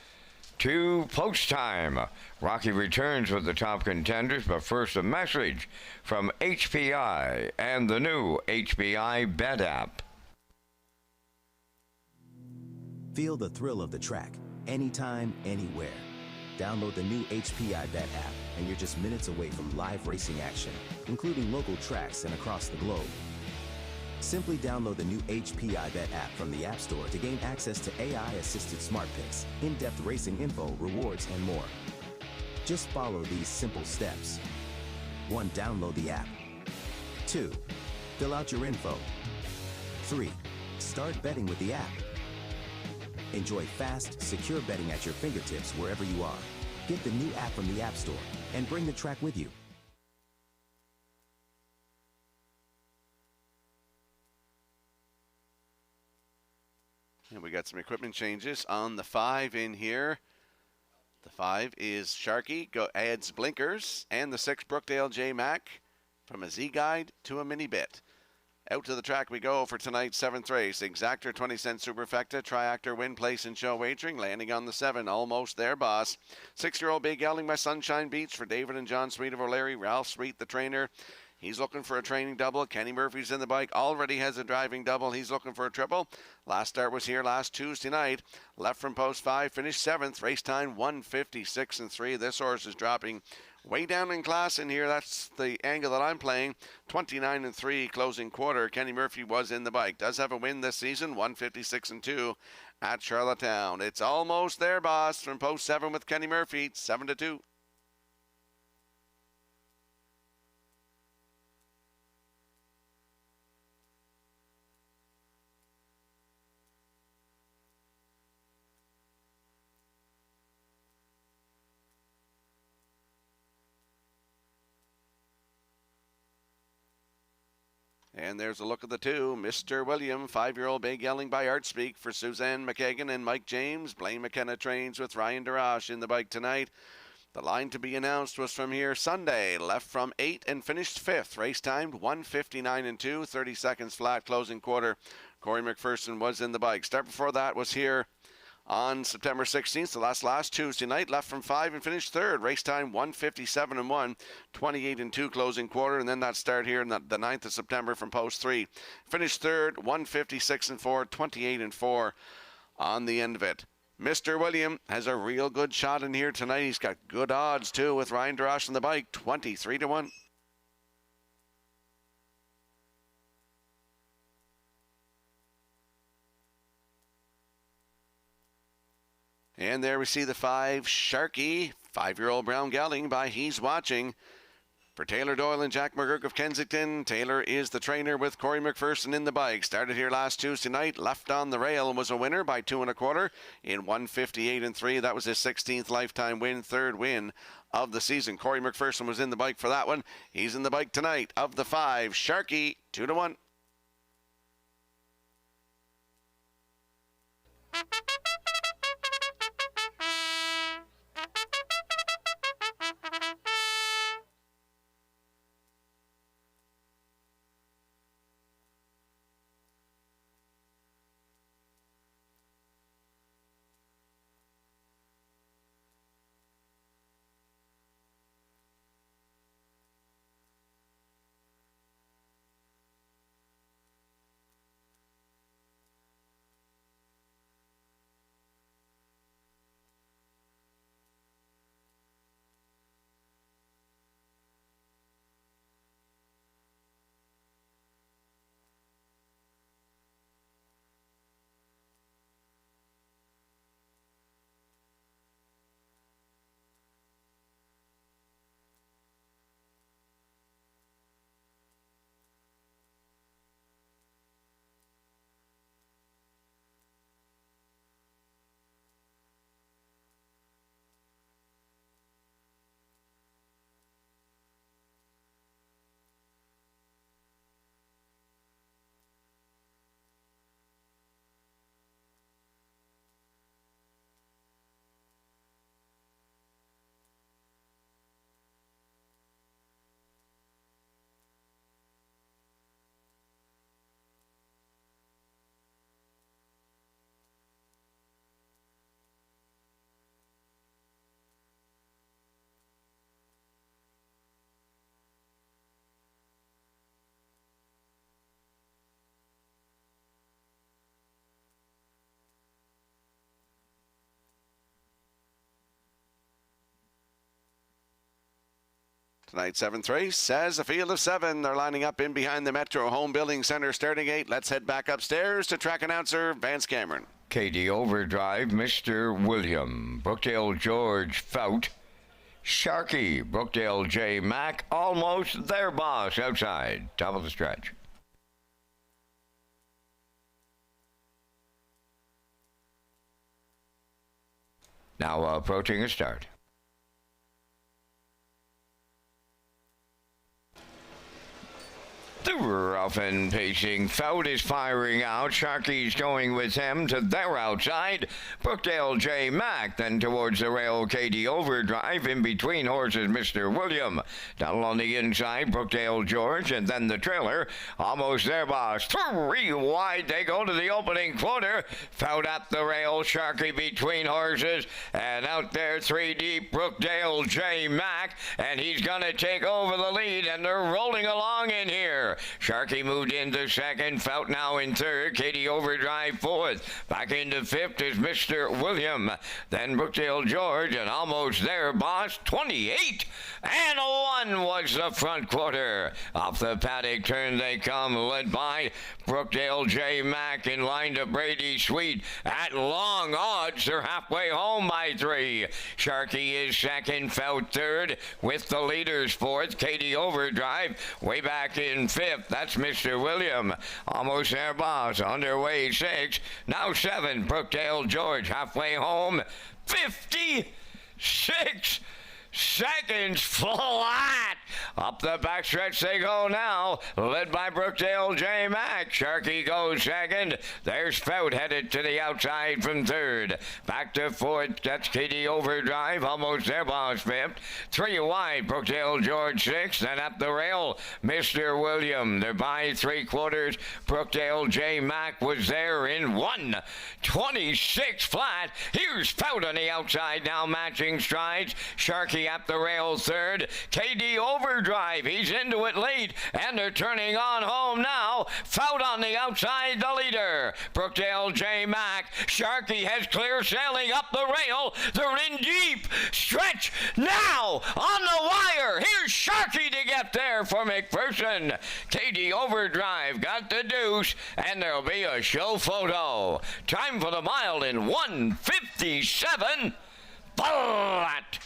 to post time. Rocky returns with the top contenders, but first a message from HPI and the new HPI Bet app.
Feel the thrill of the track, anytime, anywhere. Download the new HPI Bet app, and you're just minutes away from live racing action, including local tracks and across the globe. Simply download the new HPI Bet app from the App Store to gain access to AI-assisted smart picks, in-depth racing info, rewards, and more. Just follow these simple steps. 1. Download the app. 2. Fill out your info. 3. Start betting with the app. Enjoy fast, secure betting at your fingertips wherever you are. Get the new app from the App Store and bring the track with you.
And we got some equipment changes on the 5 in here. The 5 is Sharkey, adds blinkers, and the 6 Brookdale J. Mack from a Z-Guide to a mini bit. Out to the track we go for tonight's 7th race. Exactor 20-cent Superfecta, Triactor, Win Place, and Show Wagering. Landing on the 7, Almost Their Boss. 6-year-old Big Gelding by Sunshine Beach for David and John Sweet of O'Leary. Ralph Sweet, the trainer. He's looking for a training double. Kenny Murphy's in the bike. Already has a driving double. He's looking for a triple. Last start was here last Tuesday night. Left from post 5, finished 7th. Race time 1:56.3. This horse is dropping way down in class in here. That's the angle that I'm playing. 29-3 closing quarter. Kenny Murphy was in the bike. Does have a win this season. 1:56.2 at Charlottetown. It's Almost Their Boss from post 7 with Kenny Murphy. 7-2. And there's a look at the 2. Mr. William, 5-year-old Big Yelling by Art Speak for Suzanne McKagan and Mike James. Blaine McKenna trains with Ryan DeRoche in the bike tonight. The line to be announced was from here Sunday. Left from 8 and finished 5th. Race timed 1:59.2, 30 seconds flat closing quarter. Corey McPherson was in the bike. Start before that was here on September 16th, so that's last Tuesday night. Left from 5 and finished 3rd. Race time 1:57.1, 28.2 closing quarter. And then that start here on the 9th of September from post 3. Finished 3rd, 1:56.4, 28.4 on the end of it. Mr. William has a real good shot in here tonight. He's got good odds too with Ryan DeRoche on the bike, 23-1. And there we see the 5, Sharkey, 5-year-old brown gelding by He's Watching. For Taylor Doyle and Jack McGurk of Kensington, Taylor is the trainer with Corey McPherson in the bike. Started here last Tuesday night, left on the rail and was a winner by 2 1/4 in 1:58.3. That was his 16th lifetime win, 3rd win of the season. Corey McPherson was in the bike for that one. He's in the bike tonight of the 5, Sharkey, 2-1. Tonight's seventh race says a field of 7. They're lining up in behind the Metro Home Building Center starting gate. Let's head back upstairs to track announcer Vance Cameron.
Katie Overdrive, Mr. William, Brookdale George Fout, Sharky, Brookdale J. Mack, almost their boss outside, top of the stretch. Now approaching a start. The rough and pacing Fout is firing out. Sharky's going with him to their outside. Brookdale J. Mack then towards the rail. Katie Overdrive in between horses. Mr. William down on the inside. Brookdale George and then the trailer. Almost their boss. 3 wide. They go to the opening quarter. Fout at the rail. Sharky between horses and out there 3 deep. Brookdale J. Mack and he's gonna take over the lead and they're rolling along in here. Sharky moved into second. Fout now in third. Katie Overdrive fourth. Back into fifth is Mr. William. Then Brookdale George and almost their boss. 28 and 1 was the front quarter. Off the paddock turn they come, led by Brookdale J. Mack in line to Brady Sweet. At long odds, they're halfway home by 3. Sharky is second. Fout third with the leaders fourth. Katie Overdrive way back in fifth. That's Mr. William. Almost their boss. Underway 6. Now 7. Brookdale George halfway home. 56 seconds flat. Up the backstretch they go now, led by Brookdale J. Mack. Sharky goes second. There's Fout headed to the outside from third. Back to fourth. That's Katie Overdrive. Almost their boss fifth. 3 wide. Brookdale George sixth. Then up the rail, Mr. William. They're by 3/4. Brookdale J. Mack was there in 1:26 flat. Here's Fout on the outside now, matching strides. Sharky at the rail third. KD Overdrive, he's into it late, and they're turning on home now. Fout on the outside, the leader. Brookdale J. Mack. Sharky has clear sailing up the rail. They're in deep. Stretch now on the wire. Here's Sharky to get there for McPherson. KD Overdrive got the deuce, and there'll be a show photo. Time for the mile in 1:57 flat.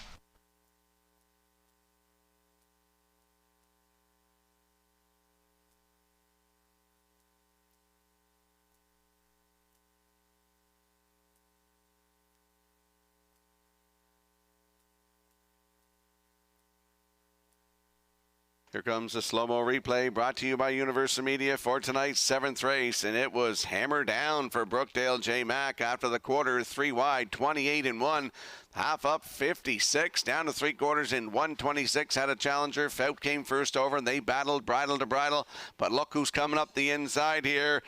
Here comes the slow-mo replay brought to you by Universal Media for tonight's 7th race, and it was hammered down for Brookdale J. Mack after the quarter. 3 wide, 28 and 1. Half up, 56. Down to 3/4 in 1:26. Had a challenger. Fout came first over, and they battled bridle to bridle. But look who's coming up the inside here.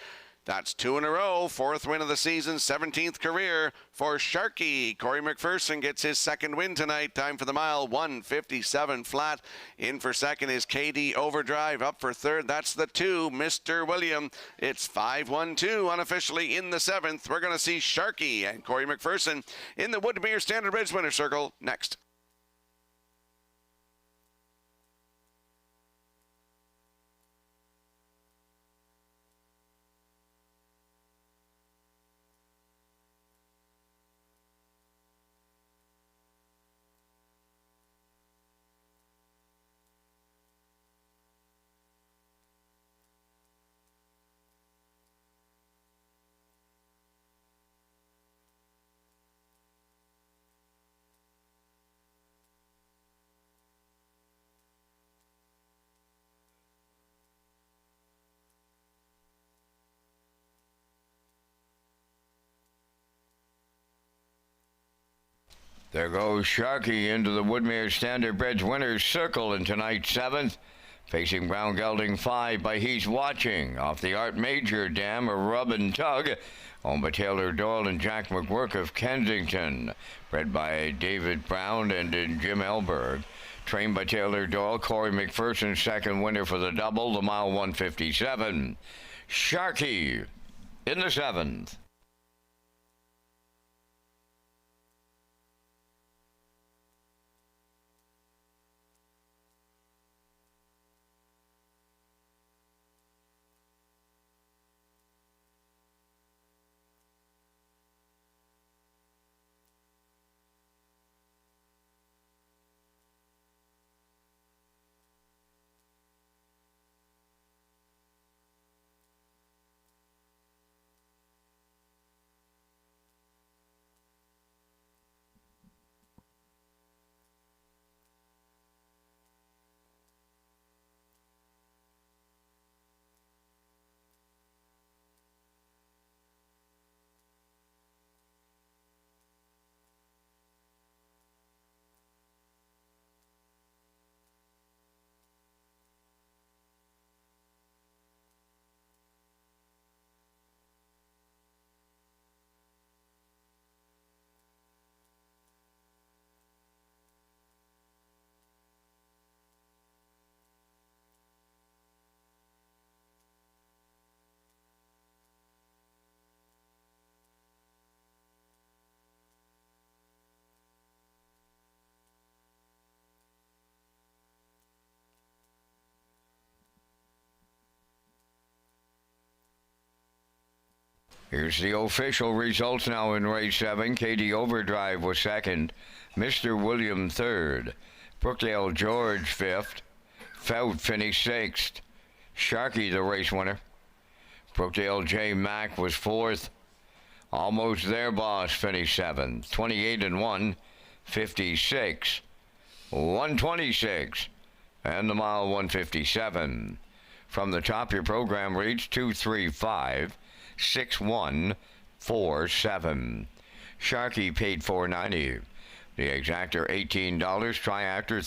That's 2 in a row. 4th win of the season, 17th career for Sharky. Corey McPherson gets his 2nd win tonight. Time for the mile, 1:57 flat. In for second is KD Overdrive. Up for third, that's the 2, Mr. William. It's 5-1-2 unofficially in the 7th. We're going to see Sharky and Corey McPherson in the Woodmere Standard Bridge winner circle next.
There goes Sharky into the Woodmere Standard Bridge winner's circle in tonight's 7th. Facing Brown Gelding 5 by He's Watching. Off the Art Major Dam, a rub and tug. Owned by Taylor Doyle and Jack McWork of Kensington. Bred by David Brown and Jim Elberg. Trained by Taylor Doyle. Corey McPherson, 2nd winner for the double. The mile 1:57. Sharky in the 7th. Here's the official results now in race 7. Katie Overdrive was second. Mr. William third. Brookdale George fifth. Fout finished sixth. Sharkey the race winner. Brookdale J. Mack was fourth. Almost There Boss finished seventh. 28 and 1. 56. 126. And the mile 157. From the top, your program reads 235-6147. Sharkey paid $4.90. The exactor $18. Triactor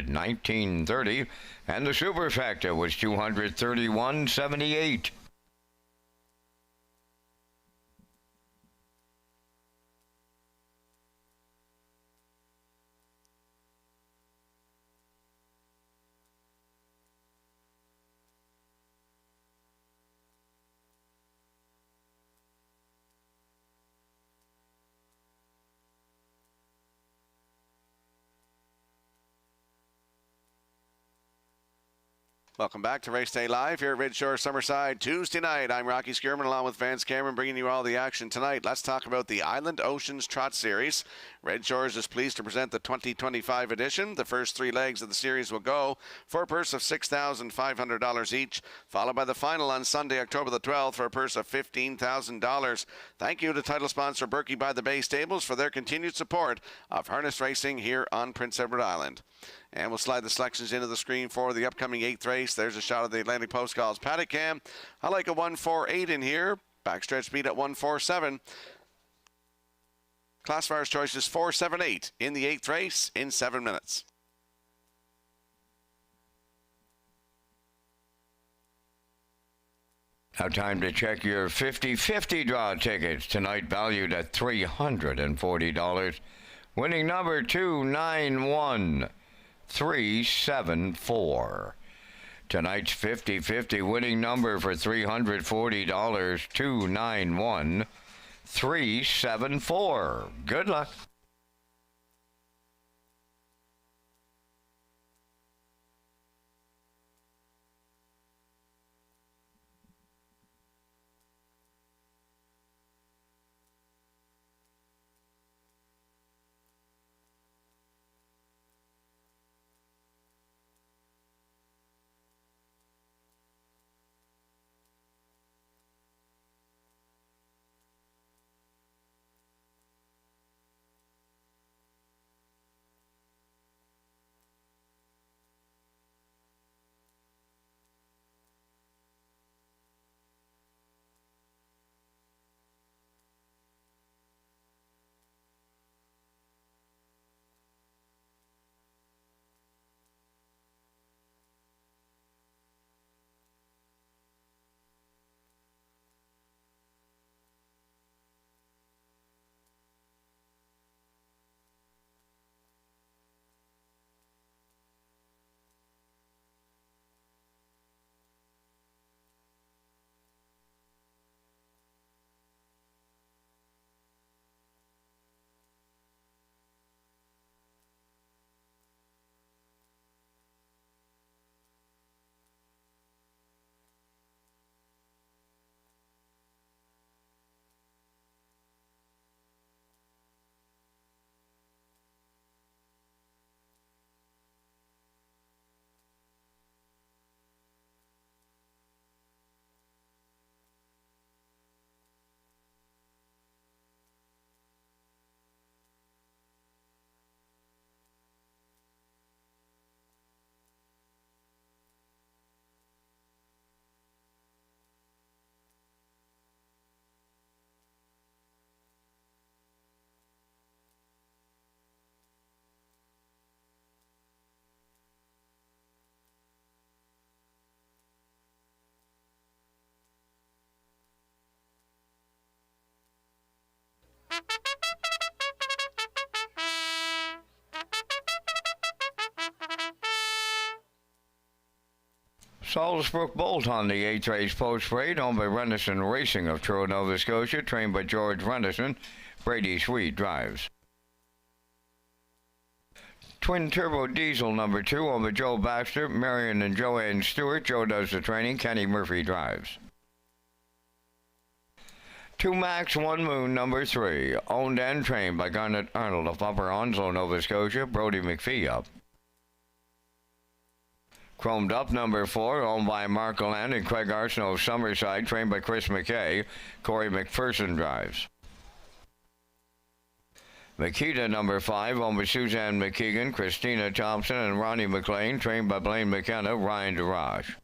$319.30. And the superfecta was $231.78.
Welcome back to Race Day Live here at Red Shore Summerside Tuesday night. I'm Rocky Skierman along with Vance Cameron bringing you all the action tonight. Let's talk about the Island Oceans Trot Series. Red Shores is pleased to present the 2025 edition. The first 3 legs of the series will go for a purse of $6,500 each, followed by the final on Sunday, October the 12th for a purse of $15,000. Thank you to title sponsor Berkey by the Bay Stables for their continued support of harness racing here on Prince Edward Island. And we'll slide the selections into the screen for the upcoming 8th race. There's a shot of the Atlantic Post Calls paddock cam. I like a 148 in here. Backstretch speed at 147. Classifier's choice is 478 in the 8th race in 7 minutes.
Now time to check your 50-50 draw tickets. Tonight valued at $340. Winning number 291374. Tonight's 50-50 winning number for $340, 291374. Good luck. Salisbrook Bolt on the 8th race post parade, owned by Renison Racing of Truro, Nova Scotia, trained by George Renison. Brady Sweet drives. Twin Turbo Diesel number 2, owned by Joe Baxter, Marion and Joanne Stewart. Joe does the training. Kenny Murphy drives. Two Max, One Moon, number 3. Owned and trained by Garnet Arnold of Upper Onslow, Nova Scotia. Brody McPhee up. Chromed Up, number 4, owned by Mark Land and Craig Arsenault of Summerside, trained by Chris McKay. Corey McPherson drives. Makita, number 5, owned by Suzanne McKeegan, Christina Thompson, and Ronnie McLean, trained by Blaine McKenna, Ryan DeRoche.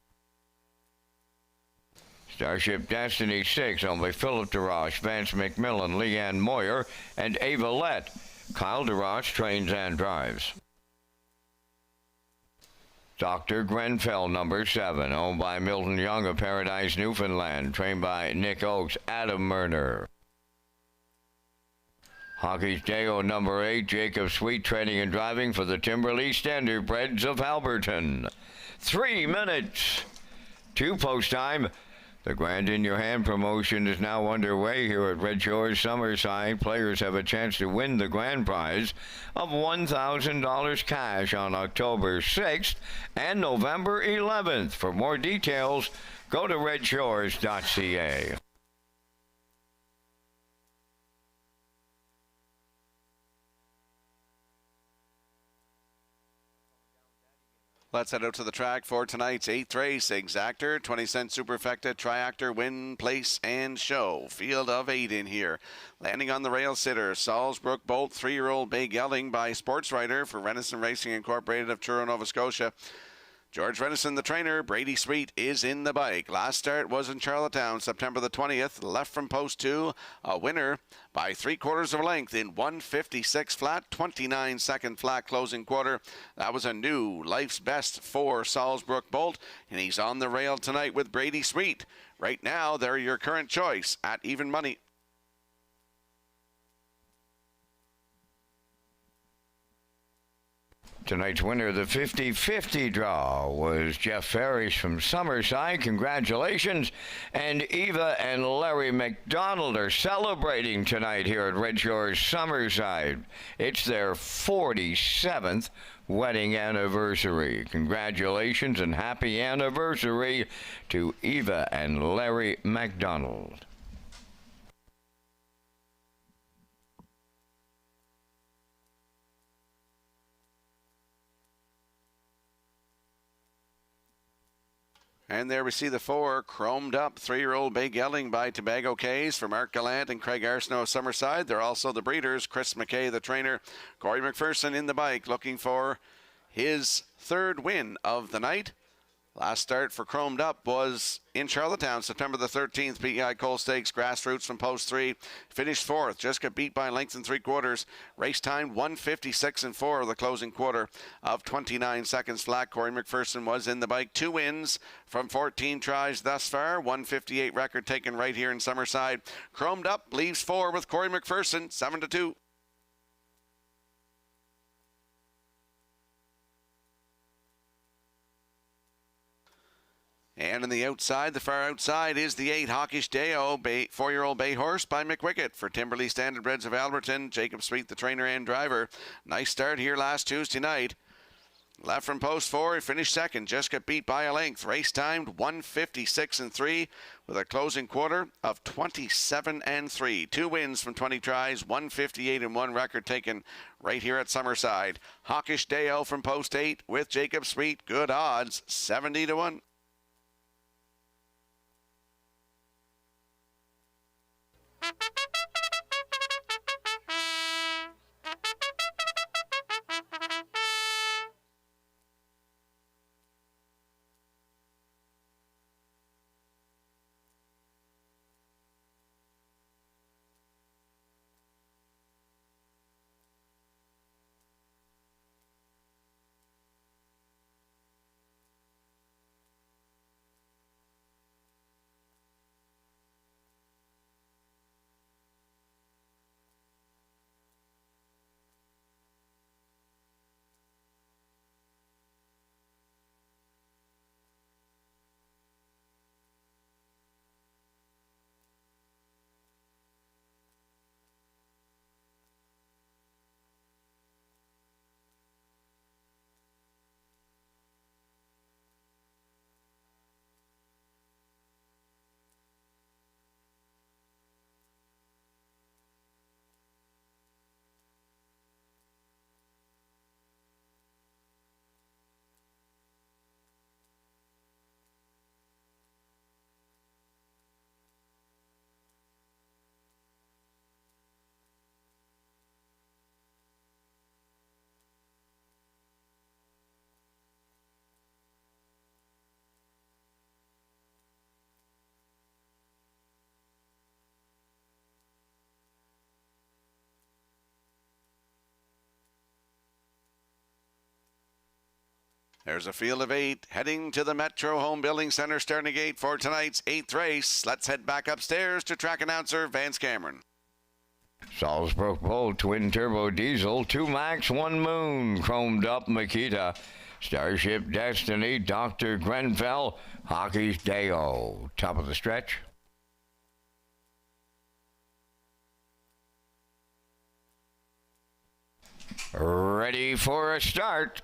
Starship Destiny 6, owned by Philip DeRoche, Vance McMillan, Leanne Moyer, and Ava Lett. Kyle DeRoche trains and drives. Dr. Grenfell, number 7, owned by Milton Young of Paradise, Newfoundland, trained by Nick Oakes, Adam Murner. Hockey's Deo, number 8, Jacob Sweet, training and driving for the Timberley Standardbreds of Alberton. 3 minutes to post time. The Grand in Your Hand promotion is now underway here at Red Shores Summerside. Players have a chance to win the grand prize of $1,000 cash on October 6th and November 11th. For more details, go to Redshores.ca.
Let's head out to the track for tonight's 8th race. Exactor, 20-cent Superfecta, Triactor, Win, Place, and Show. Field of 8 in here. Landing on the rail sitter, Salzbrook Bolt, 3-year-old Bay Gelding by Sports Writer for Renison Racing Incorporated of Truro, Nova Scotia. George Renison, the trainer. Brady Sweet is in the bike. Last start was in Charlottetown, September the 20th. Left from post 2, a winner by 3/4 of a length in 1:56 flat, 29-second flat closing quarter. That was a new life's best for Salzbrook Bolt, and he's on the rail tonight with Brady Sweet. Right now, they're your current choice at even money.
Tonight's winner of the 50-50 draw was Jeff Ferris from Summerside. Congratulations. And Eva and Larry McDonald are celebrating tonight here at Red Shores Summerside. It's their 47th wedding anniversary. Congratulations and happy anniversary to Eva and Larry McDonald.
And there we see the 4, Chromed Up, 3-year-old Bay Gelding by Tobago Cays for Mark Gallant and Craig Arsenault of Summerside. They're also the breeders. Chris McKay, the trainer. Corey McPherson in the bike, looking for his 3rd win of the night. Last start for Chromed Up was in Charlottetown, September the 13th. PEI Cole Stakes, Grassroots from post 3. Finished 4th, just got beat by a length and 3/4. Race time 1:56 4 of the closing quarter of 29 seconds flat. Corey McPherson was in the bike. 2 wins from 14 tries thus far. 1:58 record taken right here in Summerside. Chromed Up leaves 4 with Corey McPherson, 7-2. And on the outside, the far outside, is the 8 Hawkish Deo, 4-year-old bay horse by McWickett for Timberley Standardbreds of Alberton. Jacob Sweet, the trainer and driver. Nice start here last Tuesday night. Left from post 4, he finished 2nd, just got beat by a length. Race timed 1:56 3 with a closing quarter of 27 3. 2 wins from 20 tries, 1:58 1 record taken right here at Summerside. Hawkish Deo from post 8 with Jacob Sweet. Good odds, 70-1. There's a field of 8 heading to the Metro Home Building Center starting gate for tonight's 8th race. Let's head back upstairs to track announcer Vance Cameron.
Salzburg Bolt, twin turbo diesel, 2 Max, 1 Moon, chromed up Makita, Starship Destiny, Dr. Grenfell, Hockey's Deo. Top of the stretch. Ready for a start.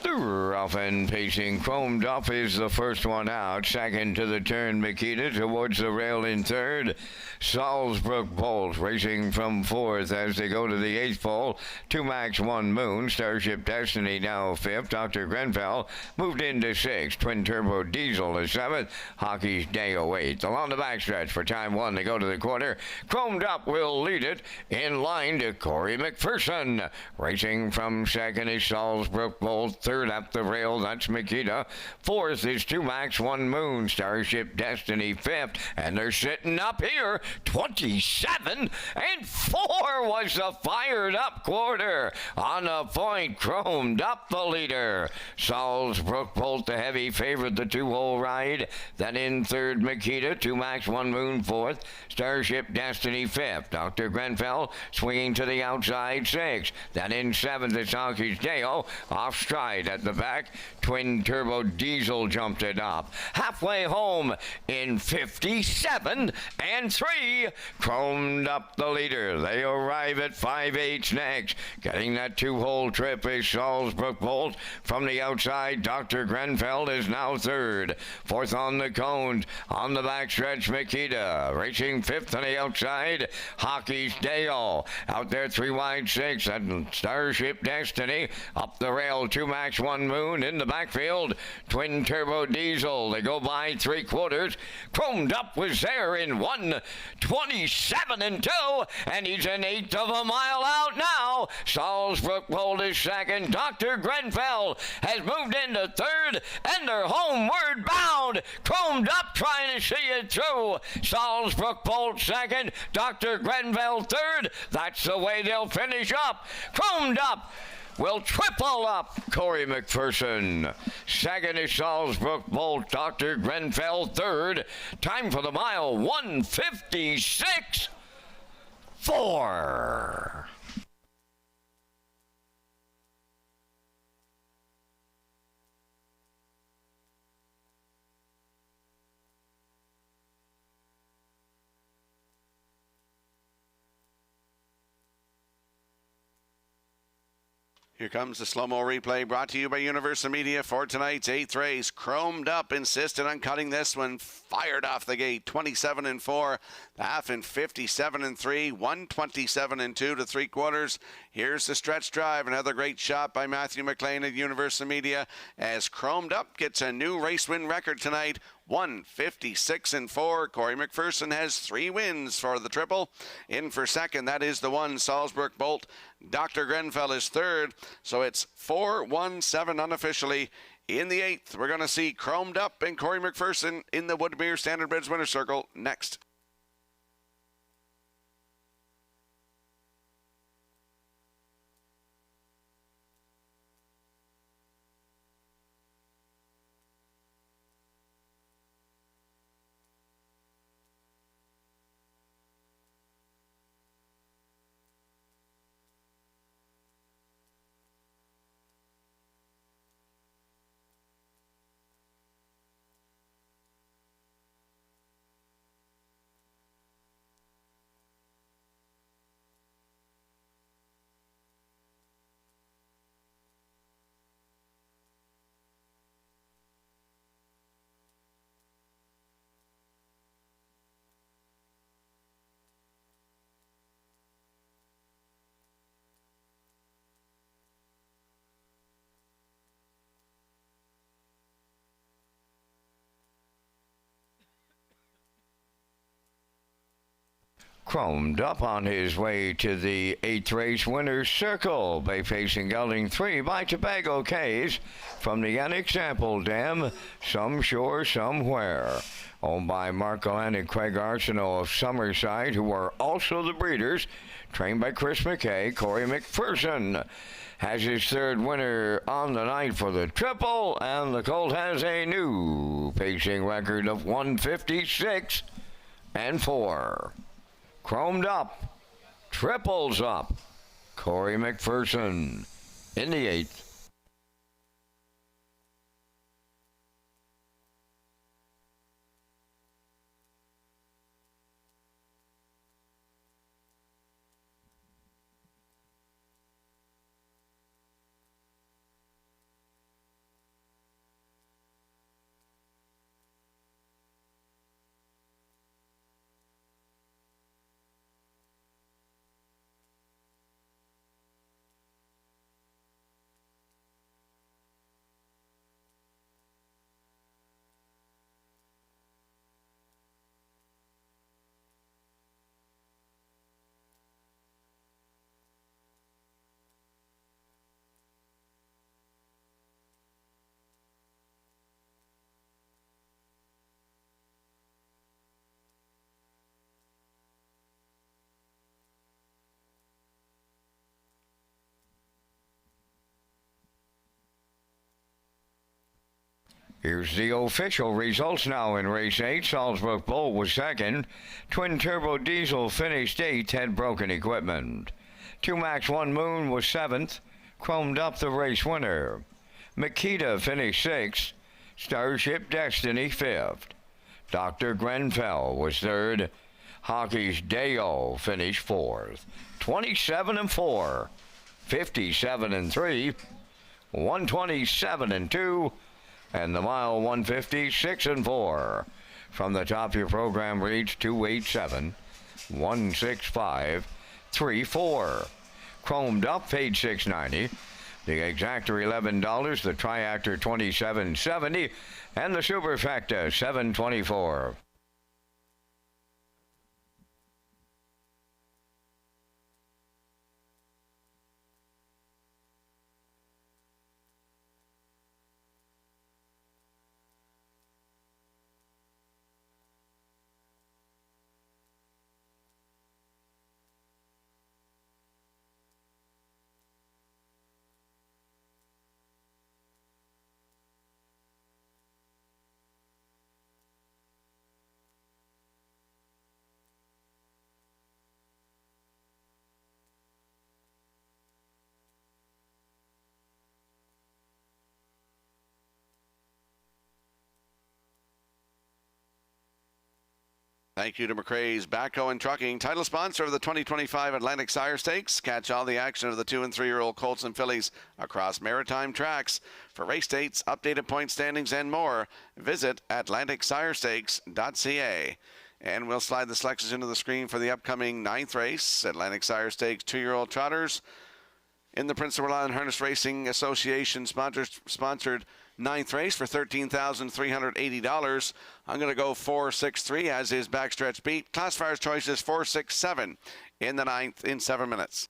The rough and pacing chromed up is the first one out. Second to the turn, Makita towards the rail in third. Salzburg Bolt racing from fourth as they go to the 8th pole. 2 Max, 1 Moon. Starship Destiny now fifth. Dr. Grenfell moved into sixth. Twin Turbo Diesel is seventh. Hockey's Deo 8th. Along the backstretch for time 1, they go to the quarter. Chromed Up will lead it in line to Corey McPherson. Racing from second is Salzburg Bolt. Third up the rail, that's Makita. Fourth is 2 Max, 1 Moon. Starship Destiny fifth. And they're sitting up here. 27-4 was the fired up quarter. On the point, chromed up the leader. Salzburg Bolt, the heavy favorite, the 2-hole ride. Then in third, Makita. 2 Max, 1 Moon fourth. Starship Destiny fifth. Dr. Grenfell swinging to the outside sixth. Then in seventh, it's Hockey's Deo. Off stride at the back. Twin Turbo Diesel jumped it up. Halfway home in 57-3. Chromed Up the leader. They arrive at 5/8 next. Getting that 2-hole trip is Salzburg Bolt. From the outside, Dr. Grenfell is now third. Fourth on the cones. On the backstretch, Makita. Racing fifth on the outside, Hockey's Dale. Out there, 3 wide 6. And Starship Destiny. Up the rail, 2 Max, 1 Moon. In the backfield, Twin Turbo Diesel. They go by 3/4. Chromed Up was there in 1:27-2, and he's an 1/8 of a mile out now. Salzburg Bolt is second. Dr. Grenfell has moved into third, and they're homeward bound. Chromed Up trying to see it through. Salzburg Bolt second. Dr. Grenfell third. That's the way they'll finish up. Chromed Up will triple up Corey McPherson. Second is Salzburg Bolt. Dr. Grenfell third. Time for the mile, 1:56.4.
Here comes the slow-mo replay brought to you by Universal Media for tonight's 8th race. Chromed Up insisted on cutting this one. Fired off the gate, 27-4. The half in 57-3. 1:27-2 to 3/4. Here's the stretch drive. Another great shot by Matthew McLean at Universal Media as Chromed Up gets a new race win record tonight. 1:56-4. Corey McPherson has 3 wins for the triple. In for second, that is the one, Salzburg Bolt. Dr. Grenfell is third, so it's 4-1-7 unofficially. In the 8th, we're going to see Chromed Up and Corey McPherson in the Woodmere Standard Bridge Winner's Circle next.
Chromed Up on his way to the 8th race winner's circle. Bay facing gelding 3 by Tobago Cays from the unexampled dam, some shore somewhere. owned by Mark Allen and Craig Arsenault of Summerside, who are also the breeders. Trained by Chris McKay, Corey McPherson has his third winner on the night for the triple, and the colt has a new pacing record of 156 and 4. Chromed up, triples up, Corey McPherson in the 8th. Here's the official results now in race 8. Salzburg Bull was second. Twin Turbo Diesel finished 8th, had broken equipment. 2 Max 1 Moon was 7th, chromed up the race winner. Makita finished 6th. Starship Destiny 5th. Dr. Grenfell was 3rd. Hockey's Deo finished 4th. 27 and 4, 57 and 3, 127 and 2, and the mile 156 and 4. From the top, your program reads 287 165 34. Chromed up, paid $6.90. The exactor $11, the triactor $27.70, and the superfecta $7.24.
Thank you to McRae's Backhoe and Trucking, title sponsor of the 2025 Atlantic Sire Stakes. Catch all the action of the 2- and 3-year-old colts and fillies across maritime tracks. For race dates, updated point standings, and more, visit AtlanticSireStakes.ca. And we'll slide the selections into the screen for the upcoming 9th race, Atlantic Sire Stakes 2-year-old trotters. In the Prince of Rhode Island Harness Racing Association sponsored 9th race for $13,380. I'm going to go 4-6-3 as his backstretch beat. Classifier's choice is 4-6-7 in the 9th in 7 minutes.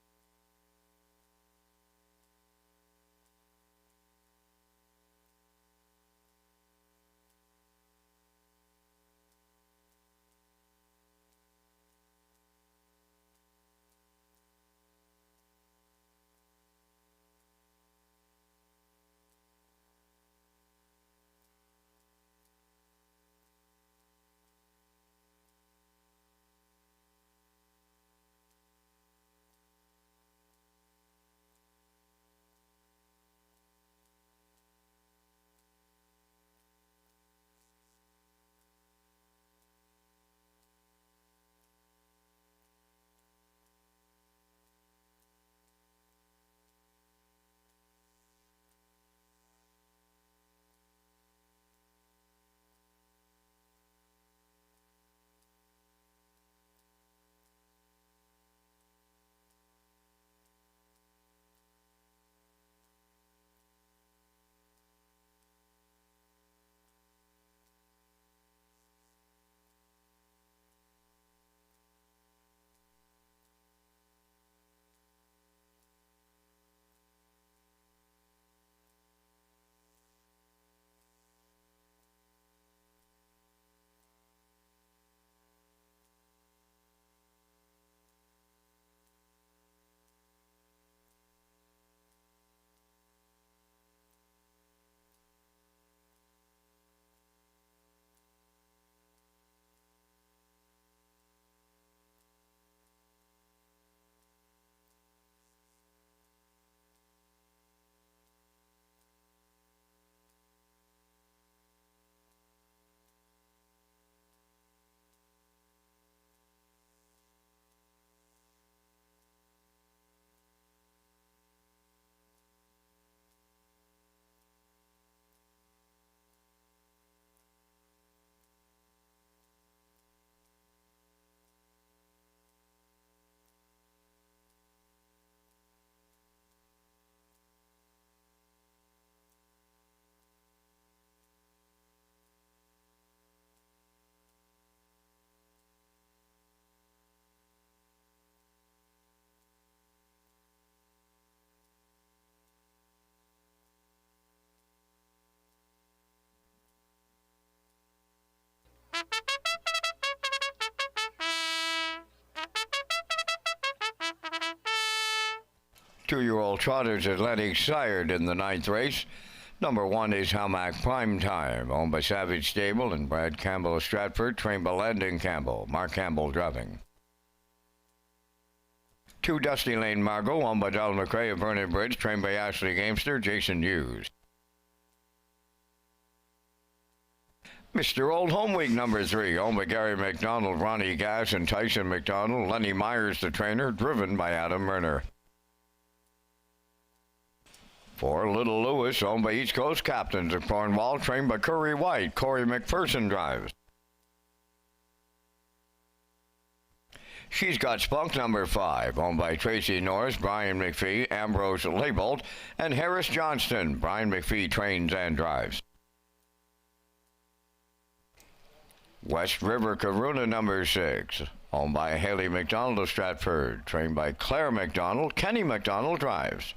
2-year-old trotters Atlantic sired in the 9th race. Number 1 is Hamac Prime Time, owned by Savage Stable and Brad Campbell of Stratford, trained by Landon Campbell. Mark Campbell driving. 2 Dusty Lane Margot, owned by Donald McRae of Vernon Bridge, trained by Ashley Gamester, Jason Hughes. Mr. Old Home Week number 3, owned by Gary McDonald, Ronnie Gass, and Tyson McDonald. Lenny Myers, the trainer, driven by Adam Murner. 4 Little Lewis, owned by East Coast Captains of Cornwall, trained by Curry White. Corey McPherson drives. She's Got Spunk number 5, owned by Tracy Norris, Brian McPhee, Ambrose Leibold, and Harris Johnston. Brian McPhee trains and drives. West River Karuna number 6, owned by Haley McDonald of Stratford, trained by Claire McDonald. Kenny McDonald drives.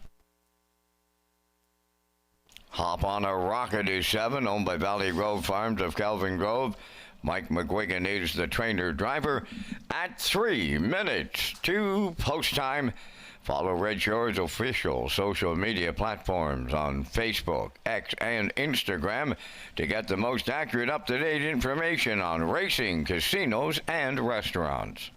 Hop on a Rocket is 7, owned by Valley Grove Farms of Calvin Grove. Mike McGuigan is the trainer driver. At 3 minutes to post time, follow Red Shores official social media platforms on Facebook, X, and Instagram to get the most accurate, up-to-date information on racing, casinos, and restaurants.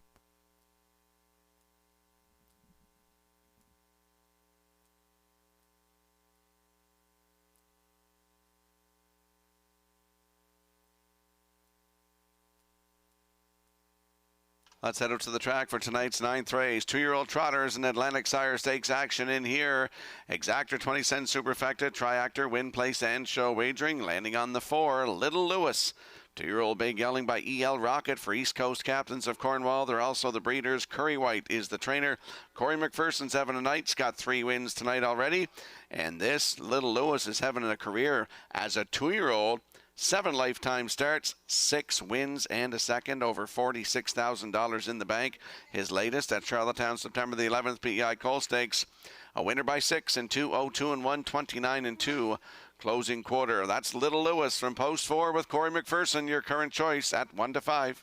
Let's head out to the track for tonight's 9th race. 2-year-old trotters and Atlantic Sire Stakes action in here. Exactor 20 cent superfecta, triactor, win, place, and show wagering. Landing on the 4, Little Lewis. 2-year-old Big Yelling by E.L. Rocket for East Coast Captains of Cornwall. They're also the breeders. Curry White is the trainer. Corey McPherson's having a night. He's got 3 wins tonight already. And this Little Lewis is having a career as a 2-year-old. 7 lifetime starts, 6 wins and a second, over $46,000 in the bank. His latest at Charlottetown, September the 11th, PEI Coal Stakes. A winner by 6 in 2, 0-2 and 1, 29 and 2. Closing quarter. That's Little Lewis from post 4 with Corey McPherson, your current choice at 1-5.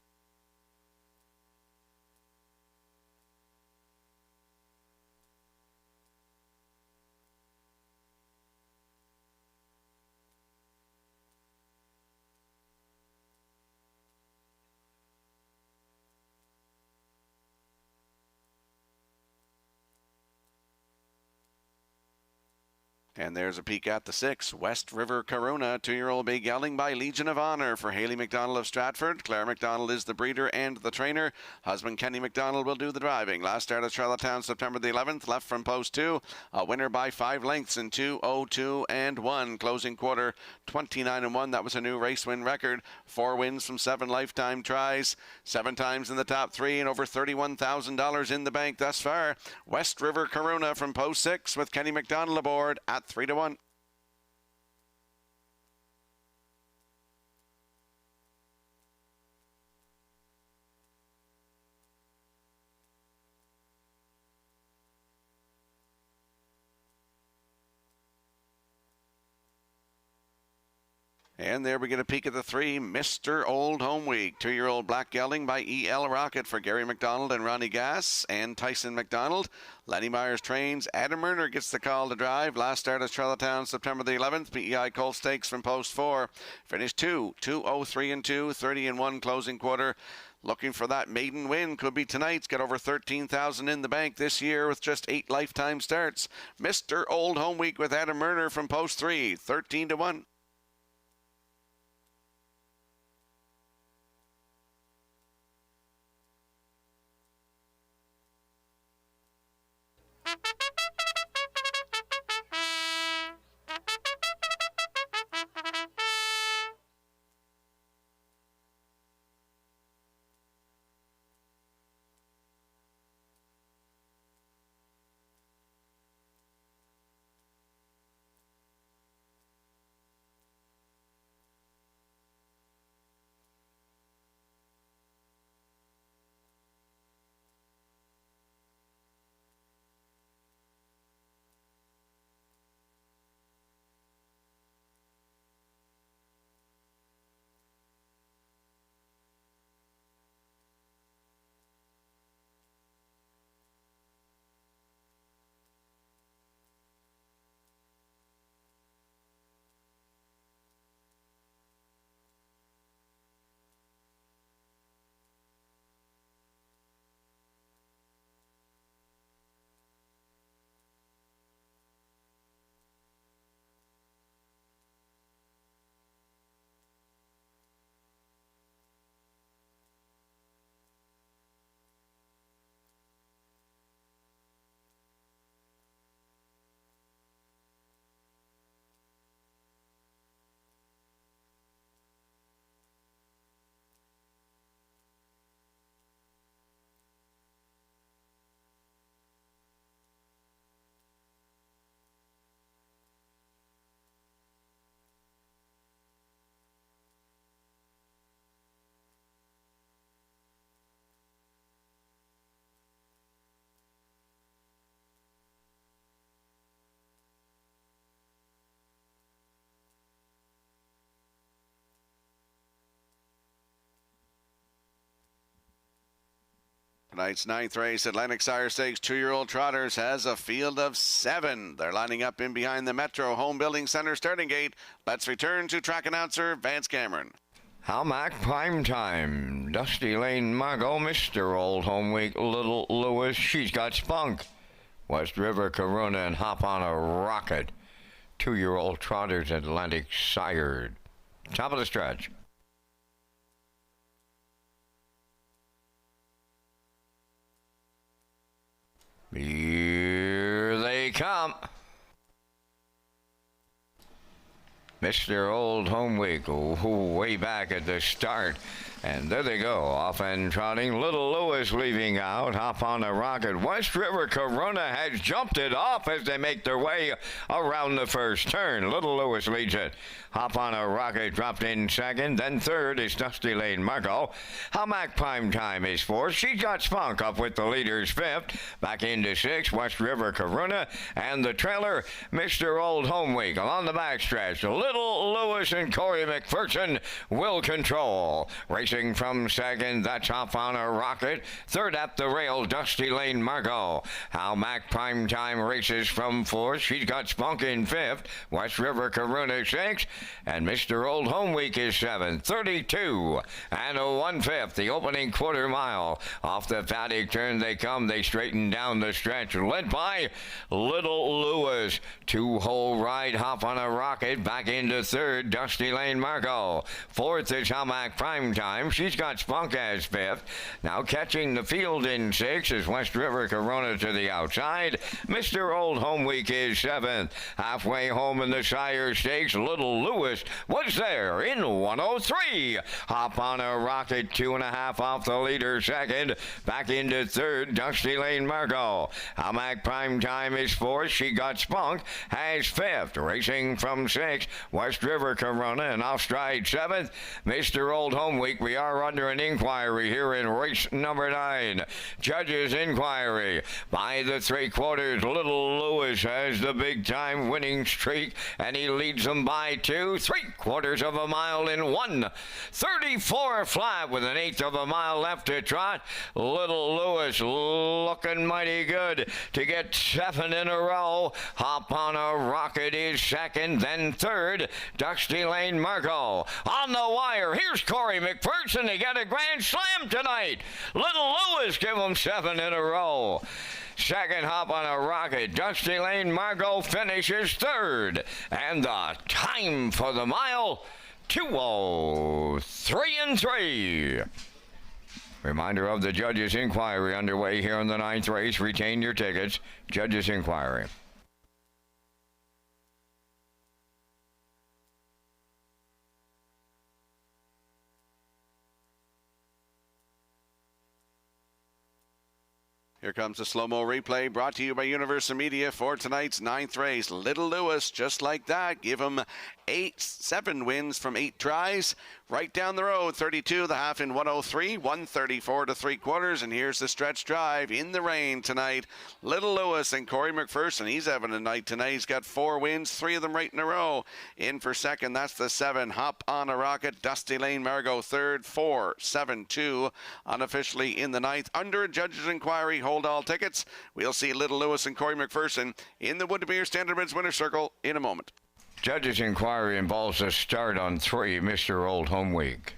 And there's a peek at the 6, West River Karuna, 2-year-old Big Yelling by Legion of Honor for Haley McDonald of Stratford. Claire McDonald is the breeder and the trainer. Husband Kenny McDonald will do the driving. Last start at Charlottetown, September the 11th, left from post 2. A winner by 5 lengths in 2, 0-2 and 1. Closing quarter, 29 and 1. That was a new race win record. 4 wins from 7 lifetime tries. 7 times in the top 3 and over $31,000 in the bank thus far. West River Karuna from post 6 with Kenny McDonald aboard at 3-1. And there we get a peek at the 3, Mr. Old Home Week. 2-year-old Black Gelding by E.L. Rocket for Gary McDonald and Ronnie Gass and Tyson McDonald. Lenny Myers trains. Adam Murner gets the call to drive. Last start at Charlottetown, September the 11th. PEI Coal Stakes from post 4. Finished 2, 2-0-3 and 2, 30 and 1 closing quarter. Looking for that maiden win. Could be tonight's. Got over $13,000 in the bank this year with just 8 lifetime starts. Mr. Old Home Week with Adam Murner from post 3, 13-1. Tonight's ninth race, Atlantic Sire Stakes 2-year-old trotters has a field of 7. They're lining up in behind the Metro Home Building Center starting gate. Let's return to track announcer Vance Cameron.
Halmack Prime Time, Dusty Lane Margot, Mr. Old Home Week, Little Lewis, She's Got Spunk, West River Corona, and Hop on a Rocket. 2-year-old trotters, Atlantic Sired. Top of the stretch. Here they come. Mr. Old Home Week, way back at the start. And there they go, off and trotting. Little Lewis leaving out. Hop on a Rocket. West River Corona has jumped it off as they make their way around the first turn. Little Lewis leads it. Hop on a Rocket dropped in second. Then third is Dusty Lane Margot. Halmack Prime Time is fourth. She's Got Spunk up with the leaders fifth. Back into sixth, West River Corona. And the trailer, Mr. Old Home Week. Along the backstretch, Little Lewis and Corey McPherson will control. Racing from second, that's Hop on a Rocket. Third at the rail, Dusty Lane Margot. Halmack Prime Time races from fourth. She's Got Spunk in fifth. West River Corona sixth. And Mr. Old Home Week is seventh. 32 and a 1/5. The opening quarter mile. Off the paddock turn they come. They straighten down the stretch. Led by Little Lewis. 2-hole ride. Hop on a Rocket. Back into third. Dusty Lane Margot. Fourth is Halmack Prime Time. She's Got Spunk as fifth. Now catching the field in sixth is West River Corona to the outside. Mr. Old Home Week is seventh. Halfway home in the Sire Stakes, Little Lewis was there in 103. Hop on a Rocket, 2.5 off the leader second. Back into third, Dusty Lane Margot. Halmack Prime Time is fourth. She Got Spunk has fifth. Racing from sixth, West River Corona, and off stride seventh, Mr. Old Home Week. We are under an inquiry here in race number 9. Judges' inquiry. By the 3/4, Little Lewis has the big time winning streak, and he leads them by 2. 3/4 of a mile in 1:34 flat with an 1/8 of a mile left to trot. Little Lewis looking mighty good to get 7 in a row. Hop on a Rocket is second, then third. Dusty Lane Margot on the wire. Here's Corey McPherson. They got a grand slam tonight. Little Lewis give them 7 in a row. Second, Hop on a Rocket. Dusty Lane Margot finishes third. And the time for the mile, 2:03 and 3. Reminder of the judges' inquiry underway here in the 9th race. Retain your tickets. Judges' inquiry.
Here comes a slow-mo replay brought to you by Universal Media for tonight's 9th race. Little Lewis, just like that, give him 7 wins from 8 tries. Right down the road, 32, the half in 103, 134 to 3/4, and here's the stretch drive in the rain tonight. Little Lewis and Corey McPherson, he's having a night tonight. He's got 4 wins, 3 of them right in a row. In for second, that's the 7, Hop on a Rocket. Dusty Lane Margot third, 4, 7, 2, unofficially in the 9th. Under a judge's inquiry, hold all tickets. We'll see Little Lewis and Corey McPherson in the Wood-to-Beer Standardbridge Winner's Circle in a moment.
Judges' inquiry involves a start on 3, Mr. Old Home Week.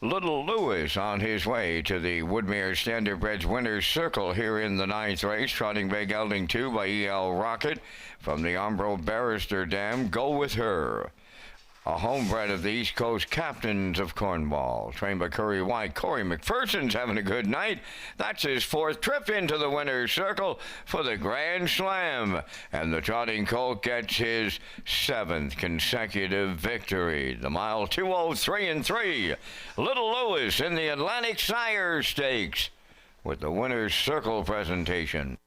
Little Lewis on his way to the Woodmere Standardbreds Winners Circle here in the 9th race. Trotting Bay Gelding 2 by E.L. Rocket from the Umbro Barrister Dam. Go With Her. A homebred of the East Coast Captains of Cornwall. Trained by Curry White. Corey McPherson's having a good night. That's his 4th trip into the winner's circle for the Grand Slam. And the trotting colt gets his 7th consecutive victory. The mile 2:03 3. Little Lewis in the Atlantic Sire Stakes with the winner's circle presentation.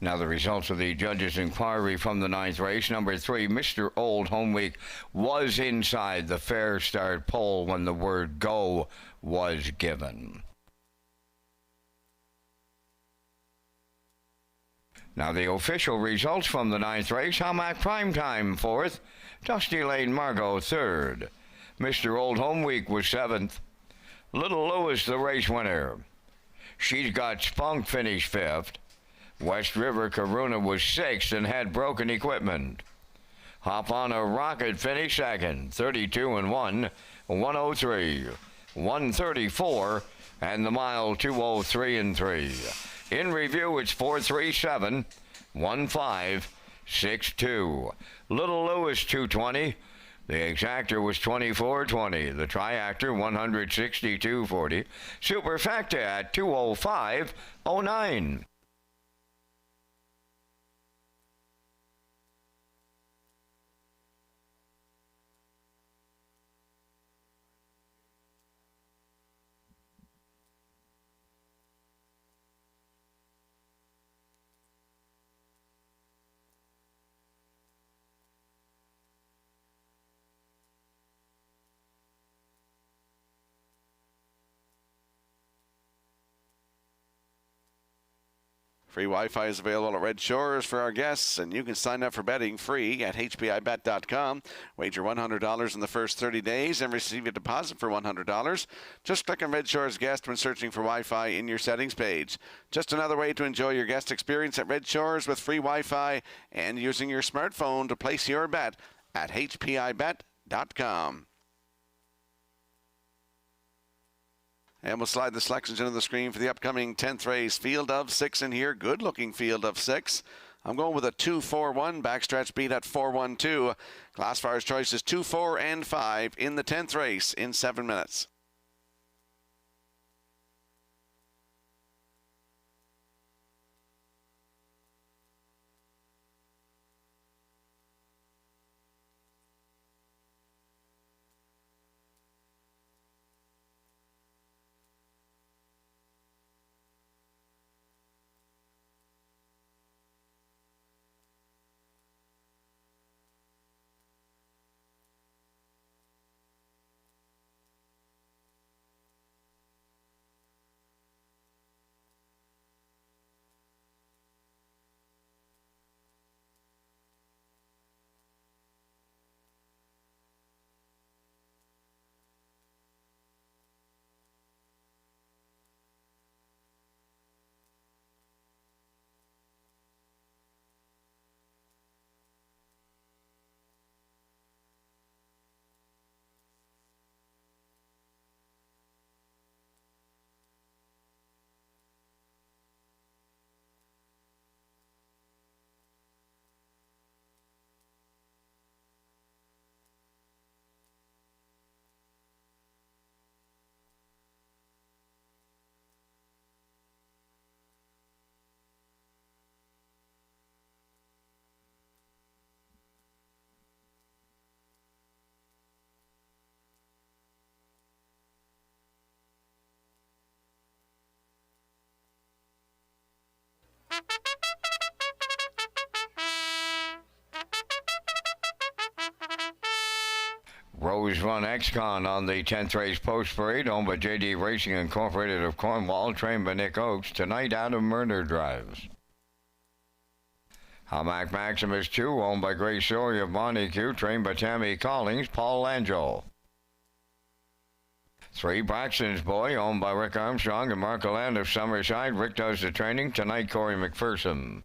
Now the results of the judges' inquiry from the 9th race. Number 3, Mr. Old Home Week, was inside the fair start pole when the word go was given. Now the official results from the 9th race. Hamac Primetime 4th, Dusty Lane Margot 3rd. Mr. Old Home Week was 7th. Little Lewis the race winner. She's Got Spunk finished 5th. West River Karuna was 6th and had broken equipment. Hop on a Rocket finished 2nd, 32-1, 103, 134, and the mile 2:03 3. In review, it's 437, 1562. Little Lewis 220. The exactor was 24.20. The triactor 162.40. Superfecta at 205.09.
Free Wi-Fi is available at Red Shores for our guests, and you can sign up for betting free at hpibet.com. Wager $100 in the first 30 days and receive a deposit for $100. Just click on Red Shores Guest when searching for Wi-Fi in your settings page. Just another way to enjoy your guest experience at Red Shores with free Wi-Fi and using your smartphone to place your bet at hpibet.com. And we'll slide the selections into the screen for the upcoming 10th race. Field of 6 in here. Good looking field of 6. I'm going with a 2-4-1 backstretch beat at 4-1-2. Classifiers choices 2, 4, and 5 in the 10th race in 7 minutes.
Rose Run X-Con on the 10th race post parade, owned by JD Racing Incorporated of Cornwall, trained by Nick Oakes. Tonight out of Murder Drives. Hamac Maximus 2, owned by Grace Story of Montague, trained by Tammy Collins, Paul Angel. 3, Braxton's Boy, owned by Rick Armstrong and Mark Land of Summerside. Rick does the training. Tonight, Corey McPherson.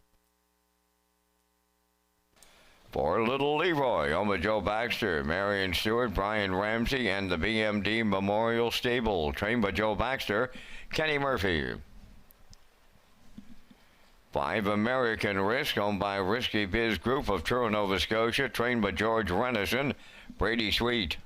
4, Little Leroy, owned by Joe Baxter, Marion Stewart, Brian Ramsey, and the BMD Memorial Stable, trained by Joe Baxter, Kenny Murphy. 5, American Risk, owned by Risky Biz Group of Truro, Nova Scotia, trained by George Renison, Brady Sweet.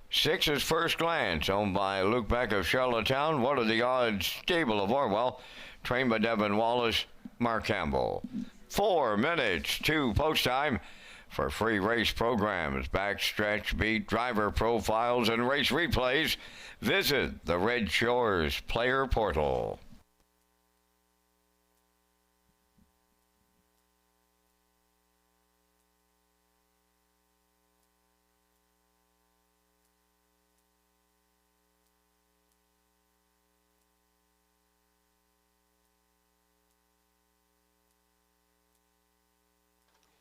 6 is First Glance, owned by Luke Beck of Charlottetown. What are the odds? Stable of Orwell, trained by Devin Wallace, Mark Campbell. 4 minutes to post time for free race programs, backstretch, beat, driver profiles, and race replays. Visit the Red Shores Player Portal.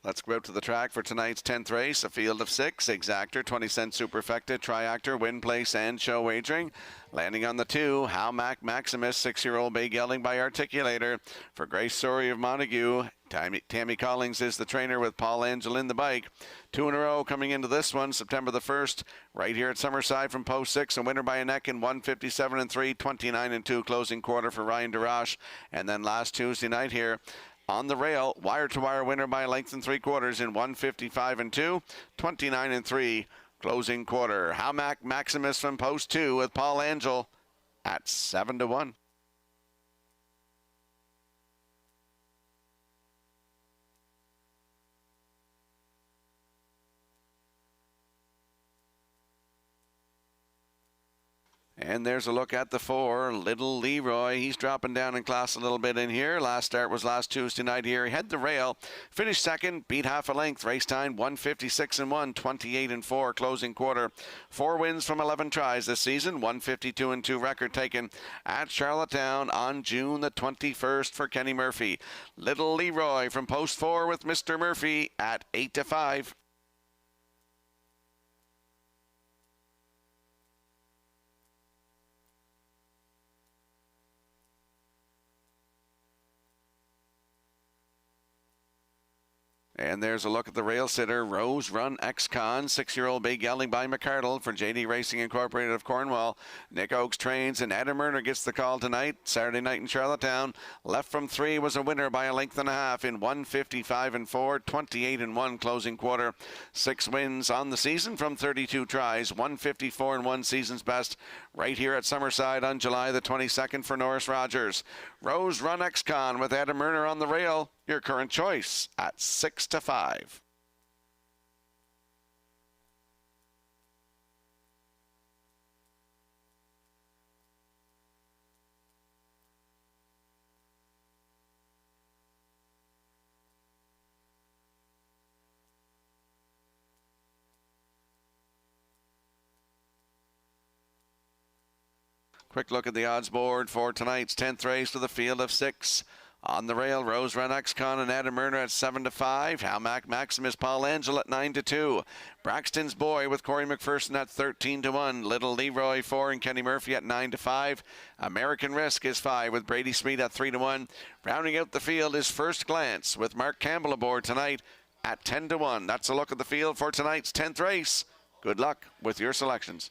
Let's go out to the track for tonight's 10th race. A field of 6, Exactor, 20-cent Superfecta, Triactor, Win Place, and Show Wagering. Landing on the 2, Hamac Maximus, 6-year-old bay gelding by Articulator. For Grace Story of Montague, Tammy Collins is the trainer with Paul Angel in the bike. 2 in a row coming into this one, September the 1st, right here at Summerside from post 6. A winner by a neck in 157-3, 29-2 closing quarter for Ryan DeRoche. And then last Tuesday night here, on the rail, wire-to-wire winner by a length and 3/4 in 155-2, 29-3 closing quarter. Hamac Maximus from post 2 with Paul Angel at 7-1. And there's a look at the 4, Little Leroy. He's dropping down in class a little bit in here. Last start was last Tuesday night here. He had the rail, finished second, beat half a length. Race time 156-1, 28-4 closing quarter. 4 wins from 11 tries this season. 152-2 record taken at Charlottetown on June the 21st for Kenny Murphy. Little Leroy from post 4 with Mr. Murphy at 8-5. And there's a look at the rail sitter, Rose Run Ex-Con, 6-year-old bay gelding by McCardle for JD Racing Incorporated of Cornwall. Nick Oakes trains, and Adam Murner gets the call tonight, Saturday night in Charlottetown. Left from 3 was a winner by a length and a half in 1:55 and 4, 28 and 1 closing quarter. 6 wins on the season from 32 tries, 154 and 1 season's best, right here at Summerside on July the 22nd for Norris Rogers. Rose Run Ex-Con with Adam Murner on the rail, your current choice at 6-5. Quick look at the odds board for tonight's 10th race to the field of 6. On the rail, Rose Run Ex-Con and Adam Murner at 7-5. Halmac Maximus Paul Angel at 9-2. Braxton's Boy with Corey McPherson at 13-1. Little Leroy 4 and Kenny Murphy at 9-5. American Risk is 5 with Brady Smeet at 3-1. Rounding out the field is First Glance with Mark Campbell aboard tonight at 10-1. That's a look at the field for tonight's 10th race. Good luck with your selections.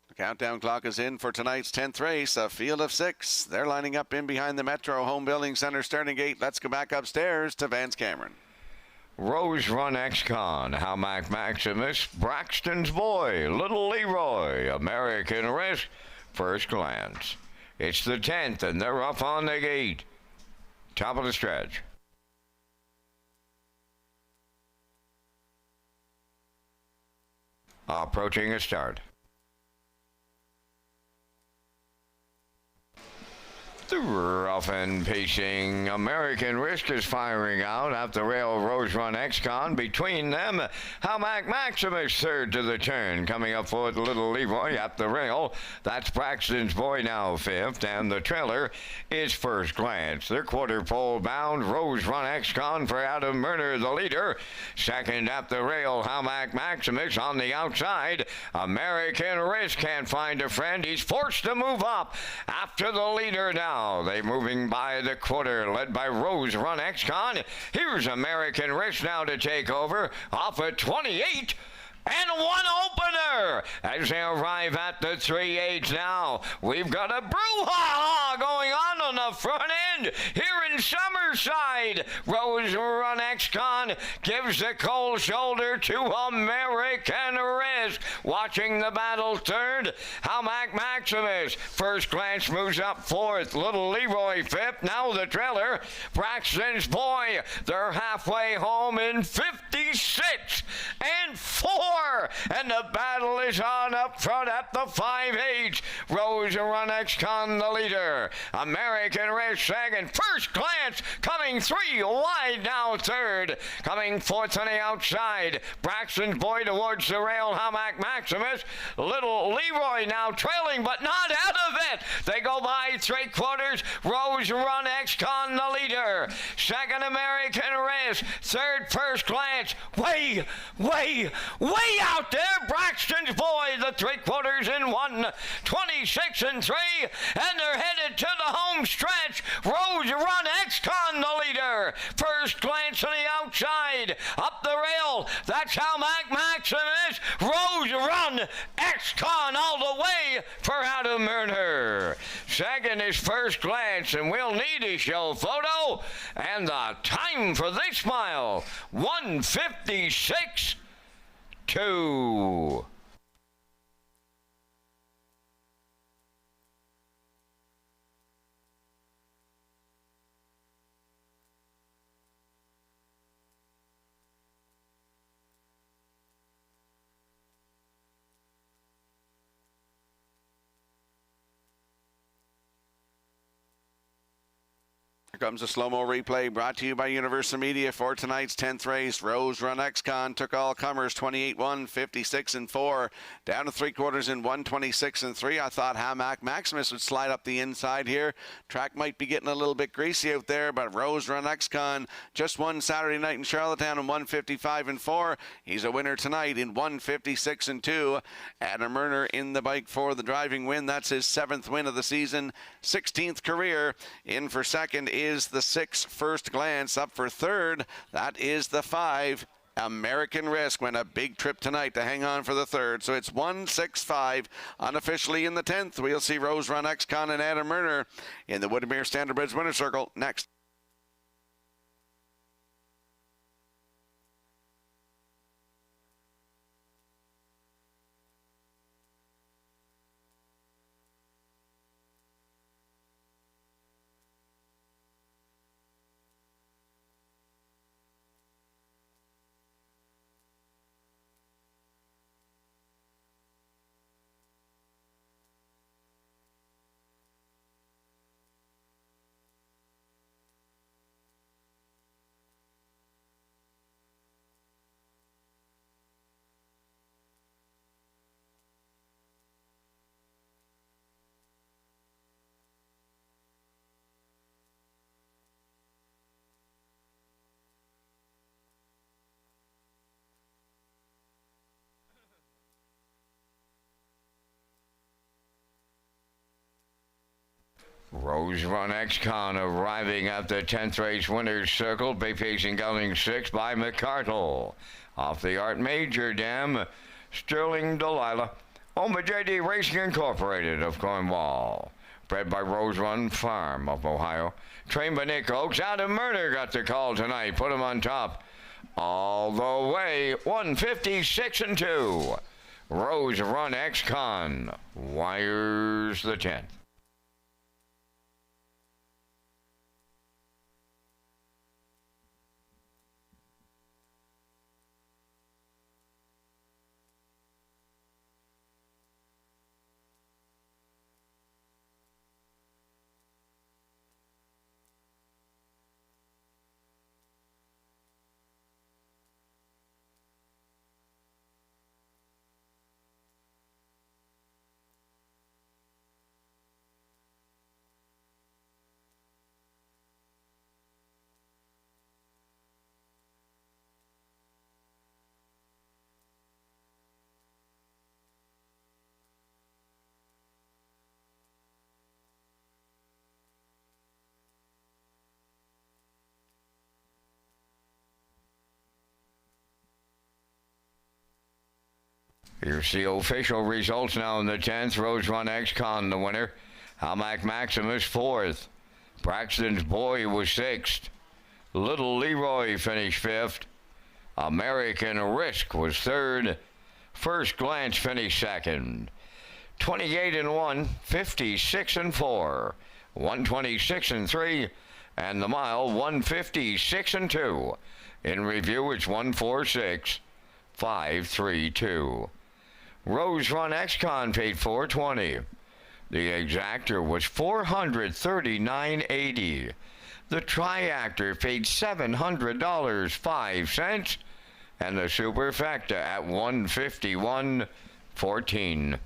The countdown clock is in for tonight's 10th race, a field of 6. They're lining up in behind the Metro Home Building Center starting gate. Let's go back upstairs to Vance Cameron.
Rose Run Ex-Con, Halmac Maximus, Braxton's Boy, Little Leroy, American Risk, First Glance. It's the 10th, and they're up on the gate. Top of the stretch. Approaching a start. The rough and pacing American Risk is firing out at the rail. Rose Run Ex-Con. Between them, Halmac Maximus third to the turn. Coming up for the Little Leroy at the rail. That's Braxton's Boy now fifth, and the trailer is First Glance. They're quarter pole bound. Rose Run Ex-Con for Adam Murner, the leader. Second at the rail, Halmac Maximus on the outside. American Risk can't find a friend. He's forced to move up after the leader now. They moving by the quarter, led by Rose Run Ex-Con. Here's American Risk now to take over off at 28. and one opener as they arrive at the 3/8 now. We've got a brouhaha going on the front end here in Summerside. Rose Run X-Con gives the cold shoulder to American Risk. Watching the battle third, Halmac Maximus. First glance moves up fourth. Little Leroy fifth. Now the trailer, Braxton's Boy. They're halfway home in 56-4. And the battle is on up front at the 5/8. Rose Run X-Con the leader. American Risk second. First glance coming 3 wide now third. Coming fourth on the outside. Braxton's Boy towards the rail. Hamac Maximus. Little Leroy now trailing but not out of it. They go by 3/4. Rose Run X-Con the leader. Second American Risk. Third first glance. Way out there. Braxton's Boy, the 3/4 in 1:26-3, and they're headed to the home stretch. Rose Run X-Con the leader. First glance on the outside. Up the rail. That's how Maximus. Rose Run X-Con all the way for Adam Murner. Second is first glance, and we'll need a show photo. And the time for this mile, 1:56.2.
Here comes a slow-mo replay brought to you by Universal Media for tonight's 10th race. Rose Run X-Con took all comers 28-1, 56-4, down to 3/4 in 1:26-3. I thought Hamac Maximus would slide up the inside here. Track might be getting a little bit greasy out there, but Rose Run X-Con just won Saturday night in Charlottetown in 1:55-4. He's a winner tonight in 1:56-2. Adam Murner in the bike for the driving win. That's his 7th win of the season, 16th career. In for second is the 6 First Glance. Up for third, that is the 5 American Risk. Went a big trip tonight to hang on for the third. So it's 1-6-5 unofficially in the 10th. We'll see Rose Run X-Con and Adam Murner in the Woodmere Standard Bridge winner circle next.
Rose Run X-Con arriving at the 10th race winner's circle, pacing going 6 by McCardle. Off the Art Major Dam, Sterling Delilah, owned by JD Racing Incorporated of Cornwall. Bred by Rose Run Farm of Ohio. Trained by Nick Oakes. Adam Murner got the call tonight. Put him on top. All the way, 1:56-2. Rose Run X-Con wires the 10th. Here's the official results now in the 10th. Rose Run X-Con the winner. Hamac Maximus 4th. Braxton's Boy was 6th. Little Leroy finished 5th. American Risk was 3rd. First Glance finished 2nd. 28-1, 56-4, 126-3, and the mile 156-2. In review, it's 146-532. Rose Run X-Con paid $420. The exactor was $439.80. The triactor paid $700 5 cents, and the superfecta at $151.14.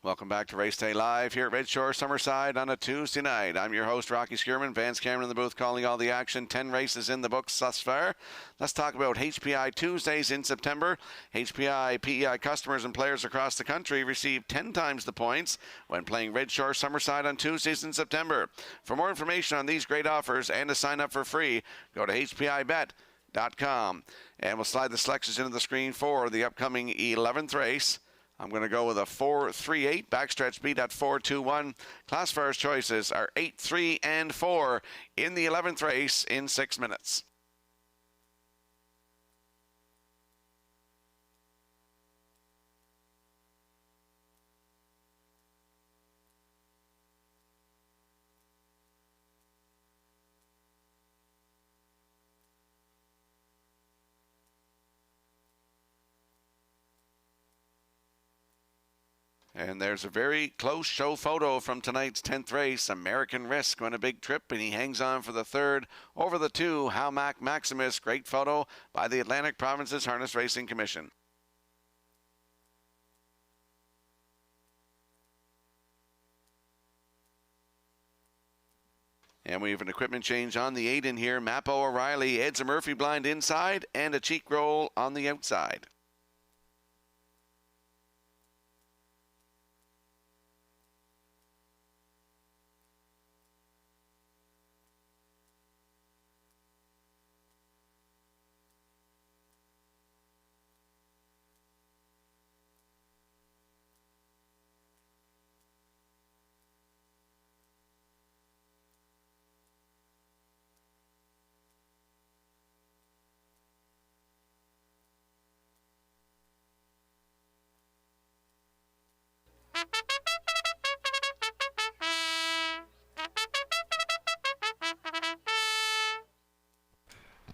Welcome back to Race Day Live here at Red Shore, Summerside on a Tuesday night. I'm your host, Rocky Skierman. Vance Cameron in the booth calling all the action. 10 races in the books thus far. Let's talk about HPI Tuesdays in September. HPI PEI customers and players across the country receive 10 times the points when playing Red Shore Summerside on Tuesdays in September. For more information on these great offers and to sign up for free, go to hpibet.com. And we'll slide the selections into the screen for the upcoming 11th race. I'm going to go with a 4-3-8, backstretch beat at 4-2-1. Classifier's choices are 8, 3, and 4 in the 11th race in 6 minutes. And there's a very close show photo from tonight's 10th race. American Risk on a big trip, and he hangs on for the 3rd over the 2. Hamac Maximus, great photo by the Atlantic Provinces Harness Racing Commission. And we have an equipment change on the 8 in here. Mappo O'Reilly adds a Murphy blind inside and a cheek roll on the outside.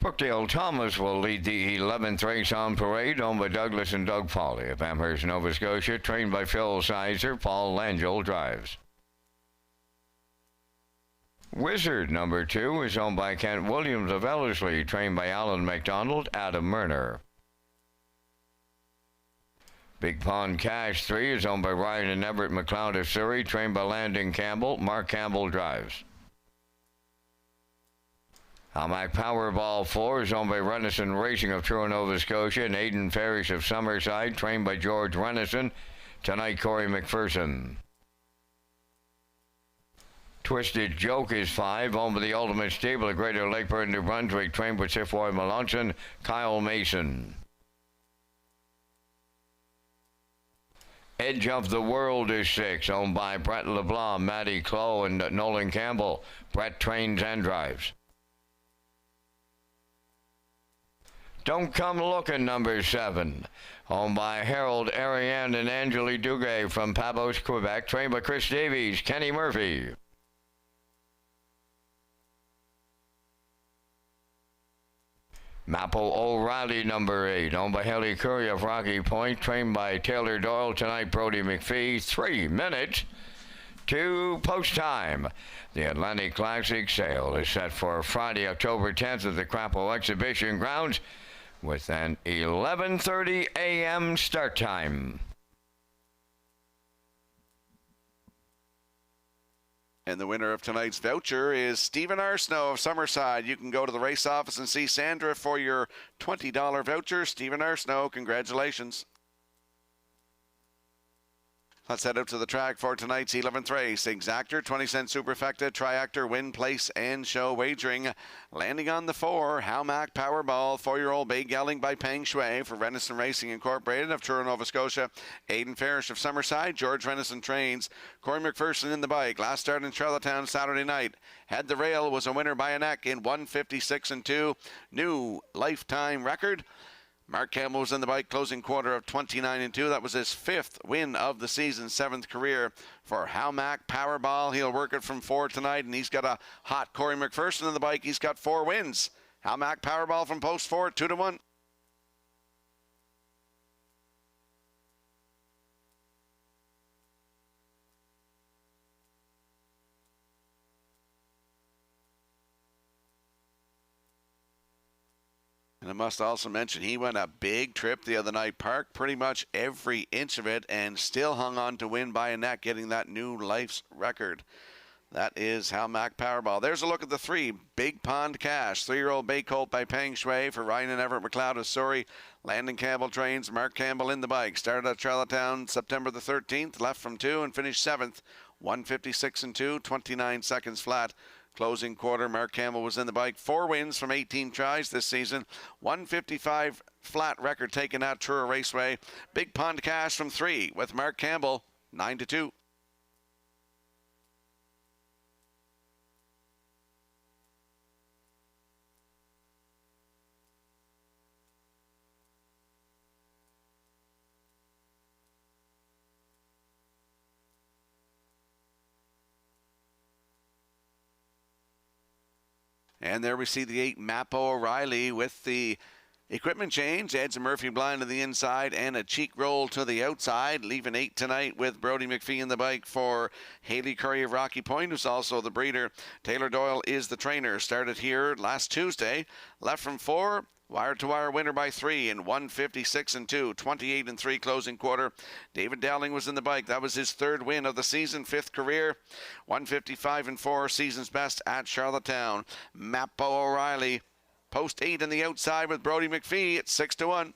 Brookdale Thomas will lead the 11th race on parade, owned by Douglas and Doug Pauley of Amherst, Nova Scotia, trained by Phil Sizer. Paul Langell drives. Wizard number 2 is owned by Kent Williams of Ellerslie, trained by Alan McDonald, Adam Murner. Big Pond Cash 3 is owned by Ryan and Everett McLeod of Surrey, trained by Landon Campbell. Mark Campbell drives. Hamac Powerball 4 is owned by Renison Racing of Truro, Nova Scotia, and Aidan Farish of Summerside, trained by George Renison. Tonight, Corey McPherson. Twisted Joke is 5, owned by the Ultimate Stable of Greater Lakeburn, New Brunswick, trained by Sifroy Melanson, Kyle Mason. Edge of the World is 6, owned by Brett LeBlanc, Matty Clough, and Nolan Campbell. Brett trains and drives. Don't Come Looking, number 7, owned by Harold Ariane and Angeli Duguay from Pabos, Quebec, trained by Chris Davies, Kenny Murphy. Maple O'Reilly, number 8, owned by Haley Curry of Rocky Point, trained by Taylor Doyle. Tonight, Brody McPhee, 3 minutes to post time. The Atlantic Classic sale is set for Friday, October 10th at the Crapo Exhibition Grounds with an 11:30 a.m. start time.
And the winner of tonight's voucher is Stephen Arsenault of Summerside. You can go to the race office and see Sandra for your $20 voucher. Stephen Arsenault, congratulations. Let's head up to the track for tonight's 11th race. Exactor, 20-cent superfecta, triactor, win, place, and show wagering. Landing on the 4, Howmack Powerball, 4-year-old bay gelding by Peng Shui for Renison Racing Incorporated of Truro, Nova Scotia. Aidan Farish of Summerside, George Renison trains. Corey McPherson in the bike. Last start in Charlottetown Saturday night. Had the rail, was a winner by a neck in 1:56.2. New lifetime record. Mark Campbell was in the bike, closing quarter of 29.2. That was his 5th win of the season, 7th career for Howmack Powerball. He'll work it from 4 tonight, and he's got a hot Corey McPherson in the bike. He's got 4 wins. Howmack Powerball from post 4, 2-1. And I must also mention he went a big trip the other night, parked pretty much every inch of it, and still hung on to win by a neck, getting that new life's record. That is Howmack Powerball. There's a look at the 3. Big Pond Cash, 3-year-old bay colt by Peng Shui for Ryan and Everett McLeod of Surrey. Landon Campbell trains. Mark Campbell in the bike. Started at Charlottetown September the 13th, left from 2 and finished 7th. 1:56.2, 29 seconds flat. Closing quarter, Mark Campbell was in the bike. 4 wins from 18 tries this season. 1:55 flat record taken at Truro Raceway. Big Pond Cash from 3 with Mark Campbell, 9-2. And there we see the 8 Mapo O'Reilly with the equipment change. Adds a Murphy blind to the inside and a cheek roll to the outside. Leaving 8 tonight with Brody McPhee in the bike for Haley Curry of Rocky Point, who's also the breeder. Taylor Doyle is the trainer. Started here last Tuesday. Left from 4. Wire-to-wire winner by 3 in 1:56.2, 28-3 closing quarter. David Dowling was in the bike. That was his 3rd win of the season, 5th career. 1:55.4, season's best at Charlottetown. Mapo O'Reilly, post 8 on the outside with Brody McPhee at 6-1.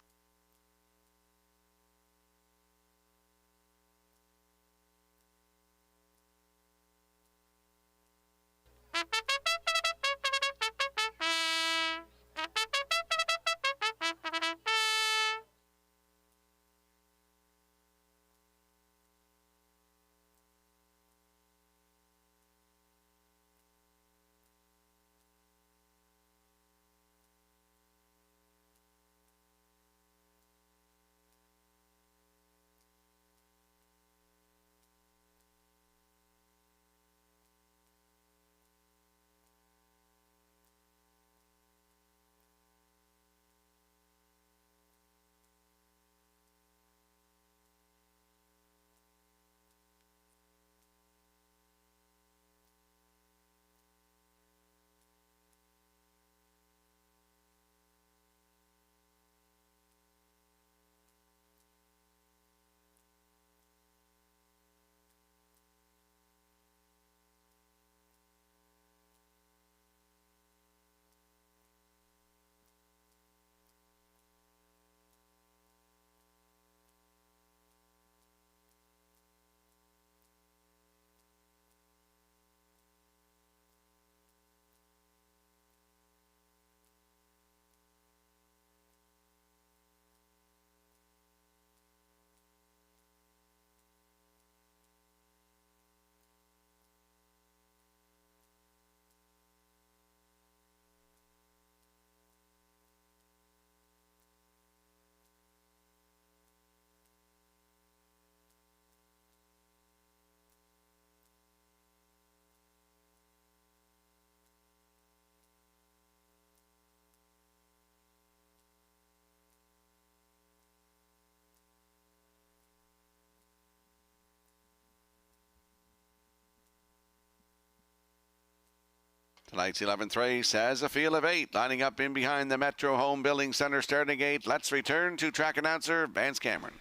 Tonight's 11th race has a field of 8 lining up in behind the Metro Home Building Center starting gate. Let's return to track announcer Vance Cameron.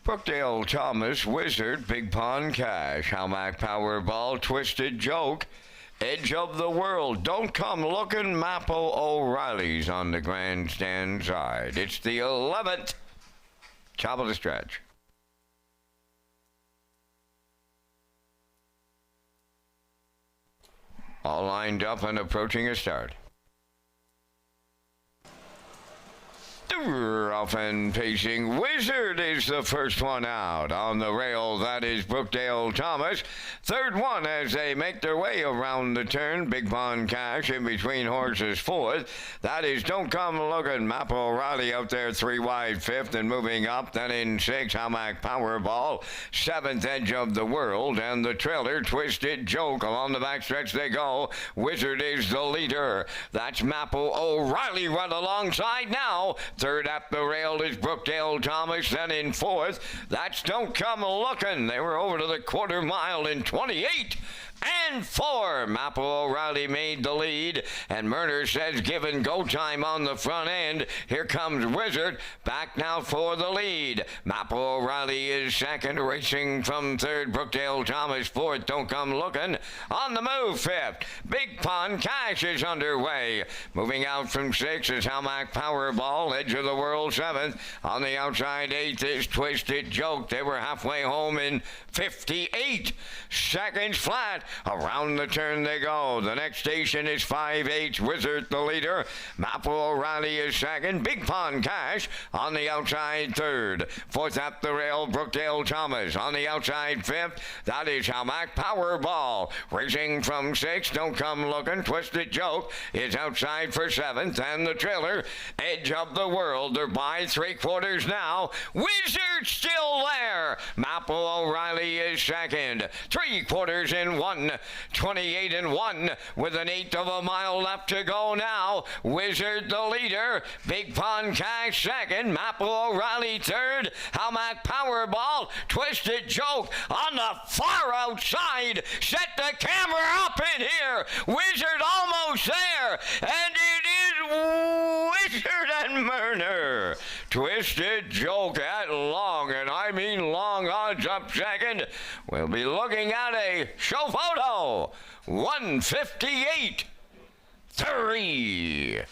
Brookdale Thomas, Wizard, Big Pond Cash, Halmack Powerball, Twisted Joke, Edge of the World, Don't Come Looking, Mapple O'Reilly's on the grandstand side. It's the 11th. Top of the stretch. All lined up and approaching a start. Off and pacing Wizard is the first one out. On the rail, that is Brookdale Thomas. Third one as they make their way around the turn. Big Pond Cash in between horses fourth. That is Don't Come Looking. Mapple O'Reilly out there 3 wide fifth and moving up. Then in 6, Halmack Powerball. 7th, Edge of the World. And the trailer, Twisted Joke. Along the backstretch they go. Wizard is the leader. That's Mapple O'Reilly run alongside now. Third at the rail is Brookdale Thomas. Then in 4th, that's Don't Come Looking. They were over to the quarter mile in 28 and 4. Mapple O'Reilly made the lead, and Murner says given go time on the front end. Here comes Wizard, back now for the lead. Mapple O'Reilly is second, racing from third. Brookdale Thomas fourth, Don't Come Looking. On the move, fifth. Big Pond Cash is underway. Moving out from 6 is Halmack Powerball. Edge of the World seventh. On the outside, 8th is Twisted Joke. They were halfway home in 58 seconds flat. Around the turn they go. The next station is 5-8, Wizard the leader. Mapple O'Reilly is second. Big Pond Cash on the outside third. Fourth at the rail, Brookdale Thomas. On the outside fifth, that is Halmack Powerball. Racing from 6, Don't Come Looking. Twisted Joke is outside for 7th. And the trailer, Edge of the World. They're by 3/4 now. Wizard still there. Mapple O'Reilly is second. 3/4 in 1. 28 and 1 with an 1/8 of a mile left to go now. Wizard the leader. Big Pond Cash second. Mapple O'Reilly third. Halmack Powerball. Twisted Joke on the far outside. Set the camera up in here. Wizard almost there. And it is Wizard and Murner. Twisted Joke at long, and I mean long odds up second. We'll be looking at a show photo. 158.3.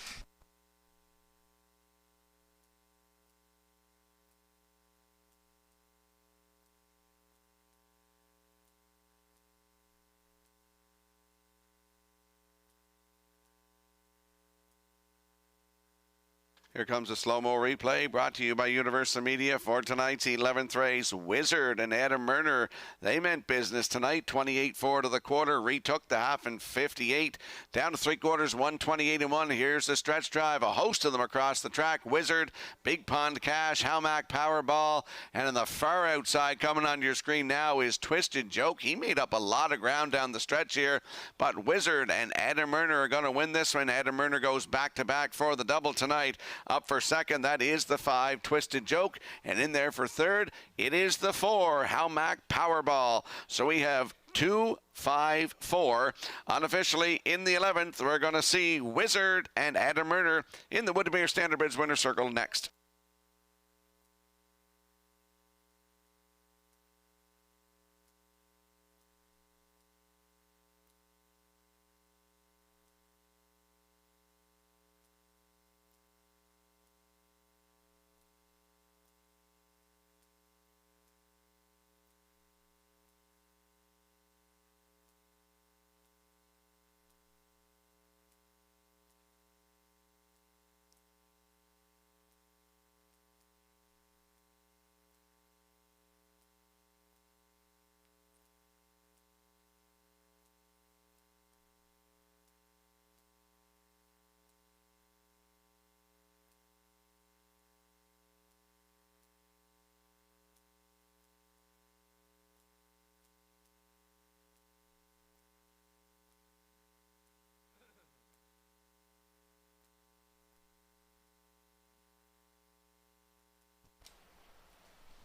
Here comes a slow-mo replay brought to you by Universal Media for tonight's 11th race. Wizard and Adam Murner, they meant business tonight. 28-4 to the quarter, retook the half in 58. Down to 3/4, 128 and 1. Here's the stretch drive, a host of them across the track. Wizard, Big Pond Cash, Halmack Powerball, and on the far outside coming on your screen now is Twisted Joke. He made up a lot of ground down the stretch here, but Wizard and Adam Murner are going to win this one. Adam Murner goes back-to-back for the double tonight. Up for second, that is the 5, Twisted Joke. And in there for third, it is the 4, Halmack Powerball. So we have 2, 5, 4. Unofficially, in the 11th, we're going to see Wizard and Adam Murner in the Woodmere Standard Bridge Winner's Circle next.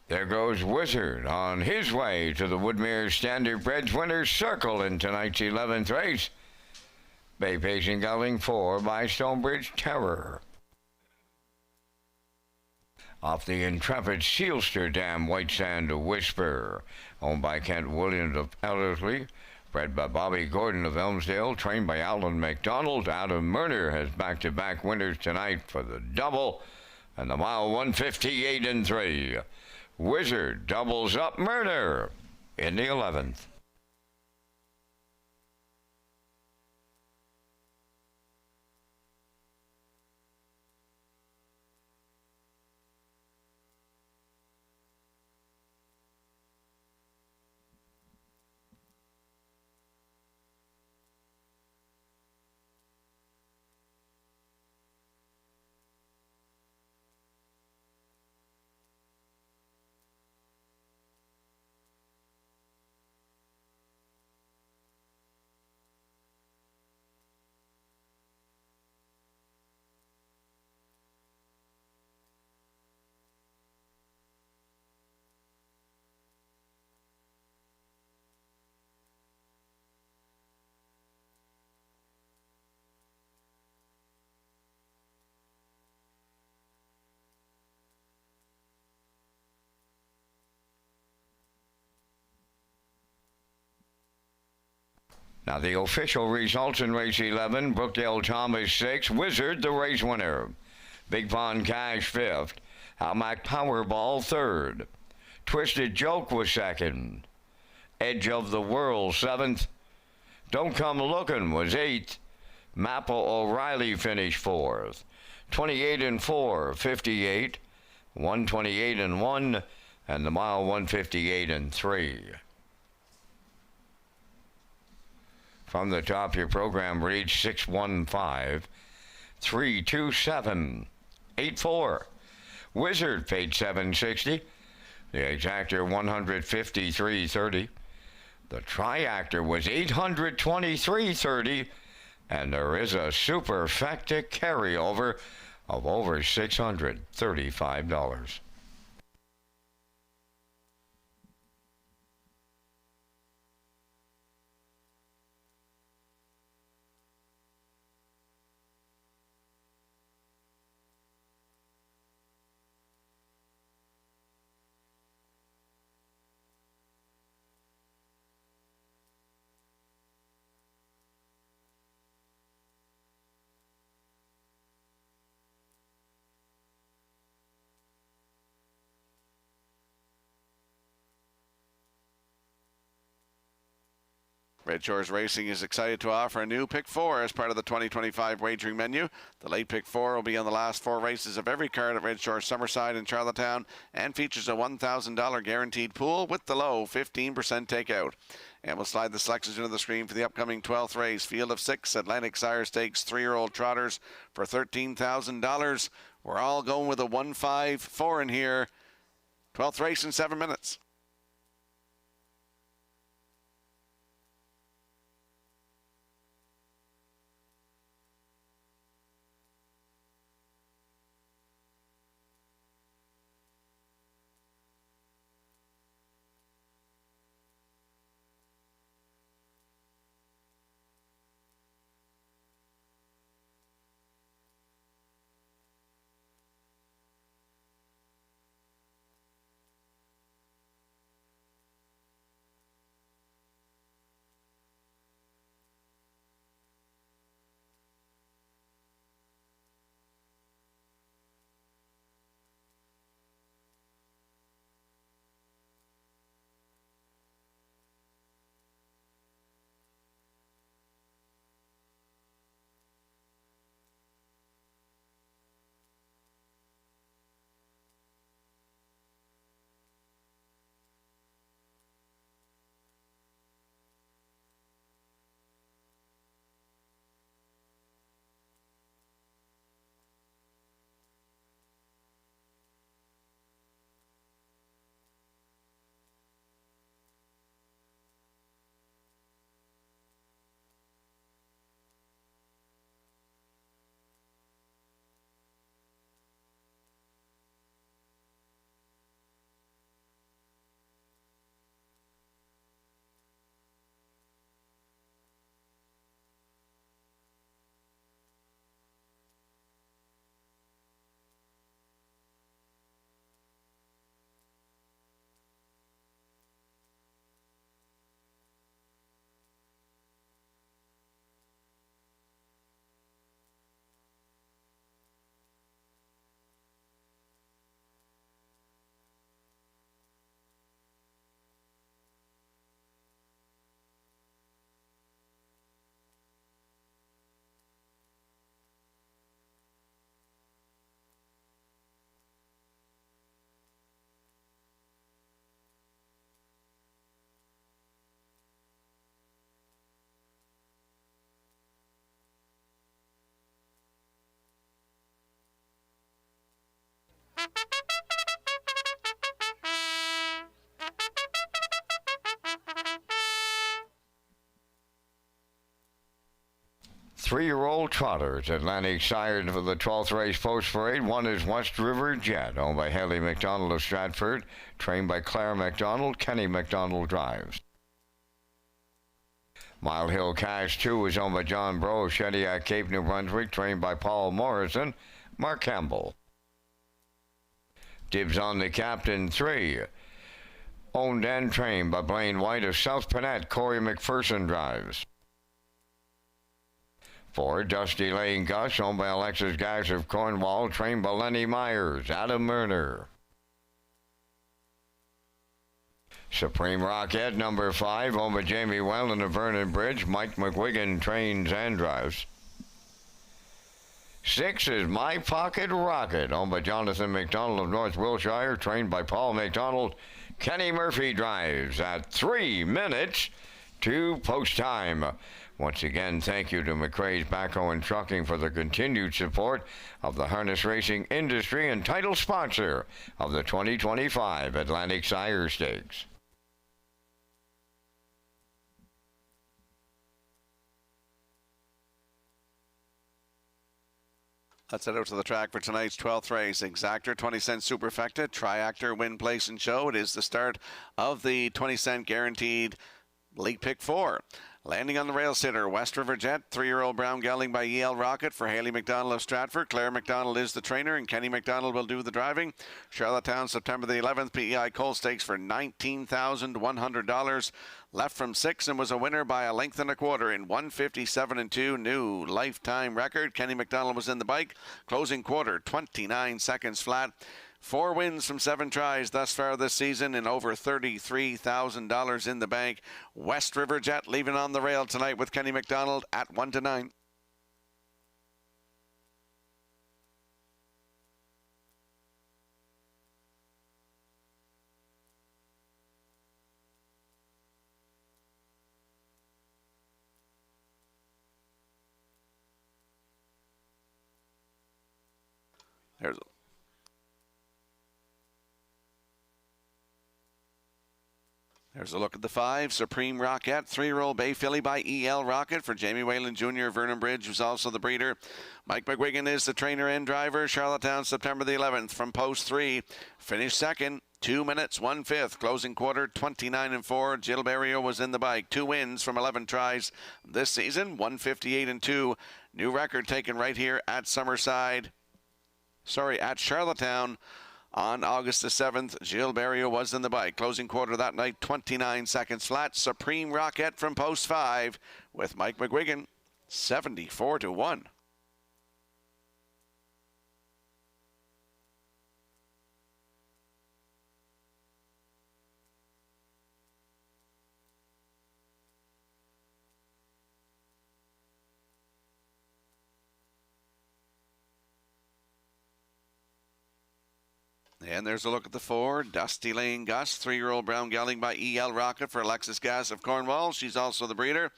There goes Wizard on his way to the Woodmere Standard Bridge Winner's Circle in tonight's 11th race. Bay Pacing Gelding 4 by Stonebridge Terror. Off the intrepid Sealsterdam White Sand Whisper, owned by Kent Williams of Ellerslie, bred by Bobby Gordon of Elmsdale, trained by Alan McDonald. Adam Murner has back-to-back winners tonight for the double, and the mile 158 and 3. Wizard doubles up Murner in the 11th. Now the official results in race 11, Brookdale Thomas 6, Wizard the race winner. Big Pond Cash 5th, Almac Powerball 3rd, Twisted Joke was 2nd, Edge of the World 7th, Don't Come Lookin' was 8th, Maple O'Reilly finished 4th, 28 and 4, 58, 128 and 1, and the mile 158 and 3. From the top, your program reads 615-327-84. Wizard paid $760. The exactor $153.30. The triactor was $823.30. And there is a superfecta carryover of over $635.
Red Shores Racing is excited to offer a new Pick 4 as part of the 2025 wagering menu. The late Pick 4 will be on the last 4 races of every card at Red Shores Summerside and Charlottetown and features a $1,000 guaranteed pool with the low 15% takeout. And we'll slide the selections into the screen for the upcoming 12th race. Field of 6 Atlantic Sire Stakes 3-year-old trotters for $13,000. We're all going with a 1-5-4 in here. 12th race in 7 minutes.
3-year-old trotters. Atlantic sired for the 12th race post parade. One is West River Jet, owned by Haley McDonald of Stratford, trained by Claire McDonald. Kenny McDonald drives. Mile Hill Cash 2 is owned by John Bro, Shediac, Cape New Brunswick, trained by Paul Morrison. Mark Campbell. Dibs on the Captain 3, owned and trained by Blaine White of South Panett. Corey McPherson drives. 4, Dusty Lane Gus, owned by Alexis Gash of Cornwall, trained by Lenny Myers. Adam Murner. Supreme Rocket number 5, owned by Jamie Whelan of Vernon Bridge. Mike McGuigan trains and drives. 6 is My Pocket Rocket, owned by Jonathan McDonald of North Wilshire, trained by Paul McDonald. Kenny Murphy drives at 3 minutes to post time. Once again, thank you to McRae's Backhoe and Trucking for the continued support of the harness racing industry and title sponsor of the 2025 Atlantic Sire Stakes.
Let's head out to the track for tonight's 12th race. Exactor, 20-cent Superfecta, Triactor, Win, Place, and Show. It is the start of the 20-cent guaranteed late pick 4. Landing on the rail sitter, West River Jet, 3-year-old brown gelding by E.L. Rocket for Haley McDonald of Stratford. Claire McDonald is the trainer, and Kenny McDonald will do the driving. Charlottetown, September the 11th, PEI Coal Stakes for $19,100. Left from 6 and was a winner by a length and a quarter in 1:57.2, new lifetime record. Kenny McDonald was in the bike. Closing quarter, 29 seconds flat. 4 wins from 7 tries thus far this season and over $33,000 in the bank. West River Jet leaving on the rail tonight with Kenny McDonald at 1-9. There's a look at the 5, Supreme Rocket, 3-year-old bay filly by E.L. Rocket for Jamie Whalen Jr. Vernon Bridge, who's also the breeder. Mike McGuigan is the trainer and driver. Charlottetown, September the 11th from post 3. Finished second, 2 minutes, 1/5. Closing quarter, 29-4. Jill Berrio was in the bike. 2 wins from 11 tries this season, 158-2. New record taken right here at at Charlottetown. On August the 7th, Jill Berrio was in the bike. Closing quarter that night, 29 seconds flat. Supreme Rocket from post 5 with Mike McGuigan, 74-1. And there's a look at the 4, Dusty Lane Gus, 3-year-old brown gelding by E.L. Rocket for Alexis Gass of Cornwall. She's also the breeder.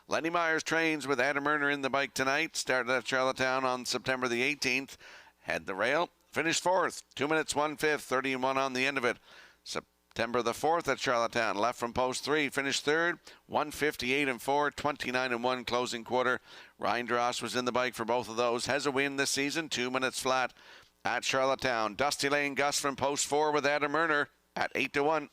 Lenny Myers trains with Adam Murner in the bike tonight. Started at Charlottetown on September the 18th. Had the rail. Finished 4th. 2 minutes, 1/5, 30-1 on the end of it. September the 4th at Charlottetown. Left from post 3. Finished 3rd. 158-4, 29-1 closing quarter. Ryan Dross was in the bike for both of those. Has a win this season. 2 minutes flat at Charlottetown. Dusty Lane Gus from post 4 with Adam Murner at 8-1.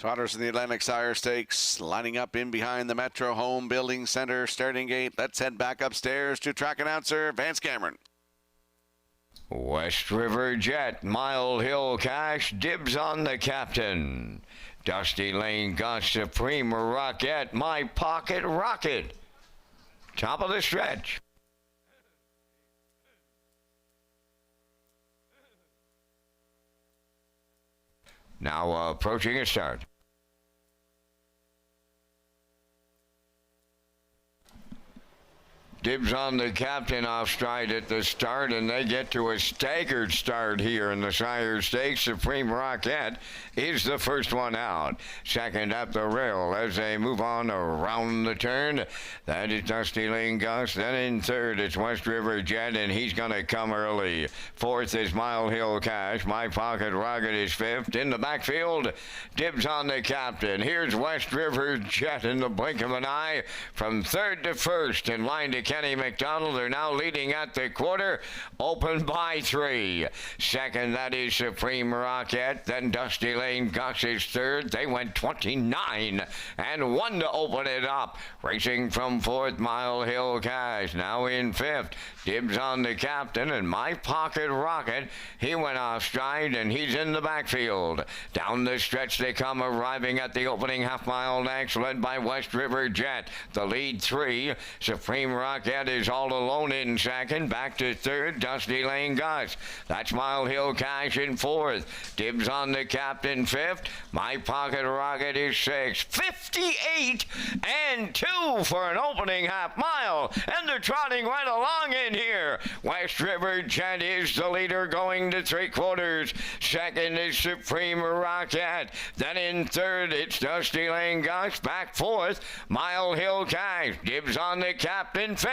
Trotters in the Atlantic Sire Stakes lining up in behind the Metro Home Building Center starting gate. Let's head back upstairs to track announcer Vance Cameron.
West River Jet, Mile Hill Cash, dibs on the captain. Dusty Lane Gus, Supreme Rocket, My Pocket Rocket. Top of the stretch. Now approaching a start. Dibs on the captain off stride at the start, and they get to a staggered start here in the Sire Stakes. Supreme Rocket is the first one out. Second up the rail as they move on around the turn. That is Dusty Lane Gus. Then in third, it's West River Jet, and he's going to come early. Fourth is Mile Hill Cash. My Pocket Rocket is fifth. In the backfield, dibs on the captain. Here's West River Jet in the blink of an eye from third to first in line to Kenny McDonald. They're now leading at the quarter, open by 3. Second, that is Supreme Rocket. Then Dusty Lane Gus is third. They went 29 and 1 to open it up. Racing from fourth, Mile Hill Cash. Now in fifth, dibs on the captain, and My Pocket Rocket. He went off stride, and he's in the backfield. Down the stretch they come, arriving at the opening half-mile next, led by West River Jet. The lead 3, Supreme Rocket is all alone in second. Back to third, Dusty Lane Gus. That's Mile Hill Cash in fourth. Dibs on the captain fifth. My Pocket Rocket is sixth. 58 and 2 for an opening half mile. And they're trotting right along in here. West River Jet is the leader going to 3/4. Second is Supreme Rocket. Then in third, it's Dusty Lane Gus. Back fourth, Mile Hill Cash. Dibs on the captain fifth.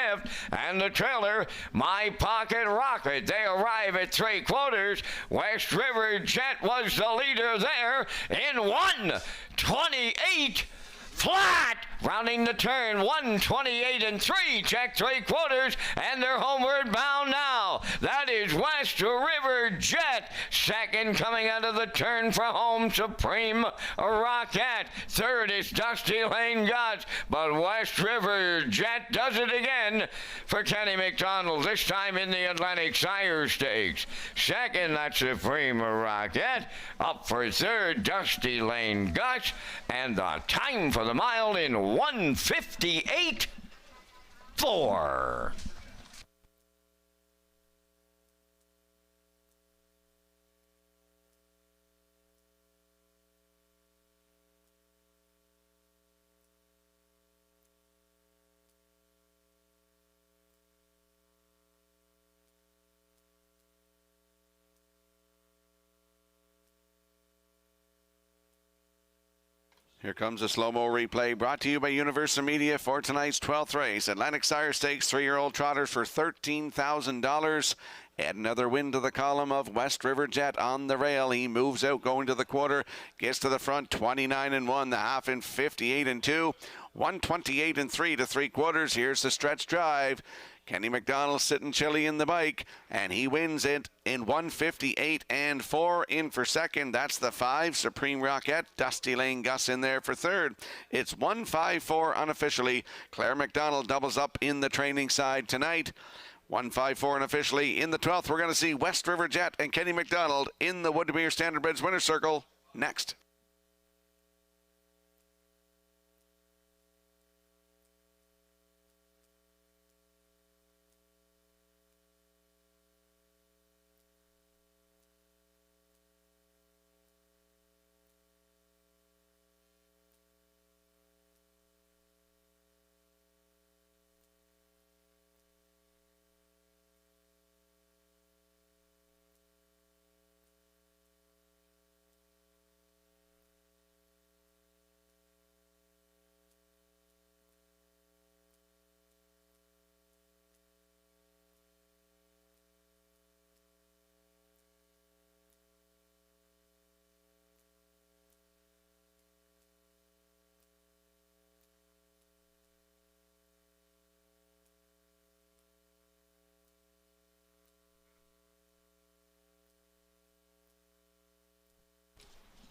And the trailer, My Pocket Rocket. They arrive at 3/4. West River Jet was the leader there in 1:28 flat. Rounding the turn, 1:28 and 3. Check 3/4, and they're homeward bound now. That is West River Jet. Second coming out of the turn for home, Supreme Rocket. Third is Dusty Lane Gus, but West River Jet does it again for Kenny McDonald, this time in the Atlantic Sire Stakes. Second, that's Supreme Rocket. Up for third, Dusty Lane Gus, and the time for the mile in 1:58.4.
Here comes a slow-mo replay brought to you by Universal Media for tonight's 12th race. Atlantic Sire Stakes 3-year-old trotters for $13,000. Add another win to the column of West River Jet on the rail. He moves out going to the quarter, gets to the front 29 and 1, the half in 58 and 2, 128 and 3 to 3/4. Here's the stretch drive. Kenny McDonald sitting chilly in the bike, and he wins it in 1:58 and 4. In for second, that's the 5, Supreme Rocket. Dusty Lane Gus in there for third. It's 1:54 unofficially. Claire McDonald doubles up in the training side tonight. 1:54 unofficially. In the 12th, we're going to see West River Jet and Kenny McDonald in the Woodmere Standardbreds winner's circle next.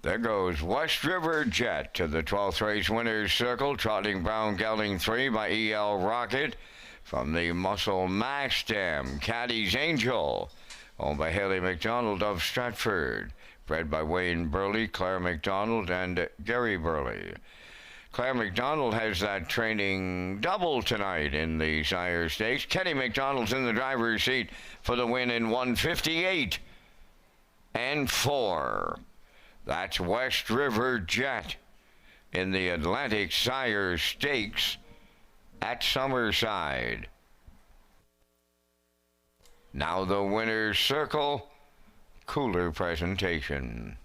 There goes West River Jet to the 12th race winner's circle, trotting Brown Gelding 3 by E.L. Rocket. From the Muscle Max Dam, Caddy's Angel, owned by Haley McDonald of Stratford. Bred by Wayne Burley, Claire McDonald, and Gary Burley. Claire McDonald has that training double tonight in the Sire Stakes. Kenny McDonald's in the driver's seat for the win in 158 and 4. That's West River Jet in the Atlantic Sire Stakes at Summerside. Now the winner's circle, cooler presentation.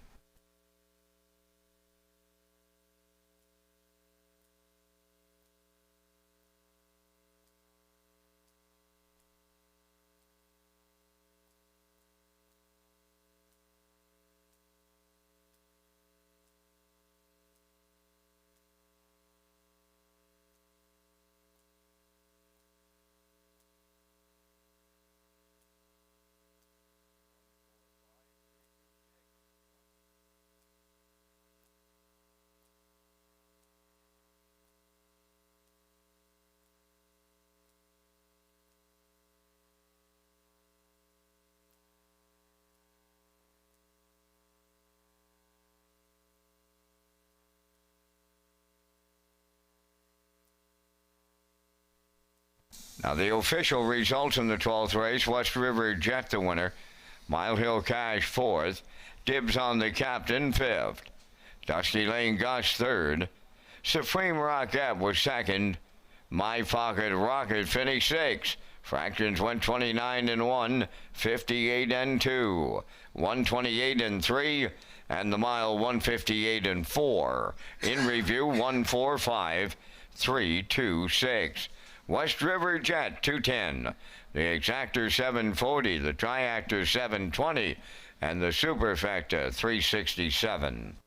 Now the official results in the 12th race, West River Jet the winner, Mile Hill Cash 4th, Dibs on the Captain 5th, Dusty Lane Gus 3rd, Supreme Rocket was 2nd, My Pocket Rocket finished 6th, Fractions went 29 and 1, 58 and 2, 128 and 3, and the mile 158 and 4. In review 145, 326. West River Jet 210, the Exactor 740, the Triactor 720, and the Superfecta 367.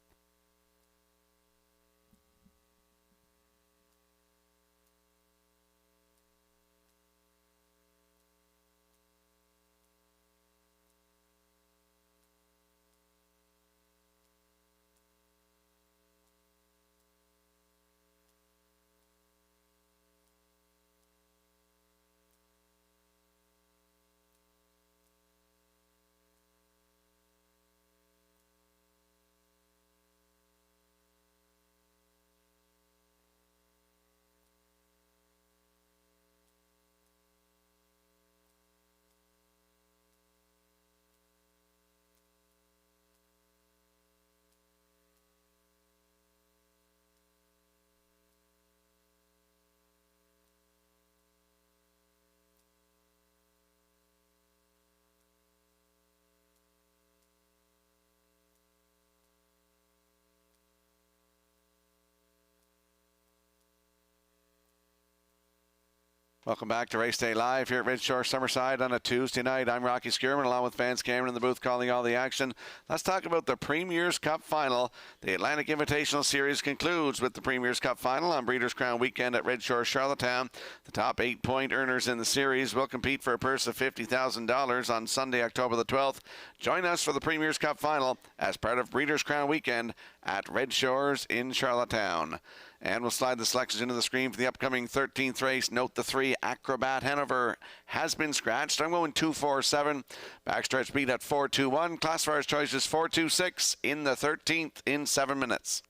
Welcome back to Race Day Live here at Red Shore Summerside on a Tuesday night. I'm Rocky Skierman along with Vance Cameron in the booth calling all the action. Let's talk about the Premier's Cup Final. The Atlantic Invitational Series concludes with the Premier's Cup Final on Breeders' Crown weekend at Red Shore, Charlottetown. The top 8-point earners in the series will compete for a purse of $50,000 on Sunday, October the 12th. Join us for the Premier's Cup Final as part of Breeders' Crown weekend at Red Shores in Charlottetown. And we'll slide the selections into the screen for the upcoming 13th race. Note the 3, Acrobat Hanover, has been scratched. I'm going 2-4-7. Backstretch beat at 4-2-1. Classifier's choice is 4-2-6 in the 13th in 7 minutes.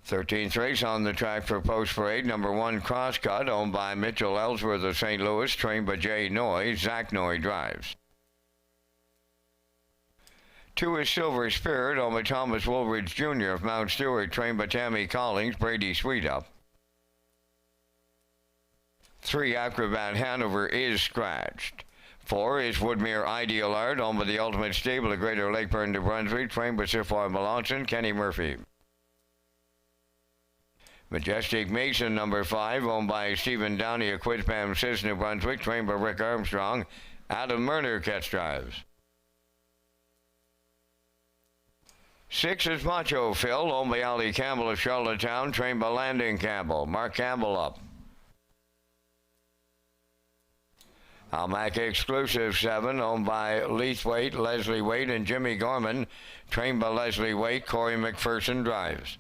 13th race on the track for Post Parade, number 1 Crosscut, owned by Mitchell Ellsworth of St. Louis, trained by Jay Noy. Zach Noy drives. 2 is Silver Spirit, owned by Thomas Woolridge Jr. of Mount Stewart, trained by Tammy Collins, Brady Sweet up. 3 Acrobat Hanover is scratched. 4 is Woodmere Ideal Art, owned by the Ultimate Stable of Greater Lakeburn, New Brunswick, trained by Sifoy Melanson, Kenny Murphy. Majestic Mason, number 5, owned by Stephen Downey of Quitspam, Sis, New Brunswick, trained by Rick Armstrong. Adam Murner catch drives. 6 is Macho Phil, owned by Ali Campbell of Charlottetown, trained by Landon Campbell. Mark Campbell up. Almac Exclusive 7, owned by Leith Waite, Leslie Waite, and Jimmy Gorman, trained by Leslie Waite. Corey McPherson drives.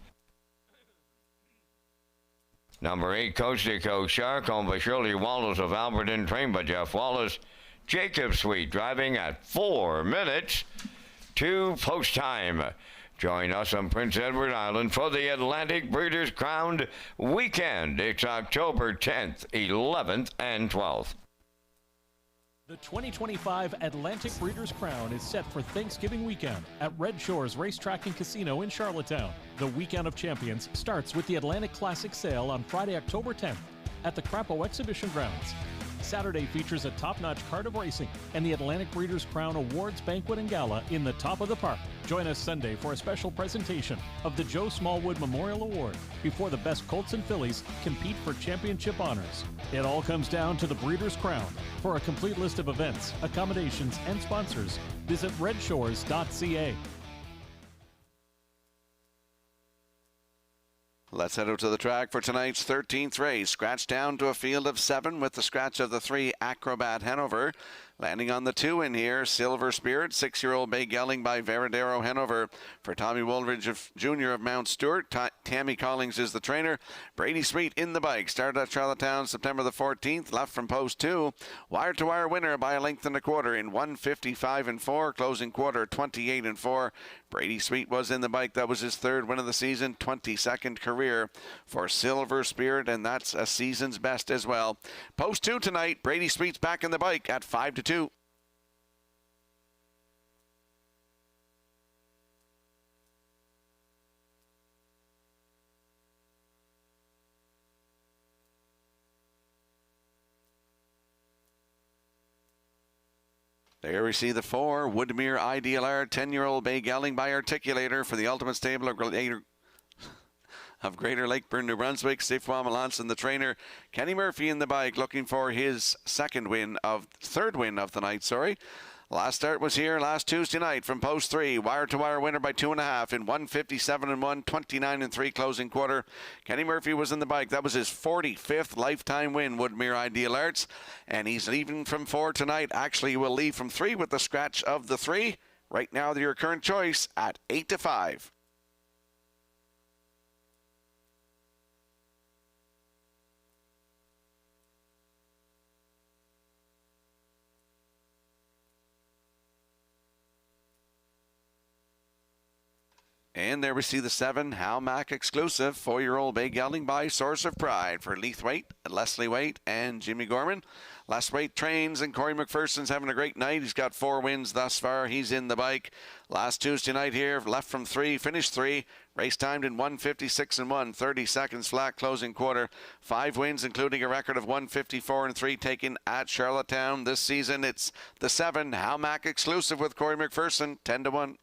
Number 8, Coast to Coast Shark, owned by Shirley Wallace of Alberton, trained by Jeff Wallace. Jacob Sweet driving at 4 minutes to post time. Join us on Prince Edward Island for the Atlantic Breeders' Crown weekend. It's October 10th, 11th, and 12th.
The 2025 Atlantic Breeders' Crown is set for Thanksgiving weekend at Red Shores Racetrack and Casino in Charlottetown. The Weekend of Champions starts with the Atlantic Classic Sale on Friday, October 10th at the Crapo Exhibition Grounds. Saturday features a top-notch card of racing and the Atlantic Breeders' Crown Awards Banquet and Gala in the top of the park. Join us Sunday for a special presentation of the Joe Smallwood Memorial Award before the best colts and fillies compete for championship honors. It all comes down to the Breeders' Crown. For a complete list of events, accommodations, and sponsors, visit Redshores.ca.
Let's head out to the track for tonight's 13th race. Scratch down to a field of 7 with the scratch of the 3 Acrobat Hanover. Landing on the 2 in here, Silver Spirit, 6-year-old bay gelding by Veradero Hanover. For Tommy Woolridge Jr. of Mount Stewart, Tammy Collins is the trainer. Brady Sweet in the bike. Started at Charlottetown September the 14th, left from post 2. Wire-to-wire winner by a length and a quarter in 1:55.4, closing quarter 28.4. Brady Sweet was in the bike. That was his 3rd win of the season, 22nd career for Silver Spirit, and that's a season's best as well. Post 2 tonight, Brady Sweet's back in the bike at 5-2. There we see the 4, Woodmere Ideal Art, 10-year-old bay gelding by Articulator for the Ultimate Stable of Greater Lakeburn, New Brunswick. Sifoy Melanson, the trainer. Kenny Murphy in the bike, looking for his third win of the night, Last start was here last Tuesday night from post 3. Wire-to-wire winner by 2.5 in 1:57.1, 29.3 closing quarter. Kenny Murphy was in the bike. That was his 45th lifetime win, Woodmere Ideal Arts. And he's leaving from 4 tonight. Actually, he will leave from 3 with the scratch of the 3. Right now, your current choice at 8-5. And there we see the 7, Halmac Exclusive, 4-year-old bay gelding by Source of Pride for Leith Waite, Leslie Waite, and Jimmy Gorman. Les Waite trains, and Corey McPherson's having a great night. He's got 4 wins thus far. He's in the bike. Last Tuesday night here, left from 3, finished 3. Race timed in 1:56.1, 30 seconds flat closing quarter. 5 wins, including a record of 1:54.3 taken at Charlottetown this season. It's the 7, Halmac Exclusive with Corey McPherson, 10-1.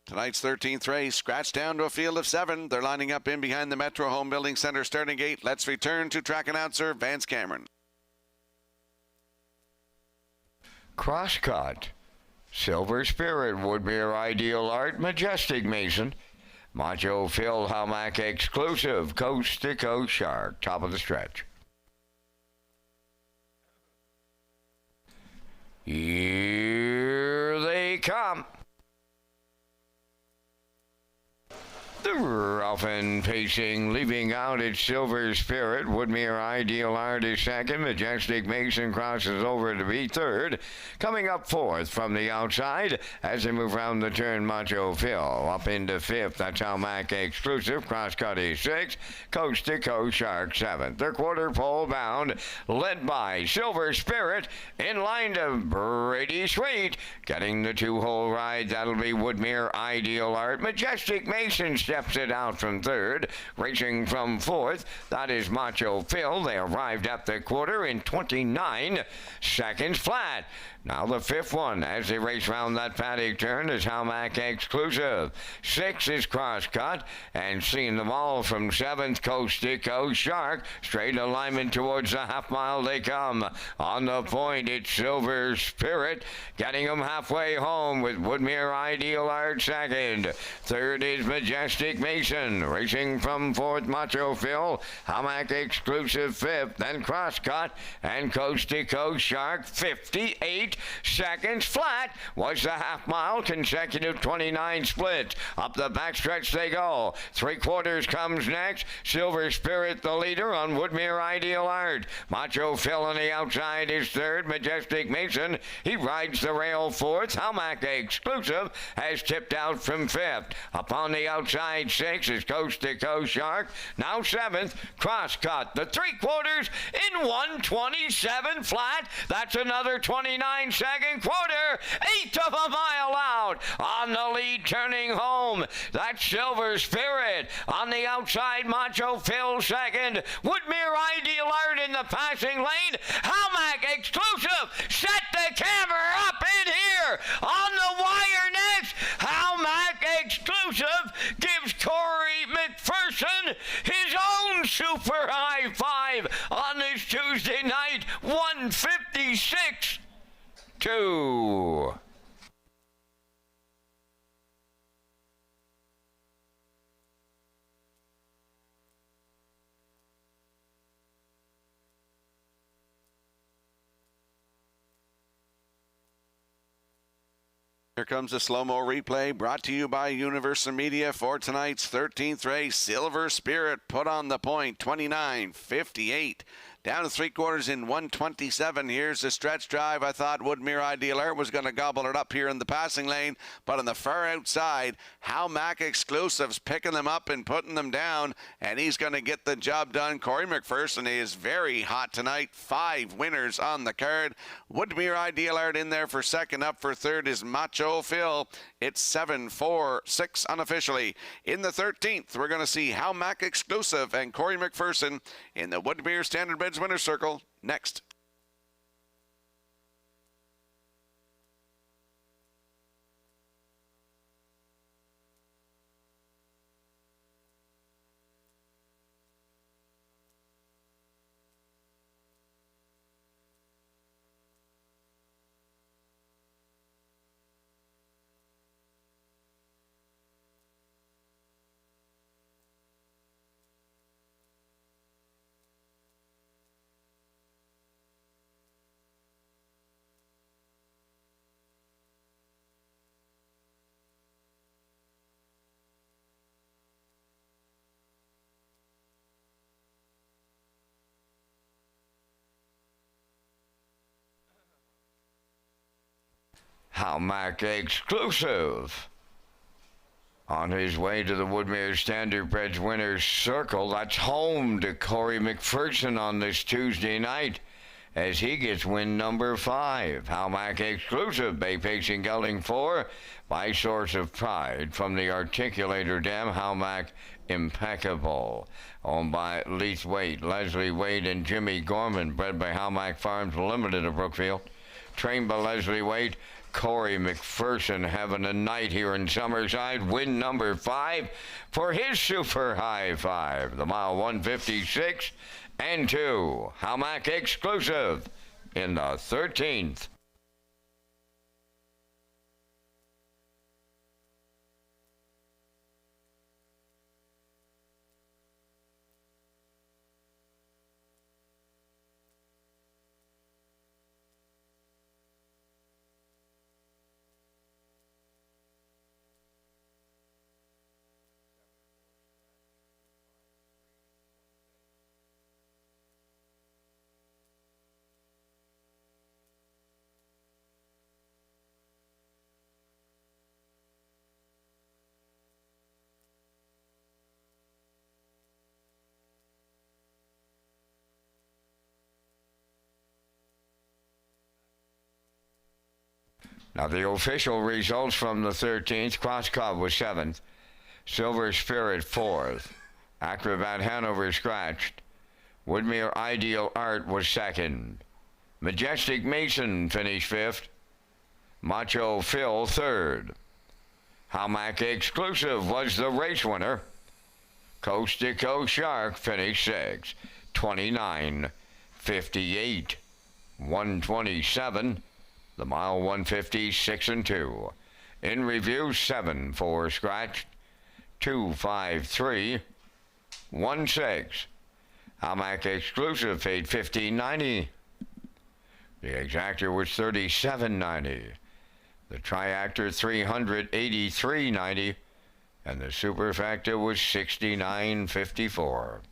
Tonight's 13th race, scratched down to a field of 7. They're lining up in behind the Metro Home Building Center starting gate. Let's return to track announcer Vance Cameron.
Crosscut, Silver Spirit, Woodmere Ideal Art, Majestic Mason, Macho Phil, Hamac Exclusive, Coast to Coast Shark, top of the stretch. Here they come. The rough and pacing, leaving out its Silver Spirit. Woodmere Ideal Art is second. Majestic Mason crosses over to be third. Coming up fourth from the outside as they move around the turn, Macho Phil. Up into fifth, that's Mac Exclusive. Crosscut is sixth. Coast to Coast Shark seventh. They're quarter pole bound, led by Silver Spirit. In line to Brady Sweet. Getting the two-hole ride, that'll be Woodmere Ideal Art. Majestic Mason steps it out from third. Racing from fourth, that is Macho Phil. They arrived at the quarter in 29 seconds flat. Now the fifth one as they race round that paddock turn is Hamac Exclusive. Six is Crosscut, and seeing them all from seventh, Coast to Coast Shark. Straight alignment towards the half mile they come. On the point, it's Silver Spirit, getting them halfway home with Woodmere Ideal Art second. Third is Majestic Mason. Racing from fourth, Macho Phil. Hamac Exclusive fifth, then Crosscut, and Coast to Coast Shark. 58 seconds flat was the half mile, consecutive 29 splits. Up the backstretch they go. 3/4 comes next. Silver Spirit the leader on Woodmere Ideal Art. Macho Phil on the outside is third. Majestic Mason, he rides the rail fourth. Hamac Exclusive has tipped out from fifth. Up on the outside six is Coast to Coast Shark. Now seventh, Crosscut. The 3/4 in 1:27 flat. That's another 29 second quarter. Eighth of a mile out. On the lead turning home, that's Silver Spirit. On the outside, Macho Phil second. Woodmere Ideal Art in the passing lane. Hamac Exclusive set the camera up in here. On the wire next, Hamac Exclusive gives Corey McPherson his own super high five on this Tuesday night. 156-2.
Here comes a slow-mo replay brought to you by Universal Media for tonight's 13th race. Silver Spirit put on the point, 29.58. Down to 3/4 in 1:27. Here's the stretch drive. I thought Woodmere Ideal Art was going to gobble it up here in the passing lane, but on the far outside, Hamac Exclusive's picking them up and putting them down, and he's going to get the job done. Corey McPherson is very hot tonight. 5 winners on the card. Woodmere Ideal Art in there for second. Up for third is Macho Phil. It's 7-4-6 unofficially. In the 13th, we're going to see Hamac Exclusive and Corey McPherson in the Woodmere Standard Beds Winner's Circle next.
Hamac Exclusive on his way to the Woodmere Standard Breds Winners Circle. That's home to Corey McPherson on this Tuesday night as he gets win number 5. Hamac Exclusive, Bay Pacing Gelding 4, by Source of Pride from the Articulator Dam. Hamac Impeccable, owned by Leith Waite, Leslie Wade, and Jimmy Gorman, bred by Hamac Farms Limited of Brookfield. trained by Leslie Waite. Corey McPherson having a night here in Summerside. Win number 5 for his super high 5. The mile 156 and 2. Howmack exclusive in the 13th. Now the official results from the 13th. Cross Cub was 7th. Silver Spirit 4th. Acrobat Hanover scratched. Woodmere Ideal Art was 2nd. Majestic Mason finished 5th. Macho Phil 3rd. Howmack Exclusive was the race winner. Coast to Coast Shark finished 6th. 29:58. 127. The mile 156 and 2. In review 7 for scratched. 253 16. Howmack Exclusive paid $15.90. The exactor was $37.90. The triactor $383.90, and the superfactor was $69.54.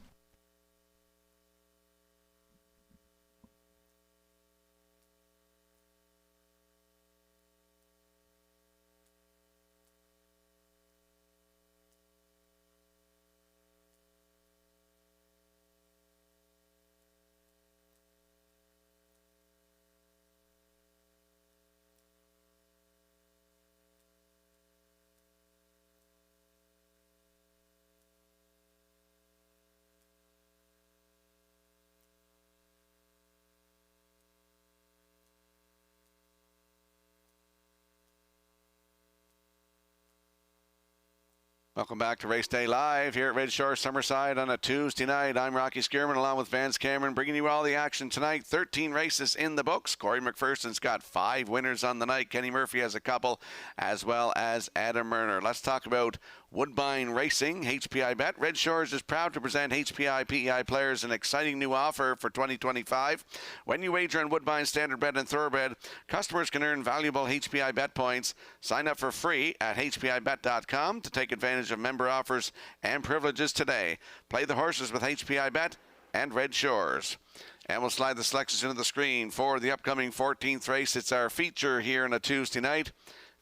Welcome back to Race Day Live here at Red Shore Summerside on a Tuesday night. I'm Rocky Skierman along with Vance Cameron bringing you all the action tonight. 13 races in the books. Corey McPherson's got 5 winners on the night. Kenny Murphy has a couple, as well as Adam Murner. Let's talk about Woodbine Racing, HPI Bet. Red Shores is proud to present HPI PEI players an exciting new offer for 2025. When you wager on Woodbine Standard Bet and Thoroughbred, customers can earn valuable HPI Bet points. Sign up for free at hpibet.com to take advantage of member offers and privileges today. Play the horses with HPI Bet and Red Shores. And we'll slide the selections into the screen for the upcoming 14th race. It's our feature here on a Tuesday night.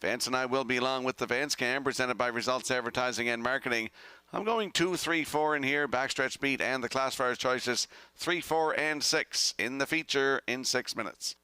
Vance and I will be along with the Vance Cam, presented by Results Advertising and Marketing. I'm going 2, 3, 4 in here, backstretch beat, and the classifiers choices 3, 4, and 6 in the feature in 6 minutes.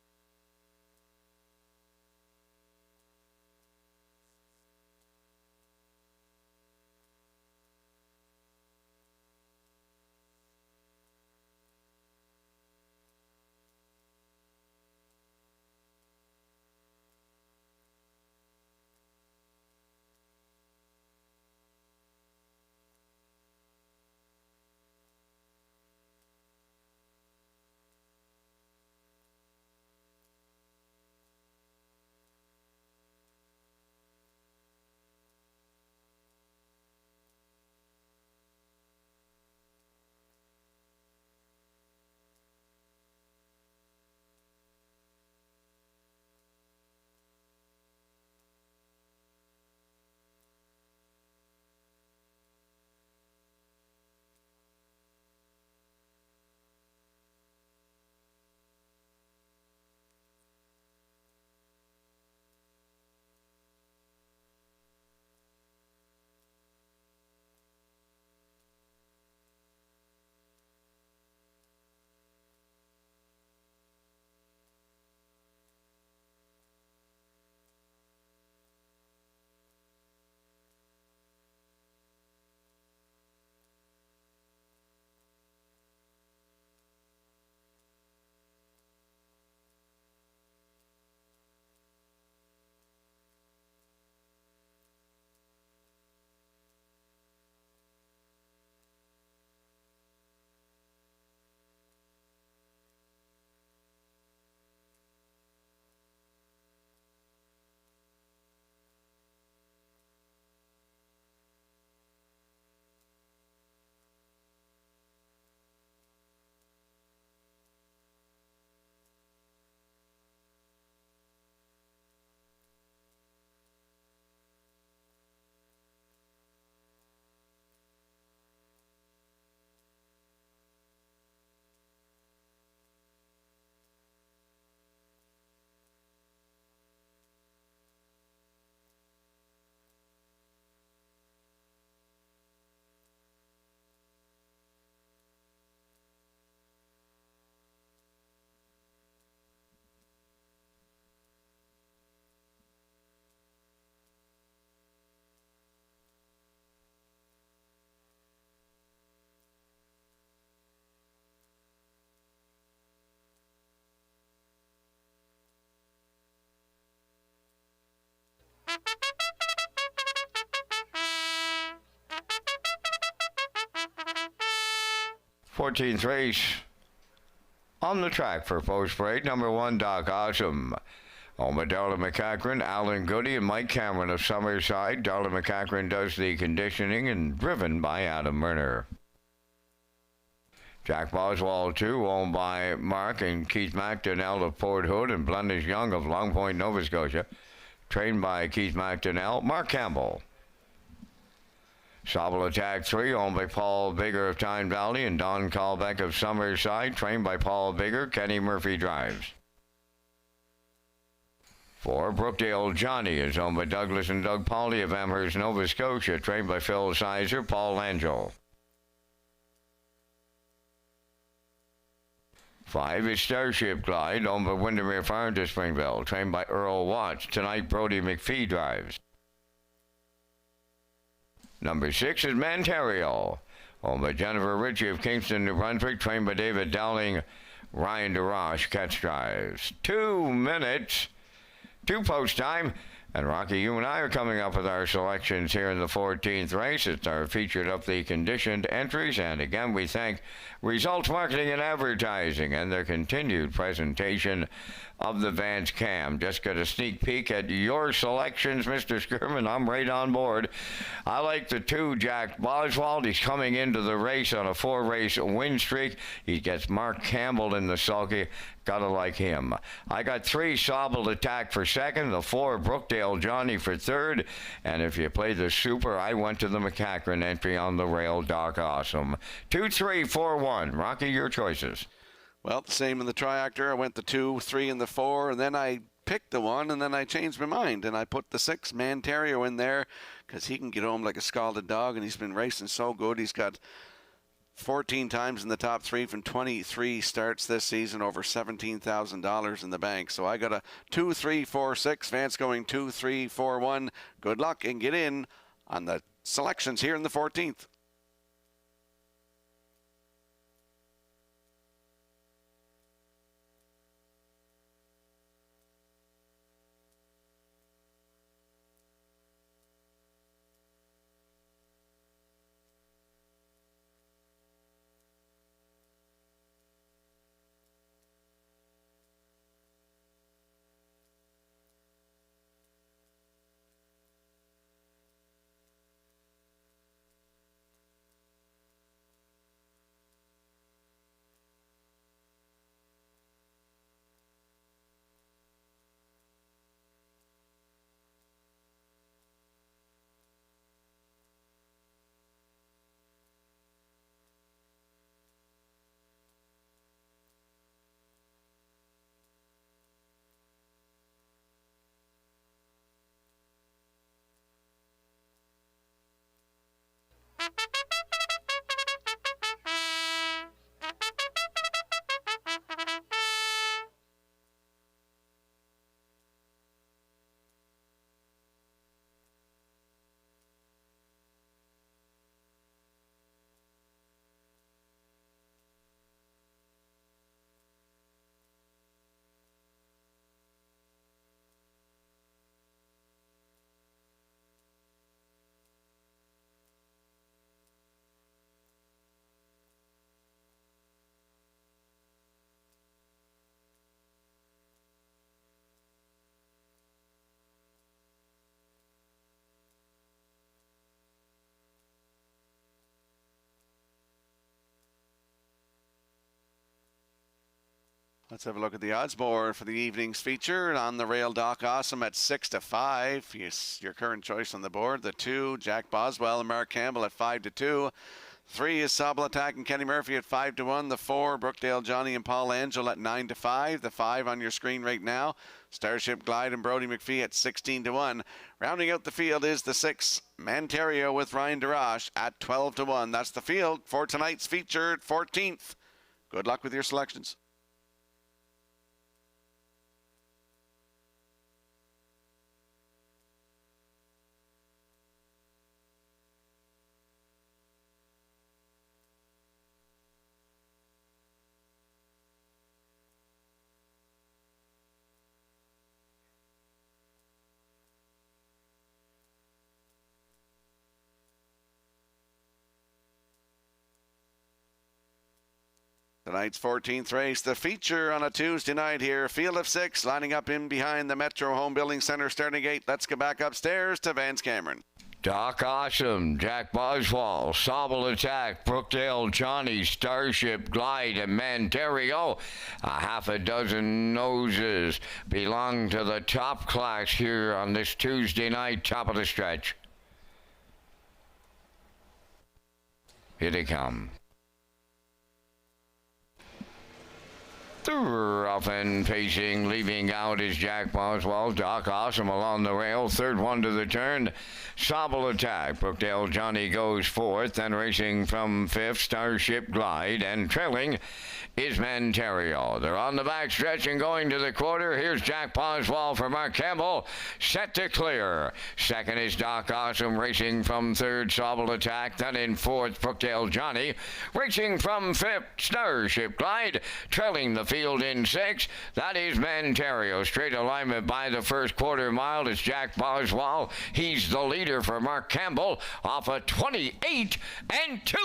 14th race on the track for post parade. Number 1, Doc Awesome. Home Darla McCachran, Alan Goody, and Mike Cameron of Summerside. Darla McCachran does the conditioning and driven by Adam Murner. Jack Boswell, 2, owned by Mark and Keith McDonnell of Port Hood and Blenders Young of Long Point, Nova Scotia. Trained by Keith McDonnell. Mark Campbell. Sobble Attack 3, owned by Paul Bigger of Tyne Valley and Don Callbeck of Summerside. Trained by Paul Bigger. Kenny Murphy drives. 4, Brookdale Johnny is owned by Douglas and Doug Pauley of Amherst, Nova Scotia. Trained by Phil Sizer, Paul Angel. 5 is Starship Glide, owned by Windermere Farm to Springville, trained by Earl Watts. Tonight, Brody McPhee drives. Number 6 is Mantario, owned by Jennifer Ritchie of Kingston, New Brunswick, trained by David Dowling. Ryan DeRoche catch drives. 2 minutes, 2 post time. And Rocky, you and I are coming up with our selections here in the 14th race. It's our featured up the conditioned entries. And again, we thank Results Marketing and Advertising and their continued presentation of the Vance Cam. Just got a sneak peek at your selections, Mr. Skirman. I'm right on board. I like the 2, Jack Boswald. He's coming into the race on a 4-race win streak. He gets Mark Campbell in the sulky. Gotta like him. I got 3, Sobble Attack for second, the 4, Brookdale Johnny for third, and if you play the super, I went to the McCachran entry on the rail, Doc Awesome. 2, 3, 4, 1. Rocky, your choices.
Well, same in the triactor. I went the 2, 3, and the 4, and then I picked the 1, and then I changed my mind, and I put the 6, Mantario, in there because he can get home like a scalded dog, and he's been racing so good. He's got 14 times in the top 3 from 23 starts this season, over $17,000 in the bank. So I got a 2, 3, 4, 6. Vance going 2, 3, 4, 1. Good luck and get in on the selections here in the 14th. Let's have a look at the odds board for the evening's feature. On the rail, Doc Awesome at 6 to 5. Yes, your current choice on the board. The 2, Jack Boswell and Mark Campbell at 5 to 2. 3 is Sobble Attack and Kenny Murphy at 5 to 1. The 4, Brookdale Johnny and Paul Angel at 9 to 5. The 5 on your screen right now, Starship Glide and Brody McPhee at 16 to 1. Rounding out the field is the 6, Mantario with Ryan DeRoche at 12 to 1. That's the field for tonight's featured 14th. Good luck with your selections. Tonight's 14th race, the feature on a Tuesday night here. Field of 6 lining up in behind the Metro Home Building Center starting gate. Let's go back upstairs to Vance Cameron.
Doc Awesome, Jack Boswell, Sobble Attack, Brookdale Johnny, Starship Glide, and Manterio. A half a dozen noses belong to the top class here on this Tuesday night, top of the stretch. Here they come. The rough and pacing, leaving out is Jack Boswell. Doc Awesome along the rail. Third one to the turn. Sobble Attack. Brookdale Johnny goes fourth. Then racing from fifth, Starship Glide. And trailing is Manterio. They're on the back stretch and going to the quarter. Here's Jack Boswell for Mark Campbell. Set to clear. Second is Doc Awesome racing from third, Sobble Attack. Then in fourth, Brookdale Johnny. Racing from fifth, Starship Glide. Trailing the field in six. That is Manterio. Straight alignment by the first quarter mile. It's Jack Boswell. He's the leader for Mark Campbell off a 28-2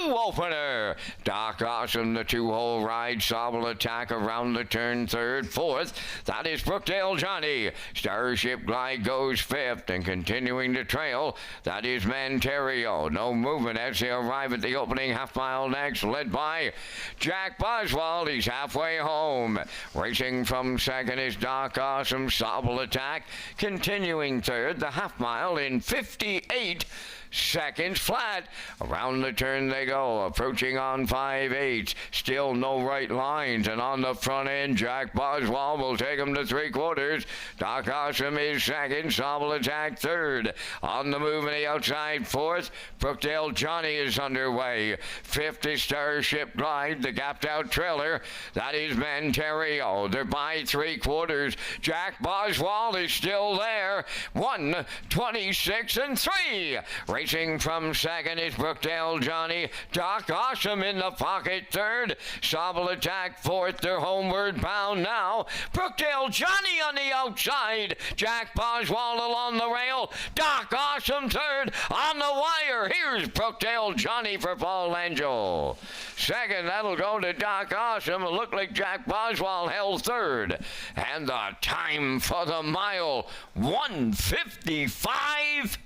opener. Doc Awesome, the two-hole ride. Sobble Attack around the turn third. Fourth, that is Brookdale Johnny. Starship Glide goes fifth and continuing to trail. That is Manterio. No movement as they arrive at the opening half mile next, led by Jack Boswell. He's halfway home. Racing from second is Doc Awesome. Sobble Attack continuing third. The half mile in 58 seconds flat. Around the turn they go, approaching on 5/8. Still no right lines, and on the front end, Jack Boswell will take him to three quarters. Doc Awesome is second, Sobble Attack third. On the move in the outside, fourth. Brookdale Johnny is underway. Fifth is Starship Glide, the gapped out trailer. That is Manterio. They're by three quarters. Jack Boswell is still there. 1:26-3. Racing from second is Brookdale Johnny. Doc Awesome in the pocket third. Sobble Attack fourth. They're homeward bound now. Brookdale Johnny on the outside. Jack Boswell along the rail. Doc Awesome third on the wire. Here's Brookdale Johnny for Paul Angel. Second, that'll go to Doc Awesome. It looked like Jack Boswell held third. And the time for the mile, 1:55.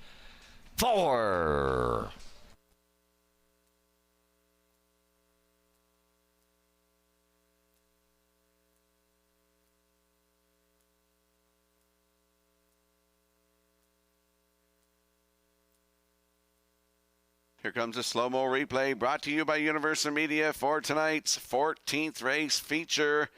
4.
Here comes a slow-mo replay brought to you by Universal Media for tonight's 14th race feature.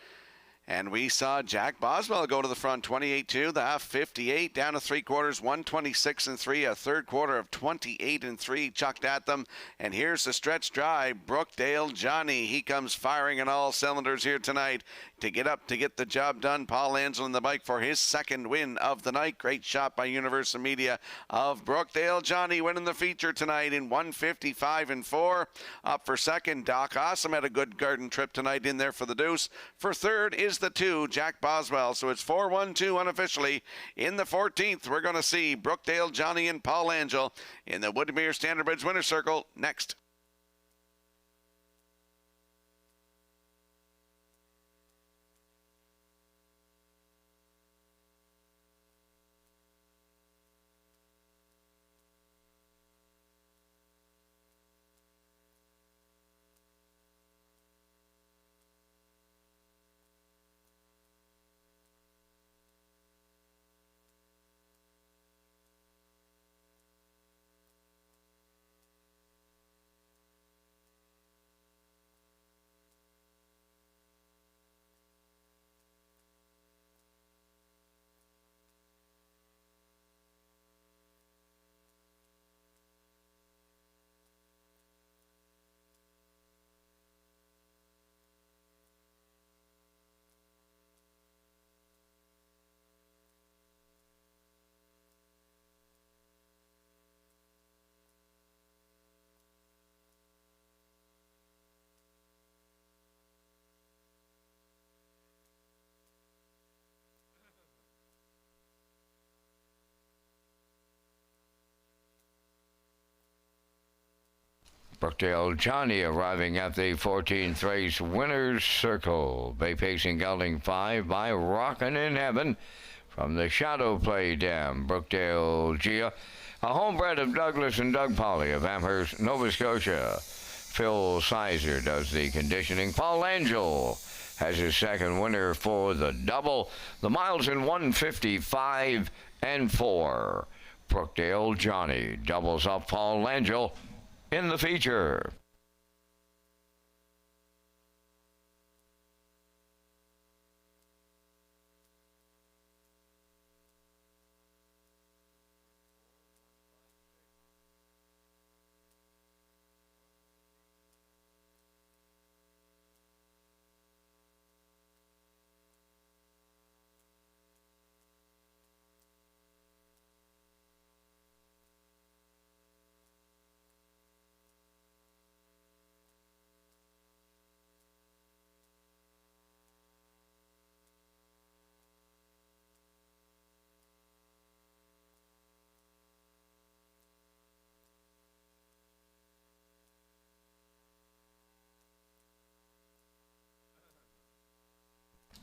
And we saw Jack Boswell go to the front, 28-2, the half 58, down to three quarters, 1:26-3, a third quarter of 28-3 chucked at them. And here's the stretch drive, Brookdale Johnny. He comes firing on all cylinders here tonight to get up to get the job done. Paul Ansel in the bike for his second win of the night. Great shot by Universal Media of Brookdale Johnny winning the feature tonight in 1:55-4. Up for second, Doc Awesome had a good garden trip tonight in there for the deuce. For third is the two, Jack Boswell. So it's 4-1-2 unofficially. In the 14th, we're going to see Brookdale Johnny and Paul Angel in the Woodmere Standard Bridge Winner's Circle next.
Brookdale Johnny arriving at the 14th race winner's circle. Bay pacing gelding 5 by Rockin' in Heaven from the Shadow Play Dam. Brookdale Gia, a homebred of Douglas and Doug Polly of Amherst, Nova Scotia. Phil Sizer does the conditioning. Paul Angel has his second winner for the double. The miles in 155 and 4. Brookdale Johnny doubles up Paul Angel in the feature.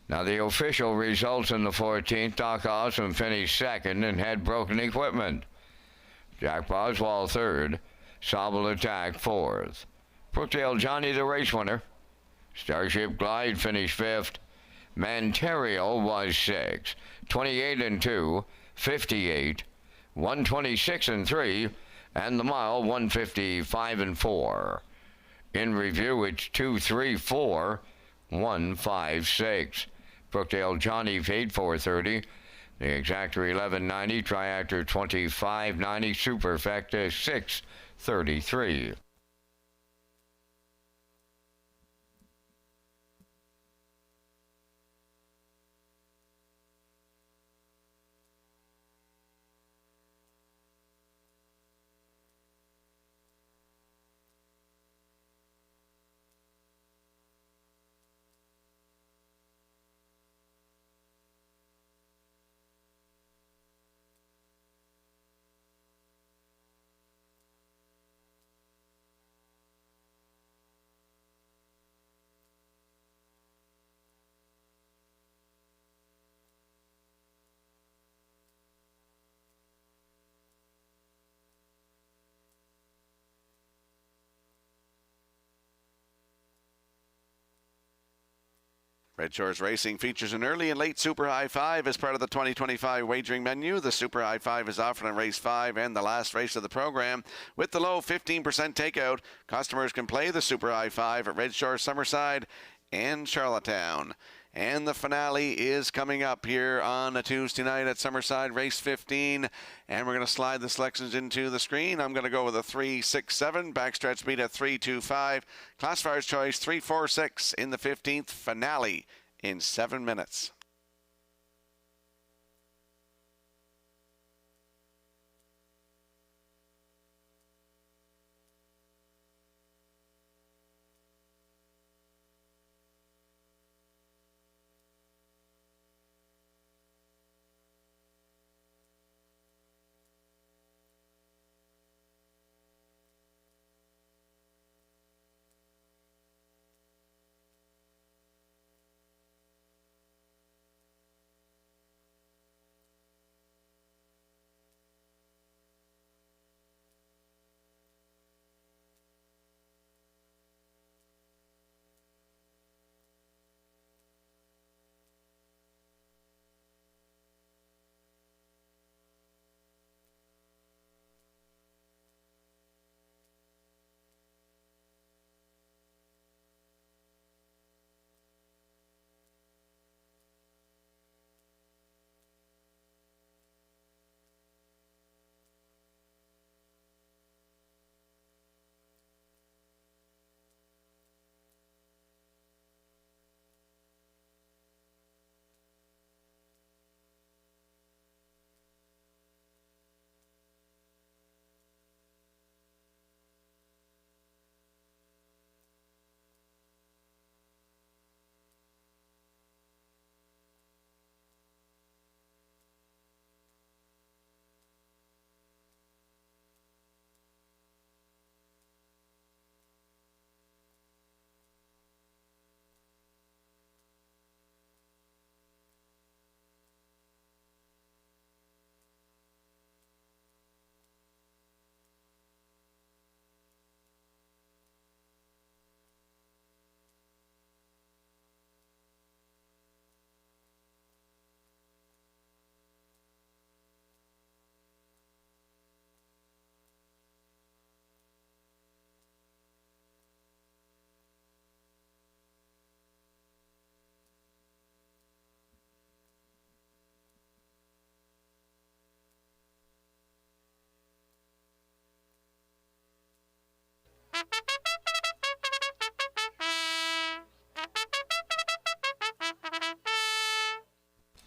Now the official results in the 14th, Doc Awesome finished second and had broken equipment. Jack Boswell third, Sobel Attack fourth. Brookdale Johnny the race winner. Starship Glide finished fifth. Manterio was sixth. 28 and 2, 58, 126 and 3, and the mile 155 and 4. In review, it's 2, 3, 4, 1, 5, 6. Brookdale Johnny paid 430. The Exactor 1190, Triactor 2590, Superfecta 633.
Red Shores Racing features an early and late Super High Five as part of the 2025 wagering menu. The Super High Five is offered on race 5 and the last race of the program. With the low 15% takeout, customers can play the Super High Five at Red Shore, Summerside, and Charlottetown. And the finale is coming up here on a Tuesday night at Summerside, race 15. And we're going to slide the selections into the screen. I'm going to go with a 3-6-7, backstretch speed at 3-2-5. Classifier's choice 3-4-6 in the 15th finale in 7 minutes.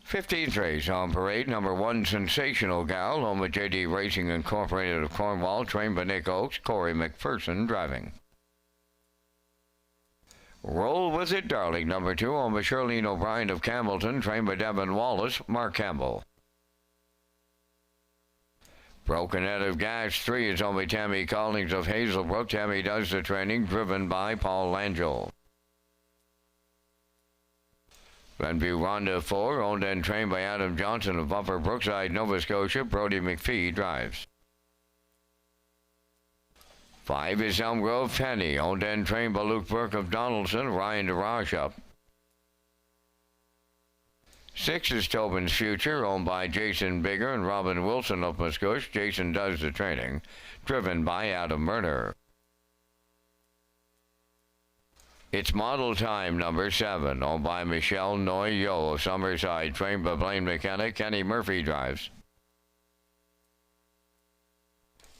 15th race on parade, number 1, Sensational Gal, home of JD Racing Incorporated of Cornwall, trained by Nick Oakes, Corey McPherson driving. Roll With It, Darling, number 2, home of Shirlene O'Brien of Campbellton, trained by Devin Wallace, Mark Campbell. Broken Out of Gas 3 is owned by Tammy Collins of Hazelbrook. Tammy does the training, driven by Paul Langell. Glenview Ronda 4, owned and trained by Adam Johnson of Upper Brookside, Nova Scotia. Brody McPhee drives. 5 is Elm Grove Penny, owned and trained by Luke Burke of Donaldson. Ryan DeRoche up. 6 is Tobin's Future, owned by Jason Bigger and Robin Wilson of Muscush. Jason does the training, driven by Adam Murner. It's Model Time, number 7, owned by Michelle Noyo of Summerside, trained by Blaine McKenna. Kenny Murphy drives.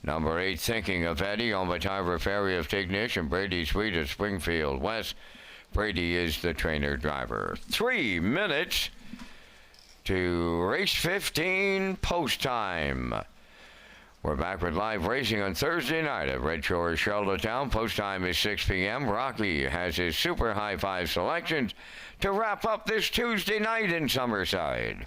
Number 8, Thinking of Eddie, owned by Tyler Ferry of Tignish and Brady Sweet of Springfield West. Brady is the trainer-driver. 3 minutes to race 15 post time. We're back with live racing on Thursday night at Red Shores, Charlottetown. Post time is 6 p.m. Rocky has his Super High 5 selections to wrap up this Tuesday night in Summerside.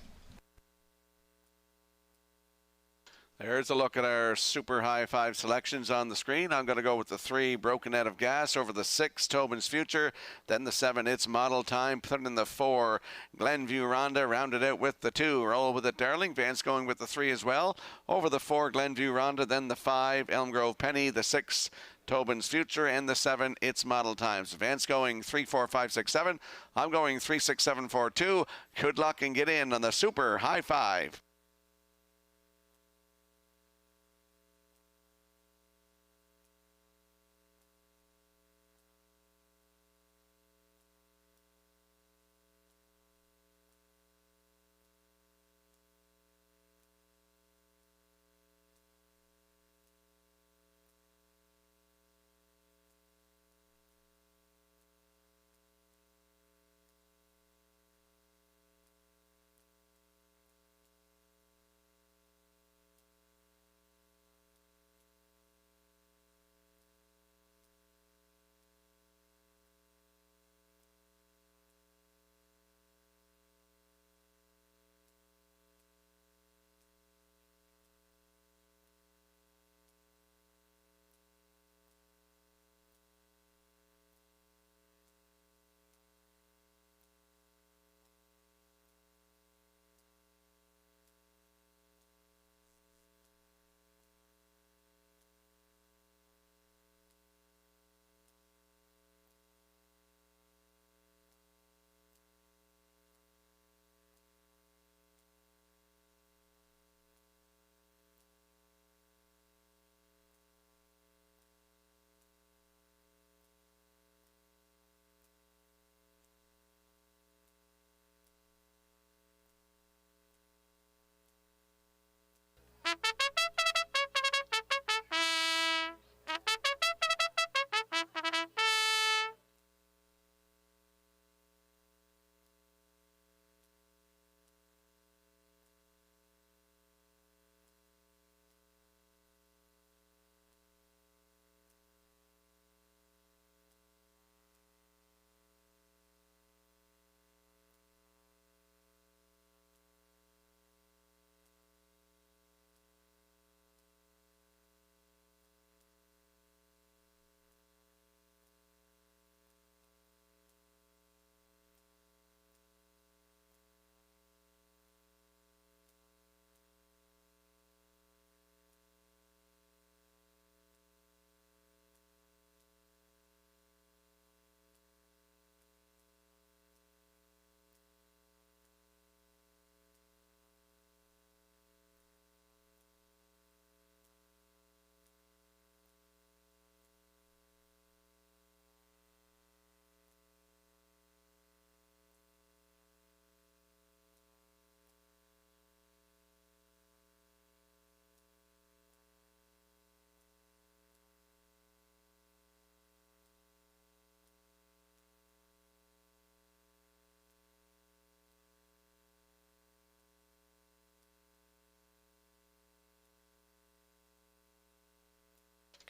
There's a look at our Super High 5 selections on the screen. I'm going to go with the 3, Broken Out of Gas, over the 6, Tobin's Future, then the 7, It's Model Time, put in the 4, Glenview Ronda, rounded out with the 2, Roll With It, Darling. Vance going with the 3 as well, over the 4, Glenview Ronda, then the 5, Elm Grove Penny, the 6, Tobin's Future, and the 7, It's Model Times. Vance going 3, 4, 5, 6, 7. I'm going 3, 6, 7, 4, 2. Good luck and get in on the Super High 5.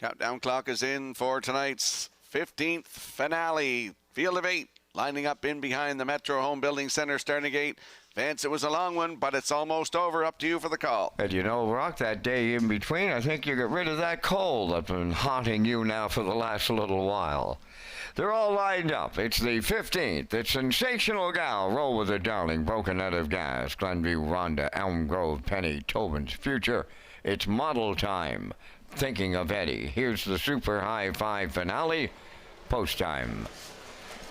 Countdown clock is in for tonight's 15th finale. Field of 8 lining up in behind the Metro Home Building Center starting gate. Vance, it was a long one, but it's almost over. Up to you for the call.
And you know, Rock, that day in between, I think you got rid of that cold that's been haunting you now for the last little while. They're all lined up. It's the 15th. It's Sensational Gal, Roll with It Darling, Broken Out of Gas, Glenview, Rhonda, Elm Grove, Penny, Tobin's Future. It's Model Time, Thinking of Eddie. Here's the Super High Five finale, Post Time.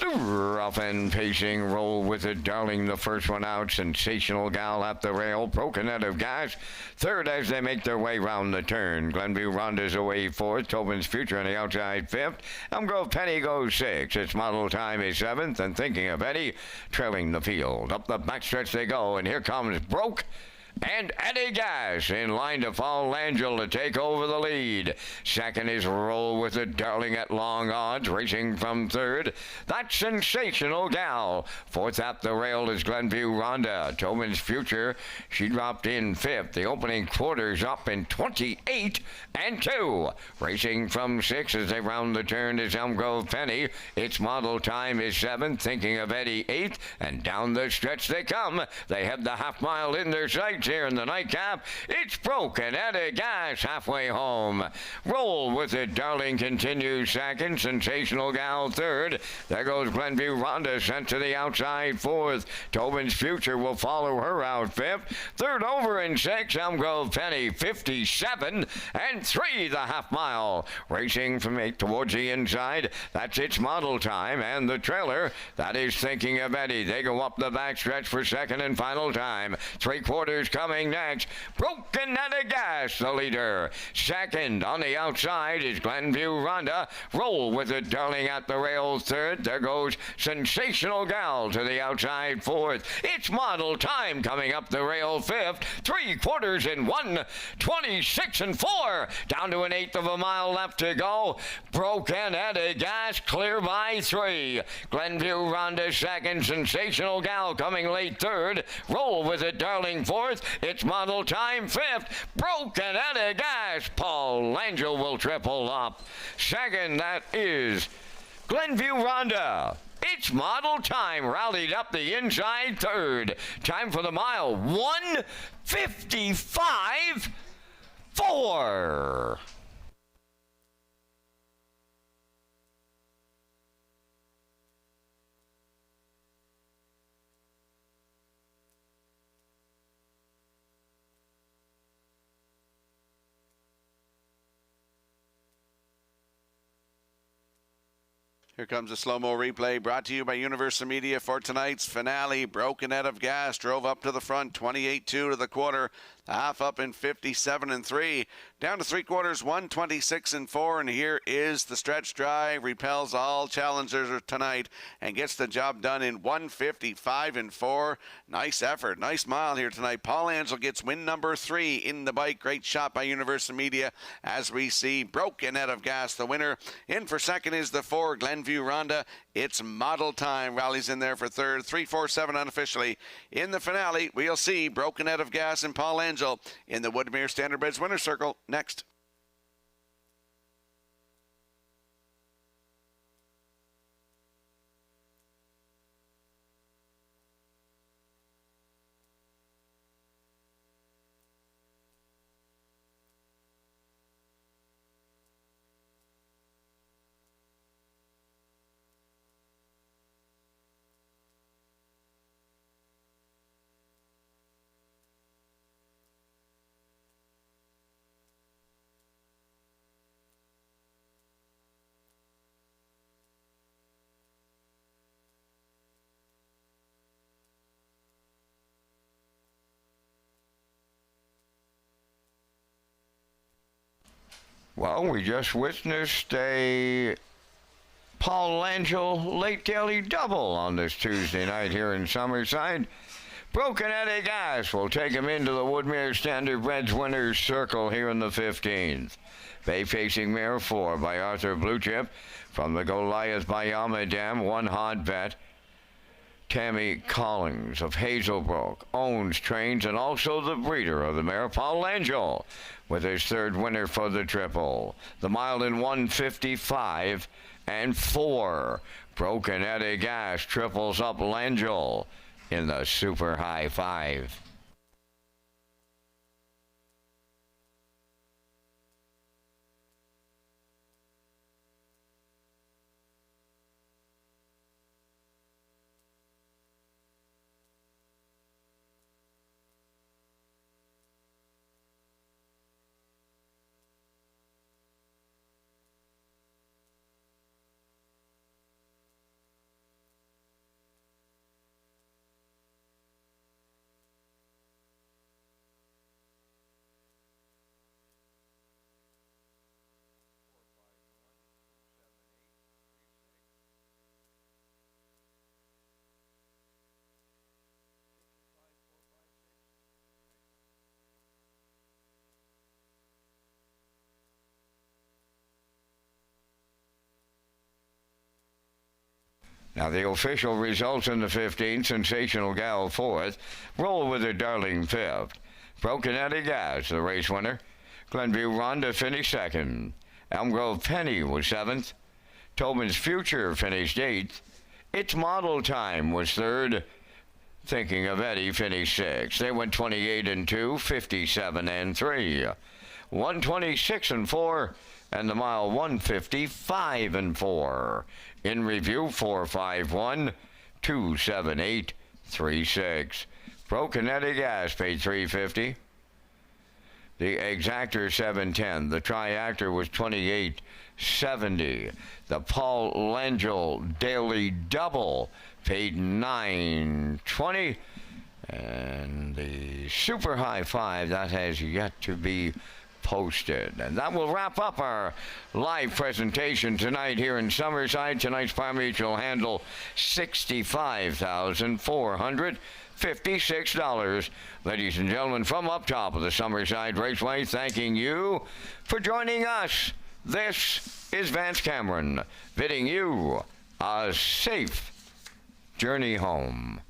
Rough and pacing, Roll with It Darling, the first one out. Sensational Gal at the rail, Broken Out of Gas. Third as they make their way round the turn. Glenview Rhonda's away fourth. Tobin's Future on the outside fifth. Elm Grove Penny goes sixth. Its Model Time is seventh. And Thinking of Eddie trailing the field. Up the backstretch they go. And here comes Broke and Eddie Gas in line to follow Langell to take over the lead. Second is Roll with It Darling at long odds, racing from third. That's Sensational Gal. Fourth at the rail is Glenview Rhonda. Tobin's Future, she dropped in fifth. The opening quarter's up in 28 and 2. Racing from sixth as they round the turn is Elm Grove Penny. Its Model Time is seventh. Thinking of Eddie eighth. And down the stretch they come. They have the half mile in their sights here in the nightcap. It's Broken Eddie Gas halfway home. Roll with It Darling continues second. Sensational Gal third. There goes Glenview Rhonda sent to the outside fourth. Tobin's Future will follow her out fifth. Third over in sixth, Elm Grove Penny 57 and 3 the half mile. Racing from 8 towards the inside. That's its Model Time, and the trailer, that is Thinking of Eddie. They go up the backstretch for second and final time. 3/4 coming next. Broken Eddie Gas, the leader. Second on the outside is Glenview Rhonda. Roll with It Darling at the rail third. There goes Sensational Gal to the outside fourth. It's Model Time coming up the rail fifth. 3/4 in 1. 26 and 4. Down to an eighth of a mile left to go. Broken Eddie Gas clear by 3. Glenview Rhonda second. Sensational Gal coming late third. Roll with It Darling fourth. It's Model Time fifth. Broken Eddie Gas. Paul Langell will triple up. Second, that is Glenview Rhonda. It's Model Time rallied up the inside third. Time for the mile, 1:55.4.
Here comes a slow-mo replay brought to you by Universal Media for tonight's finale. Broken Out of Gas drove up to the front, 28-2 to the quarter. The half up in 57 and 3. Down to 3/4, 126 and 4. And here is the stretch drive. Repels all challengers tonight and gets the job done in 155 and 4. Nice effort. Nice mile here tonight. Paul Langell gets win number 3 in the bike. Great shot by Universal Media as we see Broken Out of Gas, the winner. In for second is the 4, Glenview Rhonda. It's Model Time. Rallies in there for third. 3-4-7 unofficially. In the finale, we'll see Broken Out of Gas and Paul Langell in the Woodmere Standardbridge Winner's Circle next.
Well, we just witnessed a Paul Langell late daily double on this Tuesday night here in Summerside. Broken Eddie Gas will take him into the Woodmere Standardbridge Winners Circle here in the 15th. Bay Facing Mare 4 by Arthur Bluechip. From the Goliath by Yamadam, one hot bet. Tammy Collins of Hazelbrook owns, trains, and also the breeder of the mare, Paul Angel, with his third winner for the triple. The mile in 1:55 and 4. Broken Eddie Gas triples up Langell in the super high 5. Now the official results in the 15, Sensational Gal 4th, Roll with a Darling 5th, Broken Eddie Gas, the race winner, Glenview Rhonda finished 2nd, Elm Grove Penny was 7th, Tobin's Future finished 8th, It's Model Time was 3rd, Thinking of Eddie finished 6th. They went 28 and 2, 57 and 3, 126 and 4, and the mile 155 and 4. In review, 451 278 36. Broken Eddie Gas paid $350. The Exactor 710. The Triactor was $28.70. The Paul Langell Daily Double paid $9.20. And the Super High 5, that has yet to be posted. And that will wrap up our live presentation tonight here in Summerside. Tonight's primaries will handle $65,456. Ladies and gentlemen, from up top of the Summerside Raceway, thanking you for joining us. This is Vance Cameron bidding you a safe journey home.